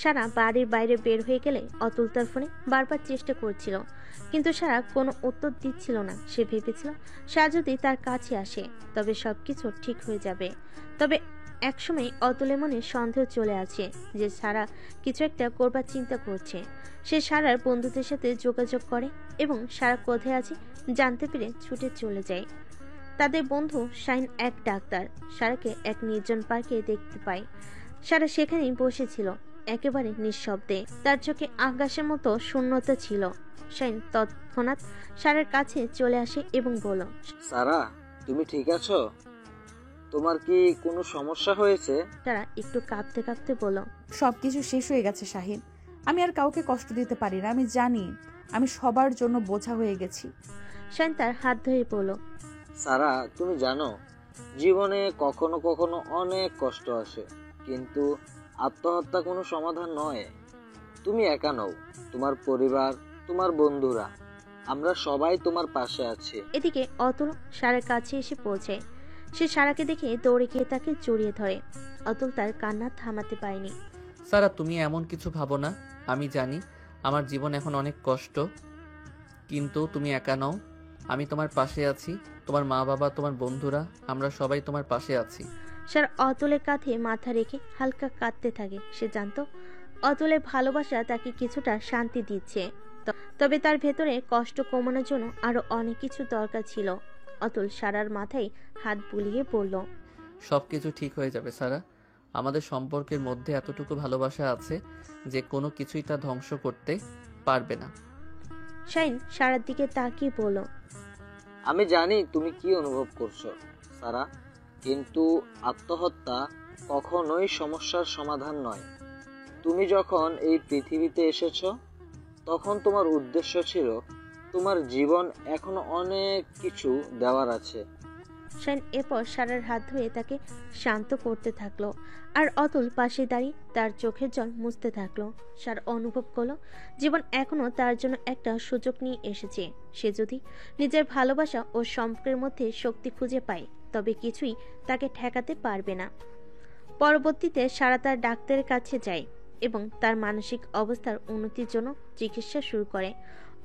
সারা বাড়ির বাইরে বের হয়ে গেলে অতুল তার ফোনে বারবার চেষ্টা করছিল, কিন্তু সারা কোনো উত্তর দিচ্ছিল না। সে ভেবেছিল সারা যদি তার কাছে আসে তবে সবকিছু ঠিক হয়ে যাবে। তবে একসময় অতুলের মনে সন্দেহ চলে আসে যে সারা কিছু একটা করবার চিন্তা করছে। সে সারার বন্ধুদের সাথে যোগাযোগ করে এবং সারা কোথায় আছে জানতে পেরে ছুটে চলে যায়। তাদের বন্ধু শাইন এক ডাক্তার সারাকে এক নির্জন পার্কে দেখতে পায়। সারা সেখানেই বসেছিল, একেবারে নিঃশব্দে। তার চোখে আকাশের মতো শূন্যতা ছিল। শাইন তৎক্ষণাৎ সারার কাছে চলে আসে এবং বলল, সারা, তুমি ঠিক আছো? তোমার কি কোনো সমস্যা হয়েছে? সারা একটু কাঁপতে কাঁপতে বলল, সবকিছু শেষ হয়ে গেছে শাহিন। আমি আর কাউকে কষ্ট দিতে পারি না। আমি জানি আমি সবার জন্য বোঝা হয়ে গেছি। শাইন তার হাত ধরে বলল, সারা, তুমি জানো জীবনে কখনো কখনো অনেক কষ্ট আসে, কিন্তু আত্মহত্যা কোনো সমাধান নয়। তুমি একা নও, তোমার পরিবার, তোমার বন্ধুরা, আমরা সবাই তোমার পাশে আছি। এদিকে অতুল সারার কাছে এসে পৌঁছায়। সে সারাকে দেখে দৌড়ে গিয়ে তাকে জড়িয়ে ধরে। অতুল তার কান্না থামাতে পারেনি। সারা তুমি এমন কিছু ভাবো না। আমি জানি আমার জীবন এখন অনেক কষ্ট, কিন্তু তুমি একা নও। আমি তোমার পাশে আছি। তোমার মা বাবা, তোমার বন্ধুরা, আমরা সবাই তোমার পাশে আছি। সারা অতুলের কাঁধে মাথা রেখে হালকা কাঁদতে থাকে। সে জানতো অতুলের ভালোবাসা তাকে কিছুটা শান্তি দিচ্ছে, তবে তার ভেতরে কষ্ট কমানোর জন্য আরো অনেক কিছু দরকার ছিল। অতুল সারার মাথায় হাত বুলিয়ে বলল, সবকিছু ঠিক হয়ে যাবে সারা। আমাদের সম্পর্কের মধ্যে এতটুকু ভালোবাসা আছে যে কোনো কিছুই তা ধ্বংস করতে পারবে না। শাইন সারার দিকে তাকিয়ে বলল, আমি জানি তুমি কি অনুভব করছো সারা, কিন্তু আত্মহত্যা কখনোই সমস্যার সমাধান নয়। তুমি যখন এই পৃথিবীতে এসেছো তখন তোমার উদ্দেশ্য ছিল তোমার জীবন এখনো অনেক কিছু দেওয়ার আছে। শাইন এরপর সারার হাত ধরে তাকে শান্ত করতে থাকলো, আর অতুল পাশে দাঁড়িয়ে তার চোখের জল মুছতে থাকলো। সারা অনুভব করলো জীবন এখনো তার জন্য একটা সুযোগ নিয়ে এসেছে। সে যদি নিজের ভালোবাসা ও সম্পর্কের মধ্যে শক্তি খুঁজে পায় তবে কিছুই তাকে ঠেকাতে পারবে না। পরবর্তীতে সারা তার ডাক্তারের কাছে যায় এবং তার মানসিক অবস্থার উন্নতির জন্য চিকিৎসা শুরু করে।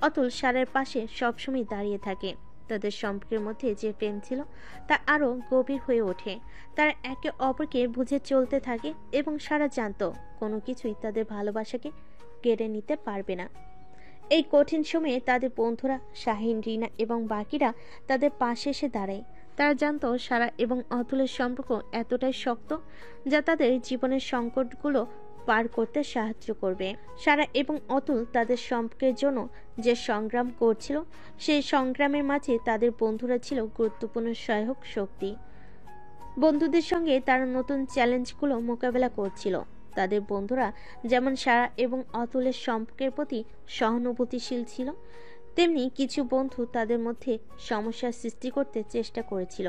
অতুল সারার পাশে সবসময় দাঁড়িয়ে থাকে। তাদের সম্পর্কের মধ্যে যে প্রেম ছিল তা আরো গভীর হয়ে ওঠে। তারা একে অপরকে বুঝে চলতে থাকে এবং সারা জানতো কোনো কিছুই তাদের ভালোবাসাকে কেড়ে নিতে পারবে না। এই কঠিন সময়ে তাদের বন্ধুরা শাহিন, রিনা এবং বাকিরা তাদের পাশে এসে দাঁড়ায়। তারা জানতো সারা এবং অতুলের সম্পর্ক এতটাই শক্ত যা তাদের জীবনের সংকটগুলো পার করতে সাহায্য করবে। সারা এবং অতুল তাদের সম্পর্কের জন্য যে সংগ্রাম করছিল সেই সংগ্রামের মাঝে তাদের বন্ধুরা ছিল গুরুত্বপূর্ণ সহায়ক শক্তি। বন্ধুদের সঙ্গে তারা নতুন চ্যালেঞ্জগুলো মোকাবেলা করছিল। তাদের বন্ধুরা যেমন সারা এবং অতুলের সম্পর্কের প্রতি সহানুভূতিশীল ছিল, তেমনি কিছু বন্ধু তাদের মধ্যে সমস্যার সৃষ্টি করতে চেষ্টা করেছিল।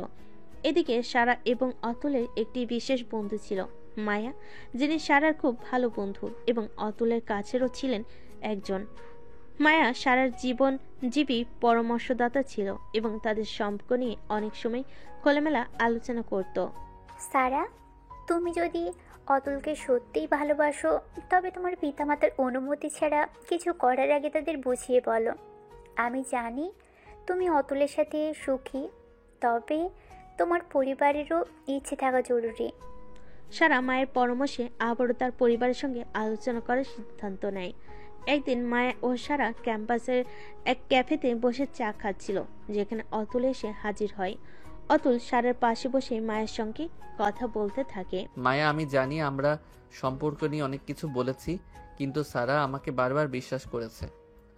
এদিকে সারা এবং অতুলের একটি বিশেষ বন্ধু ছিল মায়া, যিনি সারার খুব ভালো বন্ধু এবং অতুলের কাছেরও ছিলেন একজন। মায়া সারার জীবনজীবী পরামর্শদাতা ছিল এবং তাদের সম্পর্ক নিয়ে অনেক সময় খোলামেলা আলোচনা করত। সারা, তুমি যদি অতুলকে সত্যিই ভালোবাসো তবে তোমার পিতামাতার অনুমতি ছাড়া কিছু করার আগে তাদের বুঝিয়ে বলো। আমি জানি তুমি অতুলের সাথে সুখী, তবে তোমার পরিবারেরও ইচ্ছে থাকা জরুরি। সারা মায়ের পরামর্শে আবারও তার পরিবারের সঙ্গে আলোচনা করার সিদ্ধান্ত নেয়। একদিন মায়া ও সারা ক্যাম্পাসের এক ক্যাফেতে বসে চা খাচ্ছিল, যেখানে অতুল এসে হাজির হয়। অতুল সারার পাশে বসে মায়ের সঙ্গে কথা বলতে থাকে। মায়া, আমি জানি আমরা সম্পর্ক নিয়ে অনেক কিছু বলেছি, কিন্তু সারা আমাকে বারবার বিশ্বাস করেছে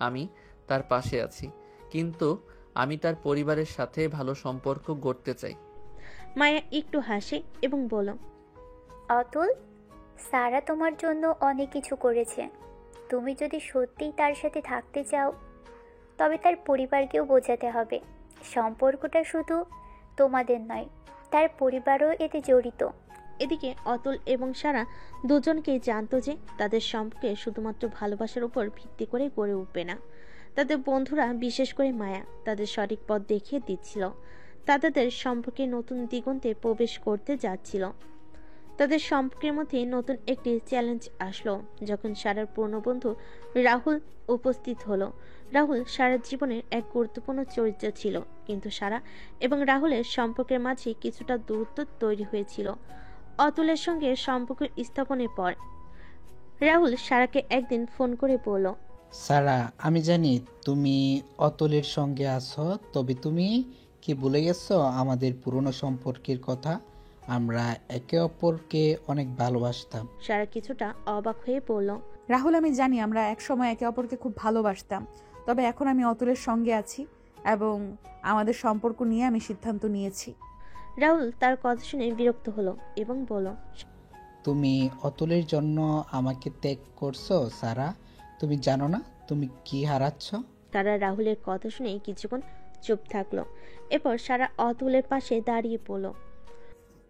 আমি তার পাশে আছি, কিন্তু আমি তার পরিবারের সাথে ভালো সম্পর্ক গড়তে চাই। মায়া একটু হাসে এবং বলল, অতুল, সারা তোমার জন্য অনেক কিছু করেছে। তুমি যদি সত্যিই তার সাথে থাকতে চাও তবে তার পরিবারকেও বোঝাতে হবে সম্পর্কটা শুধু তোমাদের নয়, তার পরিবারও এতে জড়িত। এদিকে অতুল এবং সারা দুজনকেই জানতো যে তাদের সম্পর্কে শুধুমাত্র ভালোবাসার উপর ভিত্তি করে গড়ে উঠবে না। তাদের বন্ধুরা, বিশেষ করে মায়া, তাদের সঠিক পথ দেখিয়ে দিচ্ছিল। তাদের সম্পর্কে নতুন দিগন্তে প্রবেশ করতে যাচ্ছিল। তাদের সম্পর্কের মধ্যে নতুন একটি চ্যালেঞ্জ আসলো যখন সারার পুরনো বন্ধু রাহুল উপস্থিত হলো। রাহুল সারার জীবনের এক গুরুত্বপূর্ণ চরিত্র ছিল, কিন্তু সারা এবং রাহুলের সম্পর্কের মাঝে কিছুটা দূরত্ব তৈরি হয়েছিল। অতুলের সঙ্গে সম্পর্ক স্থাপনের পর রাহুল সারাকে একদিন ফোন করে বলল, সারা, আমি জানি তুমি অতুলের সঙ্গে আছো, তবে তুমি কি ভুলে গেছো আমাদের পুরনো সম্পর্কের কথা? আমরা একে অপরকে অনেক ভালোবাসতাম। সারা কিছুটা অবাক হয়ে বলল, রাহুল, আমি জানি আমরা একসময় একে অপরকে খুব ভালোবাসতাম, তবে এখন আমি অতুলের সঙ্গে আছি এবং আমাদের সম্পর্ক নিয়ে আমি সিদ্ধান্ত নিয়েছি। রাহুল তার কথা শুনে বিরক্ত হলো এবং বলল, তুমি অতুলের জন্য আমাকে ত্যাগ করছো সারা? তুমি জানো না তুমি কি হারাচ্ছ? সারা রাহুলের কথা শুনে কিছুক্ষণ চুপ থাকলো। এরপর সারা অতুলের পাশে দাঁড়িয়ে পড়ল।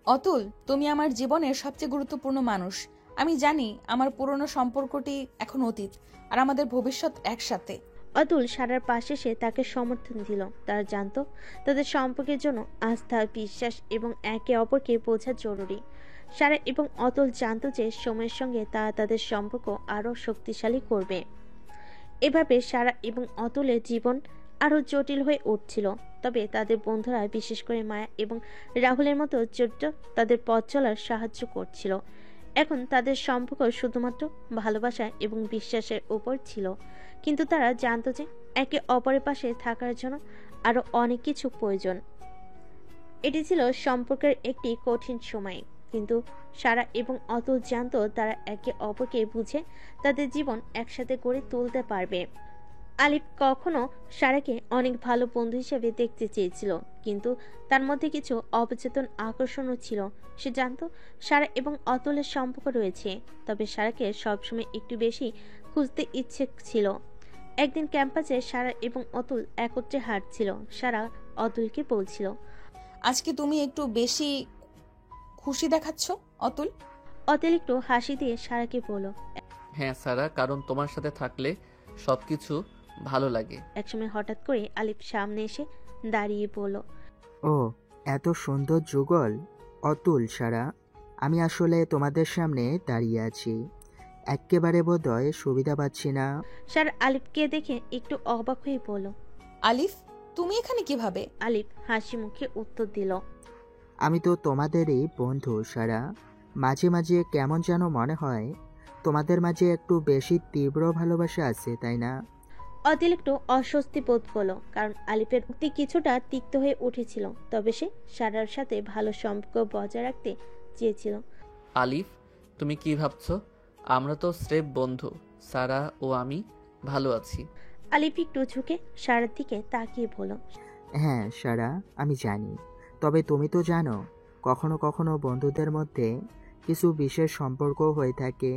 অতুল, তুমি আমার জীবনের সবচেয়ে গুরুত্বপূর্ণ মানুষ। আমি জানি আমার পুরনো সম্পর্কটি এখন অতীত আর আমাদের ভবিষ্যৎ একসাথে। অতুল সারার পাশে এসে তাকে সমর্থন দিল। তারা জানতো তাদের সম্পর্কের জন্য আস্থা, বিশ্বাস এবং একে অপরকে বোঝা জরুরি। সারা এবং অতুল জানতো যে সময়ের সঙ্গে তারা তাদের সম্পর্ক আরও শক্তিশালী করবে। এভাবে সারা এবং অতুলের জীবন আরও জটিল হয়ে উঠছিল। তবে তাদের বন্ধুরা, বিশেষ করে মায়া এবং রাহুলের মতো চরিত্র তাদের পথ চলার সাহায্য করছিল। এখন তাদের সম্পর্ক শুধুমাত্র ভালোবাসা এবং বিশ্বাসের উপর ছিল, কিন্তু তারা জানতো যে একে অপরের পাশে থাকার জন্য আরও অনেক কিছু প্রয়োজন। এটি ছিল সম্পর্কের একটি কঠিন সময়, কিন্তু সারা এবং অতুল জানতো তারা একে অপরকে বুঝে তাদের জীবন একসাথে গড়ে তুলতে পারবে। আলিফ কখনো সারাকে অনেক ভালো বন্ধু হিসেবে দেখতে চেয়েছিল, কিন্তু তার মধ্যে কিছু অবচেতন আকর্ষণও ছিল। সে জানতো সারা এবং অতুলের সম্পর্ক রয়েছে, তবে সারাকে সবসময় একটু বেশি খুঁজতে ইচ্ছে ছিল। একদিন ক্যাম্পাসে সারা এবং অতুল একত্রে হাঁটছিল। সারা অতুলকে বলছিল, আজকে তুমি একটু বেশি খুশি দেখাচ্ছ অতুল। অতুল একটু হাসি দিয়ে সারাকে বলল, হ্যাঁ সারা, কারণ তোমার সাথে থাকলে সবকিছু ভালো লাগে। একসময় হঠাৎ করে আলিফ সামনে এসে দাঁড়িয়ে বলল, ও এত সুন্দর যুগল অতুল সারা, আমি আসলে তোমাদের সামনে দাঁড়িয়ে আছি, একেবারে বোধহয় সুবিধা পাচ্ছি না। সারা আলিফকে দেখে একটু অবাক হয়ে বলল, আলিফ তুমি এখানে কিভাবে? আলিফ হাসি মুখে উত্তর দিল, আমি তো তোমাদেরই বন্ধু সারা, মাঝে মাঝে কেমন যেন মনে হয় তোমাদের মাঝে একটু বেশি তীব্র ভালোবাসা আছে, তাই না? অতুল একটু অস্বস্তি বোধ করলো, কারণ আলিফের উক্তি কিছুটা তিক্ত হয়ে উঠেছিল। তবে সে সারার সাথে ভালো সম্পর্ক বজায় রাখতে চেয়েছিল। আলিফ, তুমি কি ভাবছো? আমরা তো স্রেফ বন্ধু। সারা ও আমি ভালো আছি। আলিফ একটু ঝুঁকে সারার দিকে তাকিয়ে বলল, হ্যাঁ সারা, আমি জানি, তবে তুমি তো জানো কখনো কখনো বন্ধুদের মধ্যে কিছু বিশেষ সম্পর্ক হয়ে থাকে,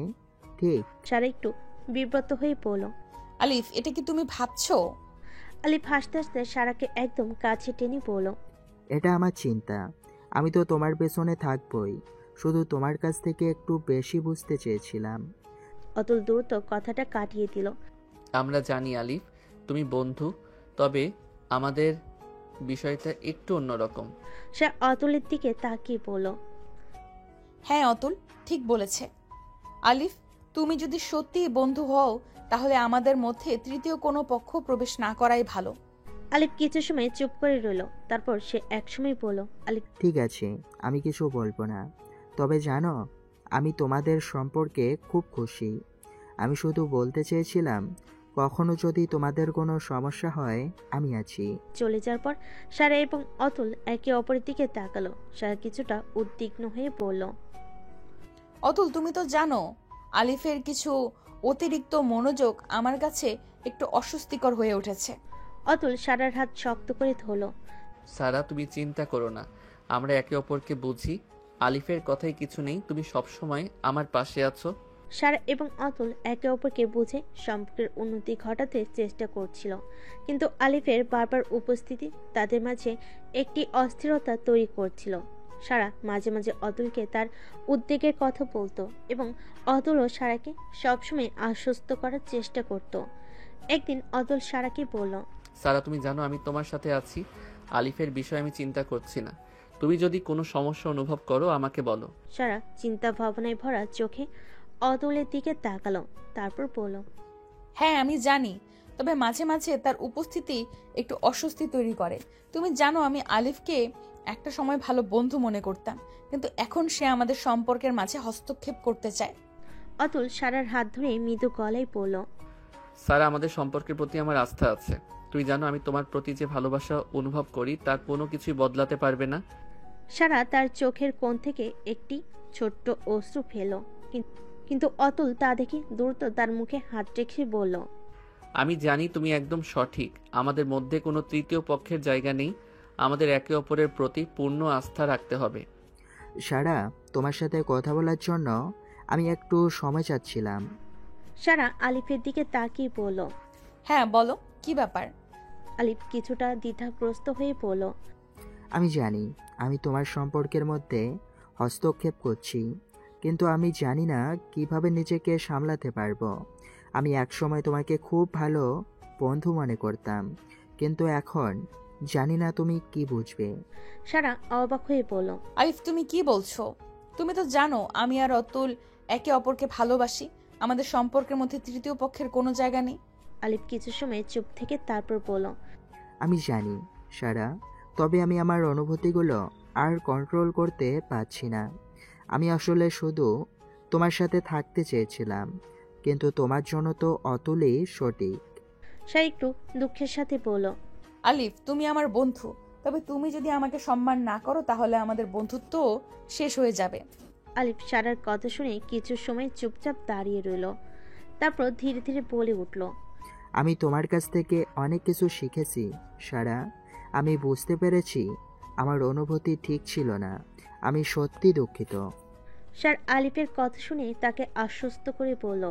ঠিক? সারা একটু বিব্রত হয়ে বলল, আলিফ এটা কি তুমি ভাবছো? আলিফ হাসতে হাসতে সারাকে একদম কাছে টেনে বলল, এটা আমার চিন্তা, আমি তো তোমার পেছনে থাকবই, শুধু তোমার কাছ থেকে একটু বেশি বুঝতে চেয়েছিলাম। অতুল দ্রুত কথাটা কাটিয়ে দিল, আমরা জানি আলিফ, তুমি বন্ধু, তবে আমাদের বিষয়টা একটু অন্যরকম। সে অতুলের দিকে তাকিয়ে বলল, হ্যাঁ অতুল ঠিক বলেছে। আলিফ তুমি যদি সত্যিই বন্ধু হও তাহলে আমাদের মধ্যে তৃতীয় কোনো পক্ষ প্রবেশ না করাই ভালো। আলিফ কিছু সময় চুপ করে রইল, তারপর সে একসময় বলল, আলিফ ঠিক আছে, আমি কিছু বলবো না, তবে জানো আমি তোমাদের সম্পর্কে খুব খুশি। আমি শুধু বলতে চেয়েছিলাম কখনো যদি তোমাদের কোনো সমস্যা হয় আমি আছি। চলে যাওয়ার পর সারা এবং অতুল একে অপরের দিকে তাকালো। সারা কিছুটা উদ্বিগ্ন হয়ে বলল, অতুল তুমি তো জানো আলিফের কিছু অতিরিক্ত মনোযোগ আমার কাছে একটু অস্বস্তিকর হয়ে উঠেছে। অতুল সারার হাত শক্ত করে ধরল, সারা তুমি চিন্তা করো না, আমরা একে অপরকে বুঝি। আলিফের কথাই কিছু নেই, তুমি সবসময় আমার পাশে আছো। সারা এবং অতুল একে অপরকে বুঝে সম্পর্কের উন্নতি ঘটাতে চেষ্টা করছিল, কিন্তু আলিফের বারবার উপস্থিতি তাদের মাঝে একটি অস্থিরতা তৈরি করছিল। সারা মাঝে মাঝে অতুলকে তার উদ্বেগের কথা বলতো এবং অতুলও সারাকে সবসময় আশ্বস্ত করার চেষ্টা করত। একদিন অতুল সারাকে বলল, সারা তুমি জানো আমি তোমার সাথে আছি, আলিফের বিষয়ে আমি চিন্তা করছি না। তুমি যদি কোনো সমস্যা অনুভব করো আমাকে বলো। সারা চিন্তা ভাবনায় ভরা চোখে অতুলের দিকে তাকালো, তারপর বলল, হ্যাঁ আমি জানি, তবে মাঝে মাঝে তার উপস্থিতি একটু অস্বস্তি তৈরি করে। তুমি জানো আমি আলিফকে একটা সময় ভালো বন্ধু মনে করতাম, কিন্তু এখন সে আমাদের সম্পর্কের মাঝে হস্তক্ষেপ করতে চায়। অতুল সারার হাত ধরে মৃদু গলায় বলল, সারা আমাদের সম্পর্কের প্রতি আমার আস্থা আছে। তুই জানো আমি তোমার প্রতি যে ভালোবাসা অনুভব করি তার কোনো কিছুই বদলাতে পারবে না। সারা তার চোখের কোণ থেকে একটি ছোট্ট অশ্রু ফেল, কিন্তু অতুল তা দেখে দ্রুত তার মুখে হাত রেখে বলল, আমি জানি তুমি একদম সঠিক, আমাদের মধ্যে কোনো তৃতীয় পক্ষের জায়গা নেই, আমাদের একে অপরের প্রতি পূর্ণ আস্থা রাখতে হবে। সারা, তোমার সাথে কথা বলার জন্য আমি একটু সময় চাচ্ছিলাম। সারা আলিফের দিকে তাকিয়ে বলল, হ্যাঁ বলো কি ব্যাপার? আলিফ কিছুটা দ্বিধাগ্রস্ত হয়ে বলল, আমি জানি আমি তোমার সম্পর্কের মধ্যে হস্তক্ষেপ করছি, কিন্তু আমি জানি না কিভাবে নিজেকে সামলাতে পারবো। আমি একসময় তোমাকে খুব ভালো বন্ধু মনে করতাম, কিন্তু এখন জানি না তুমি কি বুঝবে। সারা অবাক হয়ে বলল, আলিফ তুমি কি বলছো? তুমি তো জানো আমি আর অতুল একে অপরকে ভালোবাসি, আমাদের সম্পর্কের মধ্যে তৃতীয় পক্ষের কোনো জায়গা নেই। আলিফ কিছু সময় চুপ থেকে তারপর বলল, আমি জানি সারা, তবে আমি আমার অনুভূতিগুলো আর কন্ট্রোল করতে পারছি না। আমি আসলে শুধু তোমার সাথে থাকতে চেয়েছিলাম, কিন্তু তোমার জন্য তো অতুলই সঠিক। সারা একটু দুঃখের সাথে বলল, আলিফ, তুমি আমার বন্ধু, তবে তুমি যদি আমাকে সম্মান না করো তাহলে আমাদের বন্ধুত্ব শেষ হয়ে যাবে। আলিফ সারার কথা শুনে কিছু সময় চুপচাপ দাঁড়িয়ে রইল, তারপর ধীরে ধীরে বলে উঠল, আমি তোমার কাছ থেকে অনেক কিছু শিখেছি সারা। আমি বুঝতে পেরেছি আমার অনুভূতি ঠিক ছিল না। আমি সত্যি দুঃখিত। সার আলিফের কথা শুনে তাকে আশ্বস্ত করে বলল,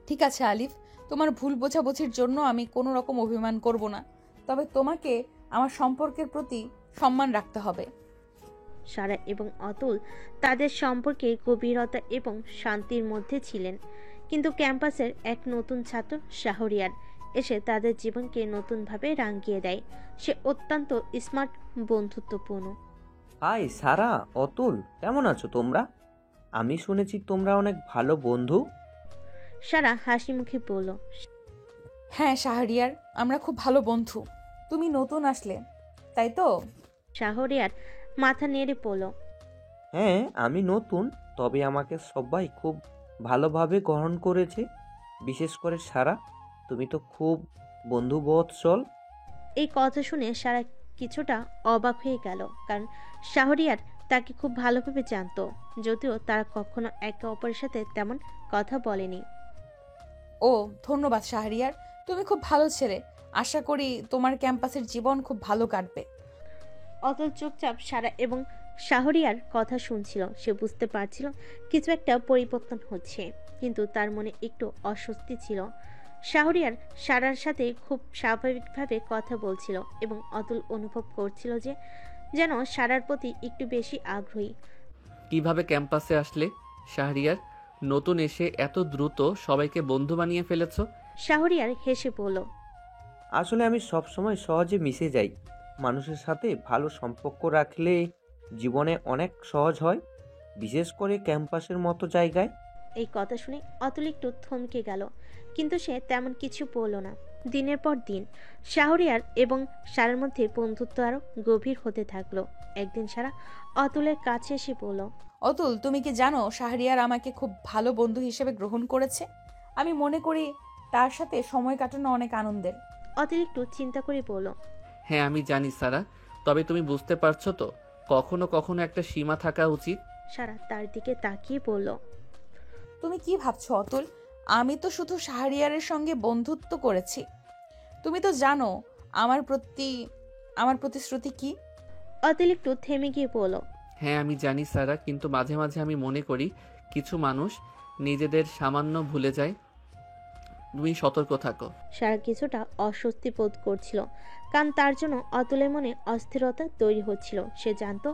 ঠিক আছে আলিফ, তোমার ভুল বোঝাবুঝির জন্য আমি কোনো রকম অভিমান করব না, তবে তোমাকে আমার সম্পর্কের প্রতি সম্মান রাখতে হবে। সারা এবং অতুল তাদের সম্পর্কে গভীরতা এবং শান্তির মধ্যে ছিলেন, কিন্তু ক্যাম্পাসের এক নতুন ছাত্র শাহরিয়ার এসে তাদের জীবনকে নতুনভাবে রাঙিয়ে দেয়। সে অত্যন্ত স্মার্ট, বন্ধুত্বপূর্ণ। হাই সারা, অতুল, কেমন আছো তোমরা? আমি শুনেছি তোমরা অনেক ভালো বন্ধু। সারা হাসি মুখে বলল, হ্যাঁ শাহরিয়ার, আমরা খুব ভালো বন্ধু। তুমি নতুন আসলে, তাই তো? শাহরিয়ার মাথা নেড়ে বলল, হ্যাঁ আমি নতুন, তবে আমাকে সবাই খুব ভালোভাবে গ্রহণ করেছে। বিশেষ করে সারা, তুমি তো খুব বন্ধু বৎসল। এই কথা শুনে সারা কিছুটা অবাক হয়ে গেল, কারণ শাহরিয়ার তাকে খুব ভালোভাবে জানতো, যদিও তারা কখনো একে অপরের সাথে তেমন কথা বলেনি। ও ধন্যবাদ শাহরিয়ার, তুমি খুব ভালো ছেলে। আশা করি তোমার ক্যাম্পাসের জীবন খুব ভালো কাটবে। অতুল চুপচাপ সারা এবং শাহরিয়ার কথা শুনছিল। সে বুঝতে পারছিল কিছু একটা পরিবর্তন হচ্ছে, কিন্তু তার মনে একটু অস্বস্তি ছিল। শাহরিয়ার সারার সাথে খুব স্বাভাবিকভাবে কথা বলছিল এবং অতুল অনুভব করছিল যে যেন সারার প্রতি একটু বেশি আগ্রহী। কিভাবে ক্যাম্পাসে আসলে শাহরিয়ার? নতুন এসে এত দ্রুত সবাইকে বন্ধু বানিয়ে ফেলেছো? শাহরিয়ার হেসে বলল, আসলে আমি সবসময় সহজে মিশে যাই। মানুষের সাথে ভালো সম্পর্ক রাখলে জীবনে অনেক সহজ হয়, বিশেষ করে ক্যাম্পাসের মতো জায়গায়। এই কথা শুনে অতুল একটু থমকে গেল, কিন্তু সে তেমন কিছু বলল না। দিনের পর দিন শাহরিয়ার এবং সারার মধ্যে বন্ধুত্ব আরো গভীর হতে থাকলো। একদিন সারা অতুলের কাছে এসে বলল, অতুল, তুমি কি জানো শাহরিয়ার আমাকে খুব ভালো বন্ধু হিসেবে গ্রহণ করেছে? আমি মনে করি তার সাথে সময় কাটানো অনেক আনন্দের। অতুল একটু চিন্তা করে বলল, হ্যাঁ আমি জানি সারা, তবে তুমি বুঝতে পারছো তো, কখনো কখনো একটা সীমা থাকা উচিত। সারা তার দিকে তাকিয়ে বলল, তুমি কি ভাবছো অতুল? আমি তো শুধু শাহরিয়ারের সঙ্গে বন্ধুত্ব করেছি। তুমি তো জানো আমার প্রতিশ্রুতি কি। অতুল একটু থেমে গিয়ে বলল, হ্যাঁ আমি জানি সারা, কিন্তু মাঝে মাঝে আমি মনে করি কিছু মানুষ নিজেদের সামান্য ভুলে যায়। তুমি সতর্ক থাকো। সারা কিছুটা অস্বস্তি বোধ করছিল, কারণ তার জন্য অতুলের মনে অস্থিরতা তৈরি হচ্ছিল। সে জানতো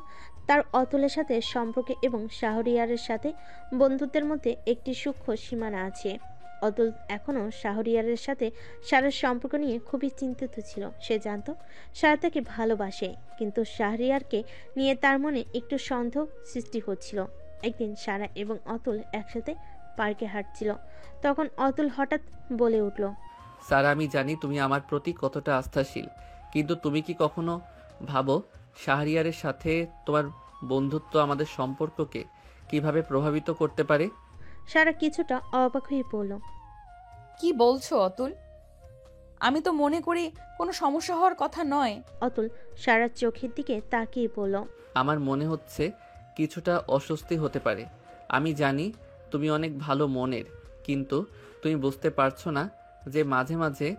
তার অতুলের সাথে সম্পর্কে এবং শাহরিয়ারের সাথে বন্ধুত্বের মধ্যে একটি সূক্ষ্ম সীমানা আছে। অতুল এখনও শাহরিয়ারের সাথে সারার সম্পর্ক নিয়ে খুবই চিন্তিত ছিল। সে জানতো সারা তাকে ভালোবাসে, কিন্তু শাহরিয়ারকে নিয়ে তার মনে একটু সন্দেহ সৃষ্টি হচ্ছিল। একদিন সারা এবং অতুল একসাথে পার্কে হাঁটছিল, তখন অতুল হঠাৎ বলে উঠল, সারা আমি জানি তুমি আমার প্রতি কতটা আস্থাশীল, কিন্তু তুমি কি কখনো ভাবো শাহরিয়ারের সাথে তোমার বন্ধুত্ব আমাদের সম্পর্ককে কিভাবে প্রভাবিত করতে পারে? সারা কিছুটা অবাক হয়ে বলল, কি বলছো অতুল? আমি তো মনে করি কোনো সমস্যা হওয়ার কথা নয়। অতুল সারার চোখের দিকে তাকিয়ে বলল, আমার মনে হচ্ছে কিছুটা অস্বস্তি হতে পারে। আমি জানি তুমি অনেক ভালো মনের, কিন্তু তুমি বুঝতে পারছো না যে মাঝে মাঝে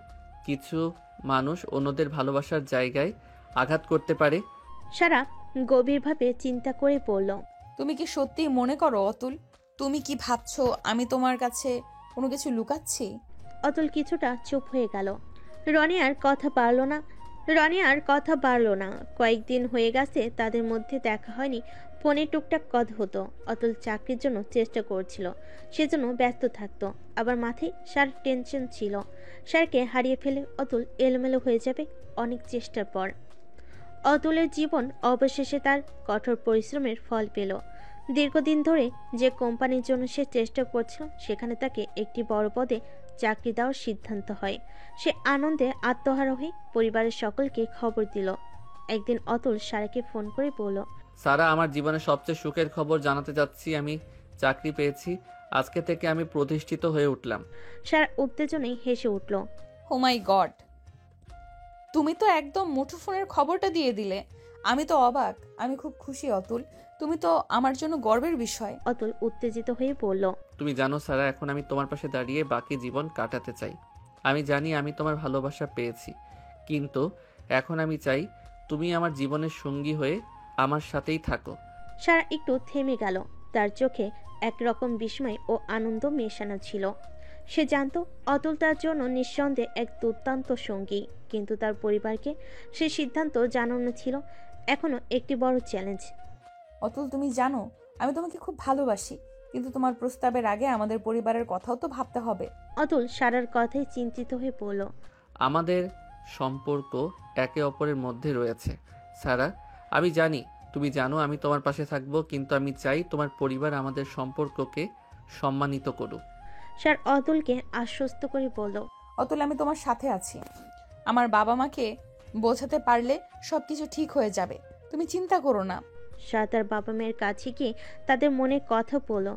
কিছু মানুষ অন্যদের ভালোবাসার জায়গায় আঘাত করতে পারে। সারা গভীরভাবে চিন্তা করে বলল, তুমি কি সত্যিই মনে করো অতুল? তুমি কি ভাবছো আমি তোমার কাছে কোনো কিছু লুকাচ্ছি? অতুল কিছুটা চুপ হয়ে গেল। রনি আর কথা বাড়লো না। কয়েকদিন হয়ে গেছে তাদের মধ্যে দেখা হয়নি, ফোনে টুকটাক কথা হতো। অতুল চাকরির জন্য চেষ্টা করছিল, সেজন্য ব্যস্ত থাকতো। আবার মাথায় সার টেনশন ছিল, সারকে হারিয়ে ফেলে অতুল এলোমেলো হয়ে যাবে অনেক চেষ্টার পর। অতুলের জীবন অবশেষে তার কঠোর পরিশ্রমের ফল পেল। দীর্ঘদিন ধরে যে কোম্পানির জন্য সে চেষ্টা করছিল সেখানে তাকে একটি বড় পদে চাকরি দেওয়ার সিদ্ধান্ত হয়। সে আনন্দে আত্মহারা হয়ে পরিবারের সকলকে খবর দিল। একদিন অতুল সারাকে ফোন করে বলল, সারা, আমার জীবনের সবচেয়ে সুখের খবর জানাতে যাচ্ছি। আমি চাকরি পেয়েছি। আজকে থেকে আমি প্রতিষ্ঠিত হয়ে উঠলাম। সারা উত্তেজনায় হেসে উঠল। ও মাই গড, তুমি তো একদম মুঠোফোনের খবরটা দিয়ে দিলে। আমি তো অবাক। আমি খুব খুশি অতুল, তুমি তো আমার জন্য গর্বের বিষয়। অতুল উত্তেজিত হয়ে বলল, তুমি জানো সারা, এখন আমি তোমার পাশে দাঁড়িয়ে বাকি জীবন কাটাতে চাই। আমি জানি আমি তোমার ভালোবাসা পেয়েছি, কিন্তু এখন আমি চাই তুমি আমার জীবনের সঙ্গী হয়ে আমার সাথেই থাকো। সারা একটু থেমে গেল। তার চোখে একরকম বিস্ময় ও আনন্দ মেশানো ছিল। সে জানত অতুল তার জন্য নিঃসন্দেহে এক দুর্দান্ত সঙ্গী, কিন্তু তার পরিবারকে সে সিদ্ধান্ত জানানো ছিল এখনো একটি বড় চ্যালেঞ্জ। অতুল, তুমি জানো আমি তোমাকে খুব ভালোবাসি, কিন্তু তোমার প্রস্তাবের আগে আমাদের পরিবারের কথাও তো ভাবতে হবে। অতুল সারার কথায় চিন্তিত হয়ে পড়ল। আমাদের সম্পর্ক একে অপরের মধ্যে রয়েছে সারা। আমি জানি তুমি জানো আমি তোমার পাশে থাকবো, কিন্তু আমি চাই তোমার পরিবার আমাদের সম্পর্ককে সম্মানিত করুক। সার অতুলকে আশ্বস্ত করে বলল, অতুল, আমি তোমার সাথে আছি। আমার বাবা মাকে বোঝাতে পারলে সবকিছু ঠিক হয়ে যাবে, তুমি চিন্তা করো না। সারা তার বাবা মায়ের কাছে গিয়ে তাদের মনে কথা বলল।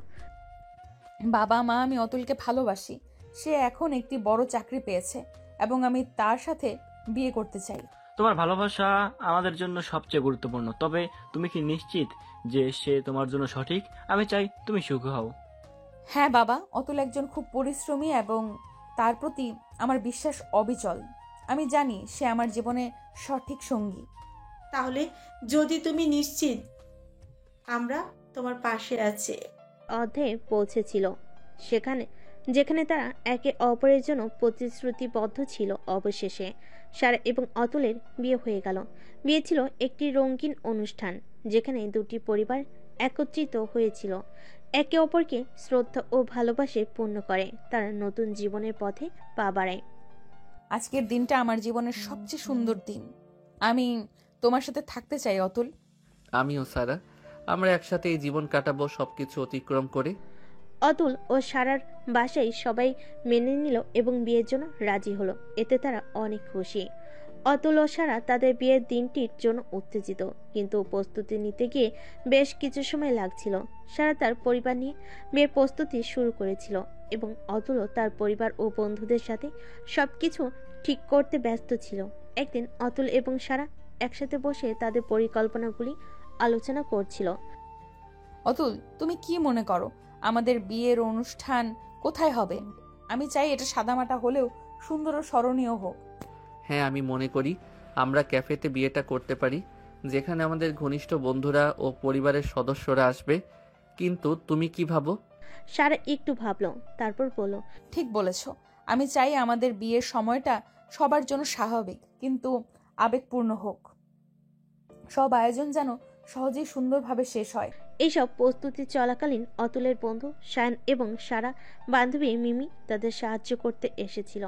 বাবা মা, আমি অতুলকে ভালোবাসি। সে এখন একটি বড় চাকরি পেয়েছে এবং আমি তার সাথে বিয়ে করতে চাই। তোমার ভালোবাসা আমাদের জন্য সবচেয়ে গুরুত্বপূর্ণ, তবে তুমি কি নিশ্চিত যে সে তোমার জন্য সঠিক? আমি চাই তুমি সুখী হও। হ্যাঁ বাবা, অতুল একজন খুব পরিশ্রমী এবং তার প্রতি আমার বিশ্বাস অবিচল। আমি জানি সে আমার জীবনে সঠিক সঙ্গী। তাহলে যদি তুমি নিশ্চিত, আমরা তোমার পাশে আছি। অধ্যায়ে পৌঁছেছিল যেখানে তারা একে অপরের জন্য প্রতিশ্রুতিবদ্ধ ছিল। অবশেষে সারা এবং অতুলের বিয়ে হয়ে গেল। বিয়ে ছিল একটি রঙিন অনুষ্ঠান, যেখানে দুটি পরিবার একত্রিত হয়েছিল, একে অপরকে শ্রদ্ধা ও ভালোবাসে পূর্ণ করে, তারা নতুন জীবনের পথে পা বাড়ায়। আজকের দিনটা আমার জীবনের সবচেয়ে সুন্দর দিন। আমি তোমার সাথে থাকতে চাই অতুল। আমিও সারা, আমরা একসাথে এই জীবন কাটাবো, সবকিছু অতিক্রম করে। অতুল ও সারার বাসায় সবাই মেনে নিল এবং বিয়ের জন্য রাজি হলো। এতে তারা অনেক খুশি। অতুল ও সারা তাদের বিয়ের দিনটির জন্য উত্তেজিত, কিন্তু প্রস্তুতি নিতে গিয়ে বেশ কিছু সময় লাগছিল। সারা তার পরিবার নিয়ে বিয়ের প্রস্তুতি শুরু করেছিল এবং অতুলও তার পরিবার ও বন্ধুদের সাথে সবকিছু ঠিক করতে ব্যস্ত ছিল। একদিন অতুল এবং সারা একসাথে বসে তাদের পরিকল্পনাগুলি আলোচনা করছিল। অতুল, তুমি কি মনে করো আমাদের বিয়ের অনুষ্ঠান কোথায় হবে? আমি চাই এটা সাদামাটা হলেও সুন্দর ও স্মরণীয় হোক। হ্যাঁ, আমি মনে করি আমরা ক্যাফেতে বিয়েটা করতে পারি, যেখানে আমাদের ঘনিষ্ঠ বন্ধুরা ও পরিবারের সদস্যরা আসবে। কিন্তু তুমি কি ভাবো? সারা একটু ভাবলো, তারপর বলল, ঠিক বলেছ। আমি চাই আমাদের বিয়ের সময়টা সবার জন্য স্বাভাবিক কিন্তু আবেগপূর্ণ হোক। সব আয়োজন যেন সহজেই সুন্দরভাবে শেষ হয়। এইসব প্রস্তুতি চলাকালীন অতুলের বন্ধু শায়ন এবং সারা বান্ধবী মিমি তাদের সাহায্য করতে এসেছিল।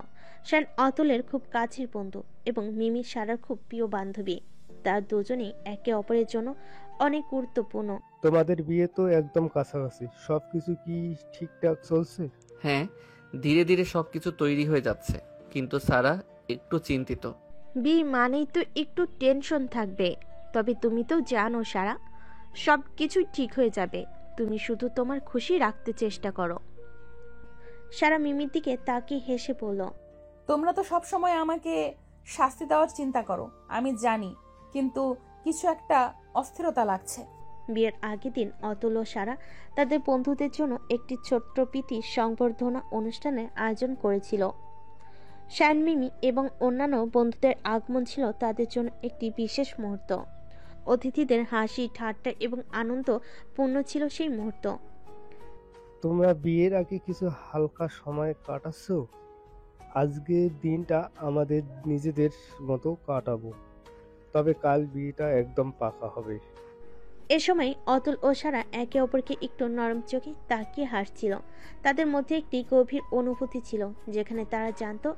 শায়ন অতুলের খুব কাছের বন্ধু এবং মিমি সারার খুব প্রিয় বান্ধবী। তার দুজনেই একে অপরের জন্য অনেক গুরুত্বপূর্ণ। তোমাদের বিয়ে তো একদম কাছাকাছি, সবকিছু কি ঠিকঠাক চলছে? হ্যাঁ, ধীরে ধীরে সবকিছু তৈরি হয়ে যাচ্ছে, কিন্তু সারা একটু চিন্তিত। বিয়ে মানেই তো একটু টেনশন থাকবে, তবে তুমি তো জানো সারা, সব কিছু ঠিক হয়ে যাবে। তুমি শুধু তোমার খুশি রাখতে চেষ্টা করো। সারা মিমির দিকে তাকিয়ে হেসে বলল, তোমরা তো সব সময় আমাকে শাস্তি দেওয়ার চিন্তা করো, আমি জানি, কিন্তু কিছু একটা অস্থিরতা লাগছে। বিয়ের আগের দিন অতুল ও সারা তাদের বন্ধুদের জন্য একটি ছোট্ট প্রীতি সংবর্ধনা অনুষ্ঠানের আয়োজন করেছিল। শায়ন, মিমি এবং অন্যান্য বন্ধুদের আগমন ছিল তাদের জন্য একটি বিশেষ মুহূর্ত। অতিথিদের হাসি ঠাট্টা এবং আনন্দ পূর্ণ ছিল সেই মুহূর্ত। তোমরা বিয়ের আগে কিছু হালকা সময় কাটাচ্ছ, আজকের দিনটা আমাদের নিজেদের মতো কাটাবো, তবে কাল বিয়েটা একদম পাকা হবে। এ সময় অতুল ও সারা একে অপরকে একটু নরম চোখে তাকিয়ে হাসছিল। তাদের মধ্যে একটি গভীর অনুভূতি ছিল, যেখানে তারা জানতো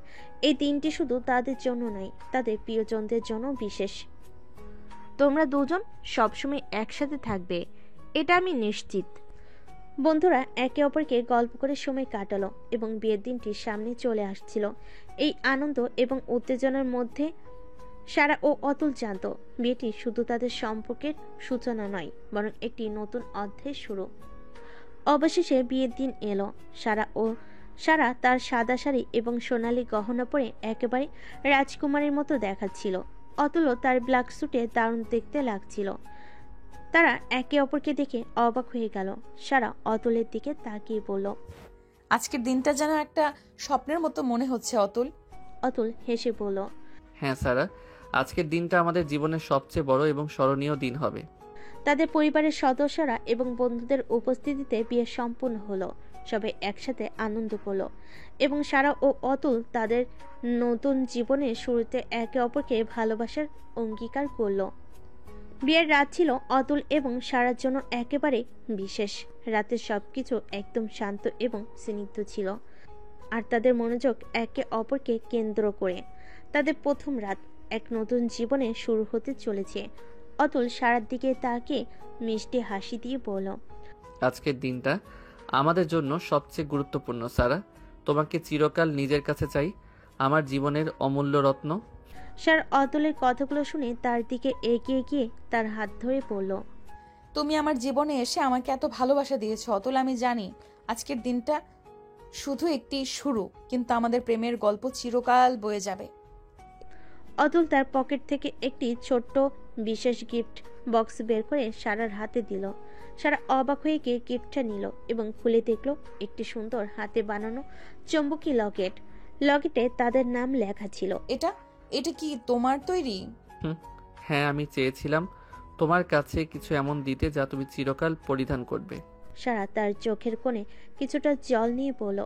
এই দিনটি শুধু তাদের জন্য নয়, তাদের প্রিয়জনদের জন্য বিশেষ। তোমরা দুজন সবসময় একসাথে থাকবে, এটা আমি নিশ্চিত। বন্ধুরা একে অপরকে গল্প করে সময় কাটালো এবং বিয়ের দিনটি সামনে চলে আসছিল। এই আনন্দ এবং উত্তেজনার মধ্যে সারা ও অতুল জানত বিয়েটি শুধু তাদের সম্পর্কের সূচনা নয়, বরং একটি নতুন অধ্যায়ের শুরু। অবশেষে বিয়ের দিন এলো। সারা তার সাদা শাড়ি এবং সোনালী গহনা পরে একেবারে রাজকুমারীর মতো দেখাচ্ছিল। অতুলও তার ব্ল্যাক স্যুটে দারুণ দেখতে লাগছিল। তারা একে অপরকে দেখে অবাক হয়ে গেল। সারা অতুলের দিকে তাকিয়ে বলল, আজকের দিনটা যেন একটা স্বপ্নের মতো মনে হচ্ছে অতুল। অতুল হেসে বলল, হ্যাঁ সারা, আজকের দিনটা আমাদের জীবনের সবচেয়ে বড় এবং স্মরণীয় দিন হবে। তাদের পরিবারের সদস্যরা এবং বন্ধুদের উপস্থিতিতে বিয়ে সম্পূর্ণ হলো। সবাই একসাথে আনন্দ করলো এবং সারা ও অতুল তাদের নতুন জীবনের শুরুতে একে অপরকে ভালোবাসার অঙ্গীকার করলো। বিয়ের রাত ছিল অতুল এবং সারার জন্য একেবারে বিশেষ। রাতের সবকিছু একদম শান্ত এবং স্নিগ্ধ ছিল, আর তাদের মনোযোগ একে অপরকে কেন্দ্র করে। তাদের প্রথম রাত এক নতুন জীবনে শুরু হতে চলেছে। অতুল সারার দিকে তাকিয়ে মিষ্টি হাসি দিয়ে বলল, আজকের দিনটা আমাদের জন্য সবচেয়ে গুরুত্বপূর্ণ সারা। তোমাকে চিরকাল নিজের কাছে চাই, আমার জীবনের অমূল্য রত্ন। সার অতুলের কথাগুলো শুনে তার দিকে এগিয়ে গিয়ে তার হাত ধরে বলল, তুমি আমার জীবনে এসে আমাকে এত ভালোবাসা দিয়েছো অতুল। আমি জানি আজকের দিনটা শুধু একটি শুরু, কিন্তু আমাদের প্রেমের গল্প চিরকাল বয়ে যাবে। অতুল তার পকেট থেকে একটি ছোট্ট বিশেষ গিফট বক্স বের করে সারার হাতে দিল। সারা অবাক হয়ে গিয়ে গিফটটা নিল এবং খুলে দেখলো একটি সুন্দর হাতে বানানো চুম্বকী লকেট। লকেটে তাদের নাম লেখা ছিল। এটা কি তোমার তৈরি? হ্যাঁ, আমি চেয়েছিলাম তোমার কাছে কিছু এমন দিতে যা তুমি চিরকাল পরিধান করবে। সারা তার চোখের কোণে কিছুটা জল নিয়ে বলল,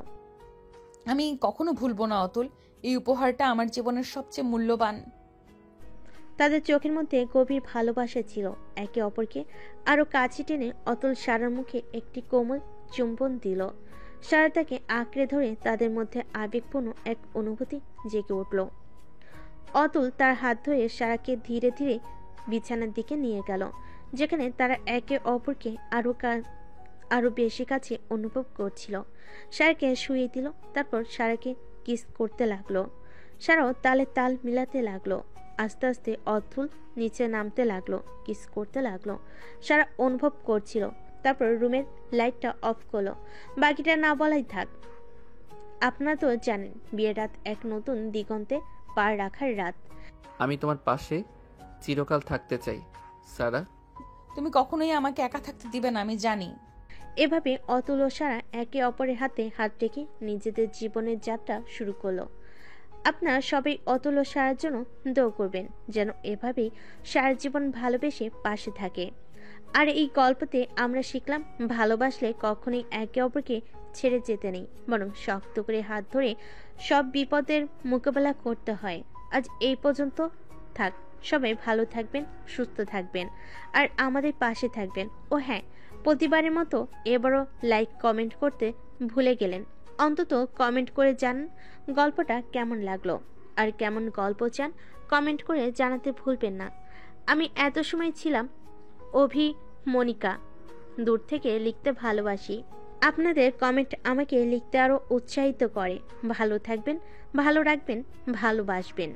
আমি কখনো ভুলবো না অতুল, এই উপহারটা আমার জীবনের সবচেয়ে মূল্যবান। তাদের চোখের মধ্যে গভীর ভালোবাসা ছিল। একে অপরকে আরো কাছে টেনে অতুল সারার মুখে একটি কোমল চুম্বন দিল। সারা তাকে আঁকড়ে ধরে তাদের মধ্যে আবেগপূর্ণ এক অনুভূতি জেগে উঠল। অতুল তার হাত ধরে সারাকে ধীরে ধীরে বিছানার দিকে নিয়ে গেল, যেখানে তারা একে অপরকে আরো বেশি কাছে অনুভব করছিল। সারাকে শুয়ে দিল, তারপর সারাকে কিস করতে লাগলো। সারাও তালে তাল মিলাতে লাগলো। আস্তে আস্তে অতুল নিচে নামতে লাগলো, কিস করতে লাগলো। সারা অনুভব করছিল। তারপর রুমের লাইটটা অফ করলো। বাকিটা না বলাই থাক। আপনারা তো জানেন বিয়ের রাত এক নতুন দিগন্তে পা রাখার রাত। আমি তোমার পাশে চিরকাল থাকতে চাই সারা। তুমি কখনোই আমাকে একা থাকতে দিবে না, আমি জানি। এভাবে অতুল ও সারা একে অপরের হাতে হাত রেখে নিজেদের জীবনের যাত্রা শুরু করলো। আপনারা সবাই অতুল ও সারার জন্য দোয়া করবেন যেন এভাবেই সারা জীবন ভালোবেসে পাশে থাকে। আর এই গল্পতে আমরা শিখলাম ভালোবাসলে কখনোই একে অপরকে ছেড়ে যেতে নেই, বরং শক্ত করে হাত ধরে সব বিপদের মোকাবেলা করতে হয়। আজ এই পর্যন্ত থাক। সবাই ভালো থাকবেন, সুস্থ থাকবেন, আর আমাদের পাশে থাকবেন। ও হ্যাঁ, প্রতিবারের মতো এবারও লাইক কমেন্ট করতে ভুলে গেলেন। অন্তত কমেন্ট করে জানান গল্পটা কেমন লাগলো, আর কেমন গল্প চান কমেন্ট করে জানাতে ভুলবেন না। আমি এত সময় ছিলাম অভি মনিকা, দূর থেকে লিখতে ভালোবাসি। আপনাদের কমেন্ট আমাকে লিখতে আরও উৎসাহিত করে। ভালো থাকবেন, ভালো রাখবেন, ভালোবাসবেন।